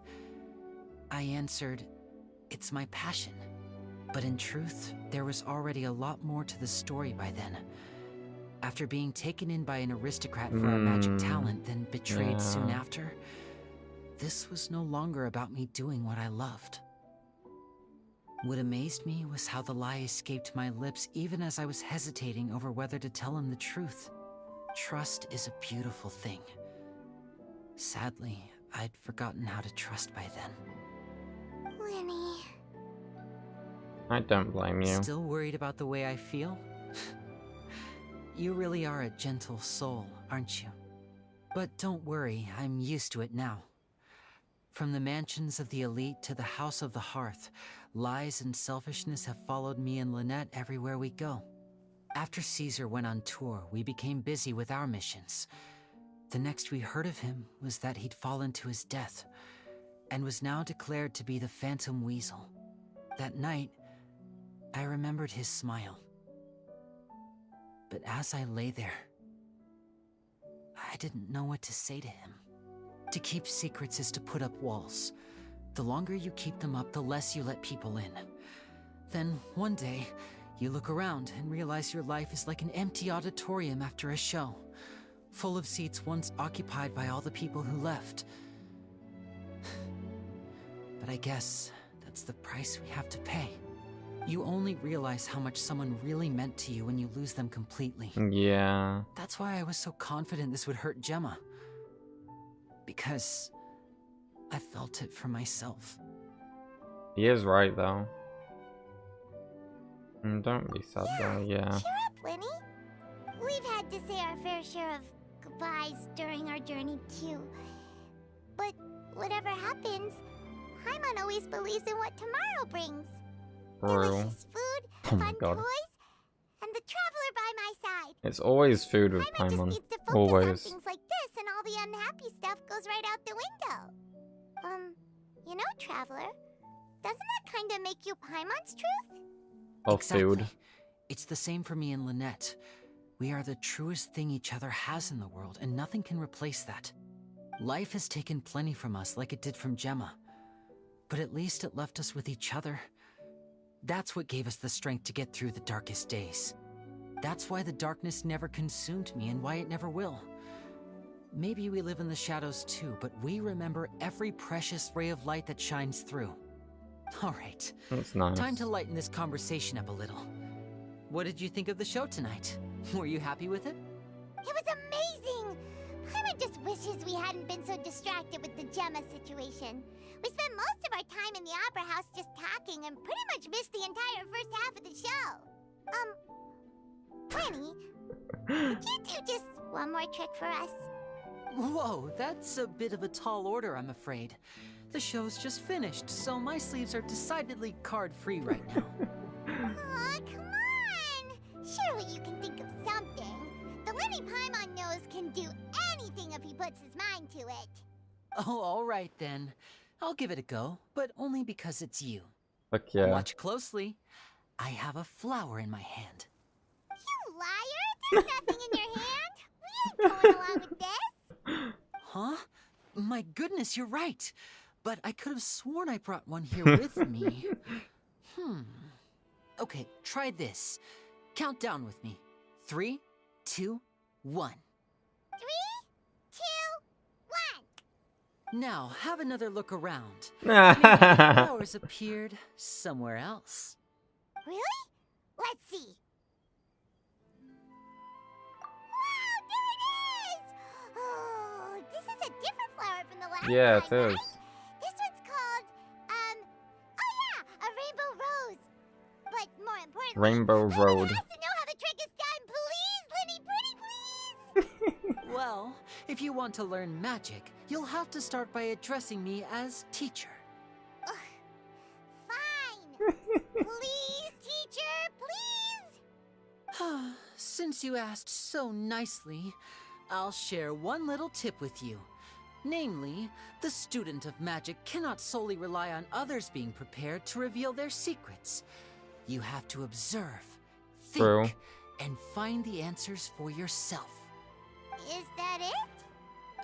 I answered, it's my passion. But in truth, there was already a lot more to the story by then. After being taken in by an aristocrat for our magic talent, then betrayed soon after, this was no longer about me doing what I loved. What amazed me was how the lie escaped my lips even as I was hesitating over whether to tell him the truth. Trust is a beautiful thing. Sadly, I'd forgotten how to trust by then. Lyney. I don't blame you. Still worried about the way I feel? You really are a gentle soul, aren't you? But don't worry, I'm used to it now. From the mansions of the elite to the House of the Hearth, lies and selfishness have followed me and Lynette everywhere we go. After Caesar went on tour, we became busy with our missions. The next we heard of him was that he'd fallen to his death, and was now declared to be the Phantom Weasel. That night, I remembered his smile. But as I lay there, I didn't know what to say to him. To keep secrets is to put up walls. The longer you keep them up, the less you let people in. Then, one day, you look around and realize your life is like an empty auditorium after a show, full of seats once occupied by all the people who left. But I guess that's the price we have to pay. You only realize how much someone really meant to you when you lose them completely. Yeah. That's why I was so confident this would hurt Gemma. Because I felt it for myself. He is right, though. Don't be sad, though, yeah. Cheer up, Lyney. We've had to say our fair share of goodbyes during our journey, too. But whatever happens, Paimon always believes in what tomorrow brings. Delicious food, fun toys, and the traveler by my side. It's always food with Paimon just Paimon. needs to focus Always. on things like this, and all the unhappy stuff goes right out the window. You know, traveler, doesn't that kind of make you Paimon's truth? Or Exactly. food. It's the same for me and Lynette. We are the truest thing each other has in the world, and nothing can replace that. Life has taken plenty from us, like it did from Gemma. But at least it left us with each other. That's what gave us the strength to get through the darkest days. That's why the darkness never consumed me, and why it never will. Maybe we live in the shadows too, but we remember every precious ray of light that shines through. All right. That's nice. Time to lighten this conversation up a little. What did you think of the show tonight? Were you happy with it? It was amazing! Paimon just wishes we hadn't been so distracted with the Gemma situation. We spent most of our time in the Opera House just talking and pretty much missed the entire first half of the show. Lyney, could you do just one more trick for us? Whoa, that's a bit of a tall order, I'm afraid. The show's just finished, so my sleeves are decidedly card-free right now. Aw, come on! Surely you can think of something. The Lyney Paimon knows can do anything if he puts his mind to it. Oh, all right then. I'll give it a go, but only because it's you. Fuck yeah. Watch closely. I have a flower in my hand. You liar! There's nothing in your hand! We ain't going along with this! Huh? My goodness, you're right. But I could have sworn I brought one here with me. Okay, try this. Count down with me. 3, 2, 1. 3, 2, 1. Now, have another look around. Maybe the flowers appeared somewhere else. Really? Let's see. Wow, there it is! Oh, this is a different flower from the last Yeah, time, it right? is. This one's called, oh yeah, a rainbow rose. But more importantly, Rainbow Road. has to know how the trick is done. Please, Lyney, pretty please! Well, if you want to learn magic, you'll have to start by addressing me as teacher. Fine. Please, teacher, please! Since you asked so nicely, I'll share one little tip with you. Namely, the student of magic cannot solely rely on others being prepared to reveal their secrets. You have to observe, think, True. and find the answers for yourself. Is that it?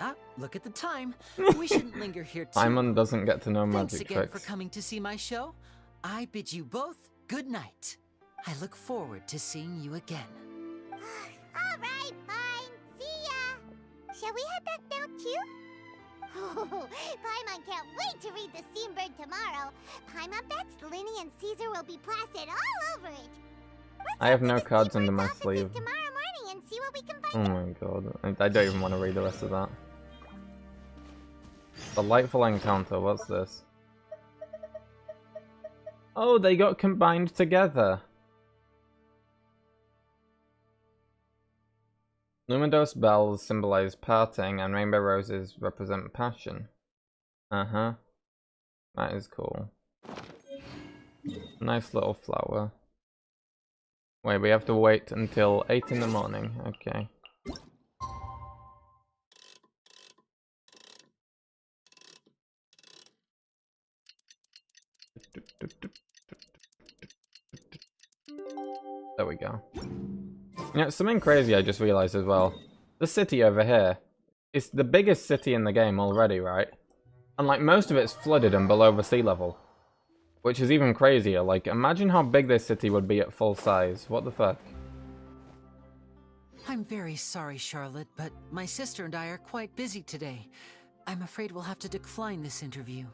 Ah, look at the time. We shouldn't linger here too Paimon long. doesn't get to know Thanks magic again tricks. for coming to see my show. I bid you both good night. I look forward to seeing you again. All right, fine. See ya. Shall we head back now too? Oh, Paimon can't wait to read the Steambird tomorrow. Paimon bets Lyney and Caesar will be plastered all over it. I have no cards under my sleeve. Tomorrow morning and see what we can Oh find. my god. I don't even want to read the rest of that. Delightful encounter, what's this? Oh, they got combined together. Luminous bells symbolize parting, and rainbow roses represent passion. Uh-huh. That is cool. Nice little flower. Wait, we have to wait until 8 in the morning. Okay. There we go. You know, something crazy I just realized as well. The city over here is the biggest city in the game already, right? And like most of it's flooded and below the sea level. Which is even crazier. Like, imagine how big this city would be at full size. What the fuck? I'm very sorry, Charlotte, but my sister and I are quite busy today. I'm afraid we'll have to decline this interview.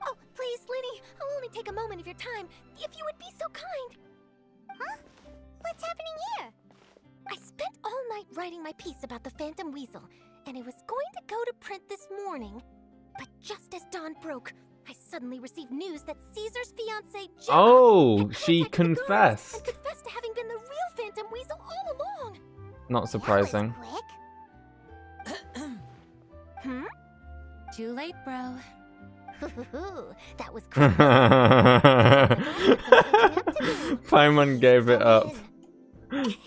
Oh, please, Lyney, I'll only take a moment of your time, if you would be so kind. Huh? What's happening here? I spent all night writing my piece about the Phantom Weasel, and it was going to go to print this morning. But just as dawn broke, I suddenly received news that Caesar's fiancée, Gemma, Oh, she confessed. and confessed to having been the real Phantom Weasel all along. Not surprising. Hmm? Too late, bro. That was Paimon gave it up. Aha!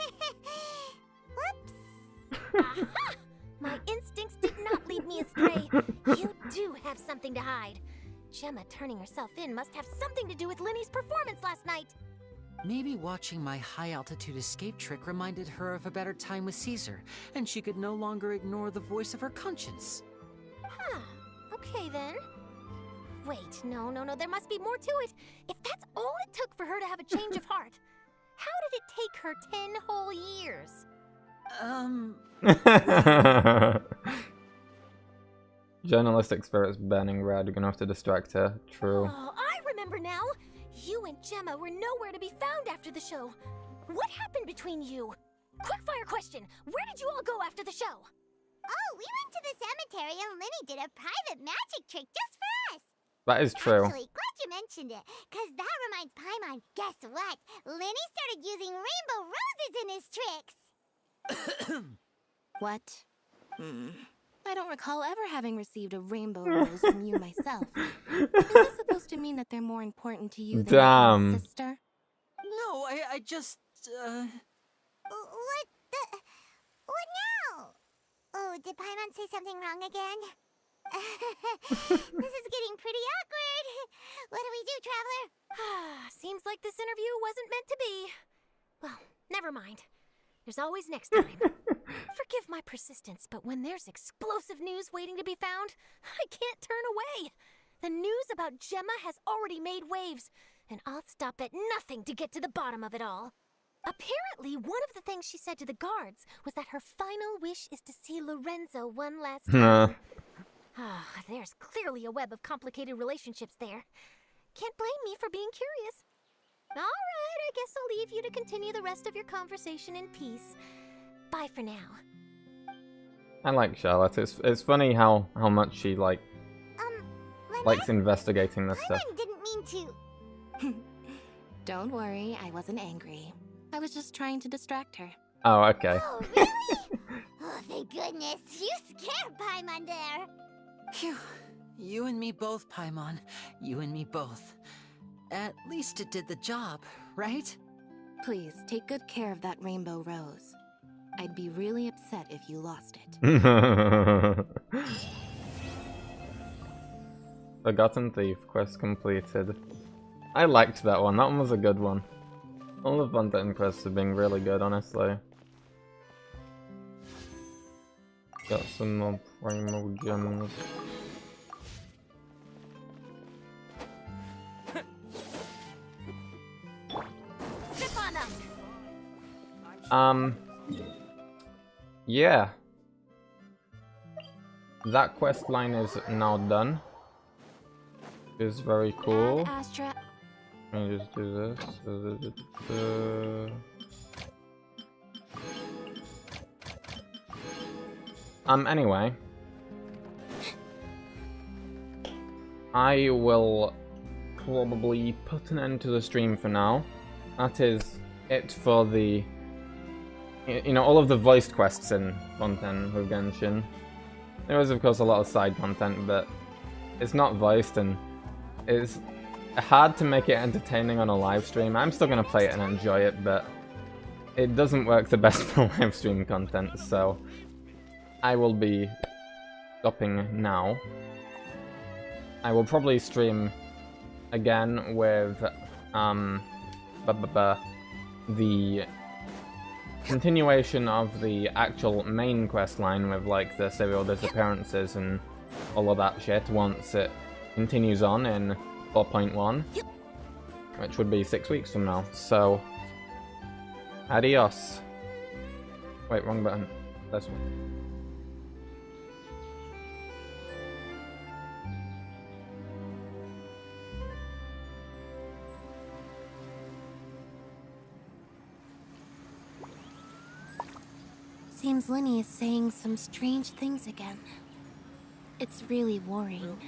My instincts did not lead me astray. You do have something to hide. Gemma turning herself in must have something to do with Lyney's performance last night. Maybe watching my high-altitude escape trick reminded her of a better time with Caesar, and she could no longer ignore the voice of her conscience. Huh. Okay, then. Wait, no, there must be more to it. If that's all it took for her to have a change of heart, how did it take her 10 whole years? Journalistic spirit's burning red. You're gonna have to distract her. True. Oh, I remember now. You and Gemma were nowhere to be found after the show. What happened between you? Quickfire question. Where did you all go after the show? Oh, we went to the cemetery and Lyney did a private magic trick just for us. That is true. Actually, glad you mentioned it, because that reminds Paimon, guess what? Lyney started using rainbow roses in his tricks. What? I don't recall ever having received a rainbow rose from you myself. Is this supposed to mean that they're more important to you than your own sister? No, I just, What now? Oh, did Paimon say something wrong again? This is getting pretty awkward. What do we do, Traveler? Seems like this interview wasn't meant to be. Well, never mind. There's always next time. Forgive my persistence, but when there's explosive news waiting to be found, I can't turn away. The news about Gemma has already made waves, and I'll stop at nothing to get to the bottom of it all. Apparently, one of the things she said to the guards was that her final wish is to see Lorenzo one last time. There's clearly a web of complicated relationships there. Can't blame me for being curious. All right, I guess I'll leave you to continue the rest of your conversation in peace. Bye for now. I like Charlotte. It's funny how much she likes investigating this stuff. Paimon didn't mean to. Don't worry, I wasn't angry. I was just trying to distract her. Oh, okay. Oh, really? Oh, thank goodness. You scared Paimon there. Phew. You and me both, Paimon. You and me both. At least it did the job, right? Please, take good care of that rainbow rose. I'd be really upset if you lost it. Forgotten Thief, quest completed. I liked that one. That one was a good one. All the Fontaine quests have been really good, honestly. Got some more primal gems. Yeah. That quest line is now done. It's very cool. Astra. Let me just do this. Anyway. I will probably put an end to the stream for now. That is it for the... You know, all of the voiced quests in Fontaine with Genshin. There is, of course, a lot of side content, but it's not voiced, and it's hard to make it entertaining on a live stream. I'm still going to play it and enjoy it, but it doesn't work the best for live stream content, so I will be stopping now. I will probably stream again with the continuation of the actual main quest line with like the serial disappearances and all of that shit once it continues on in 4.1, which would be 6 weeks from now. So, adios. Wait, wrong button. This one. Seems Lyney is saying some strange things again. It's really worrying.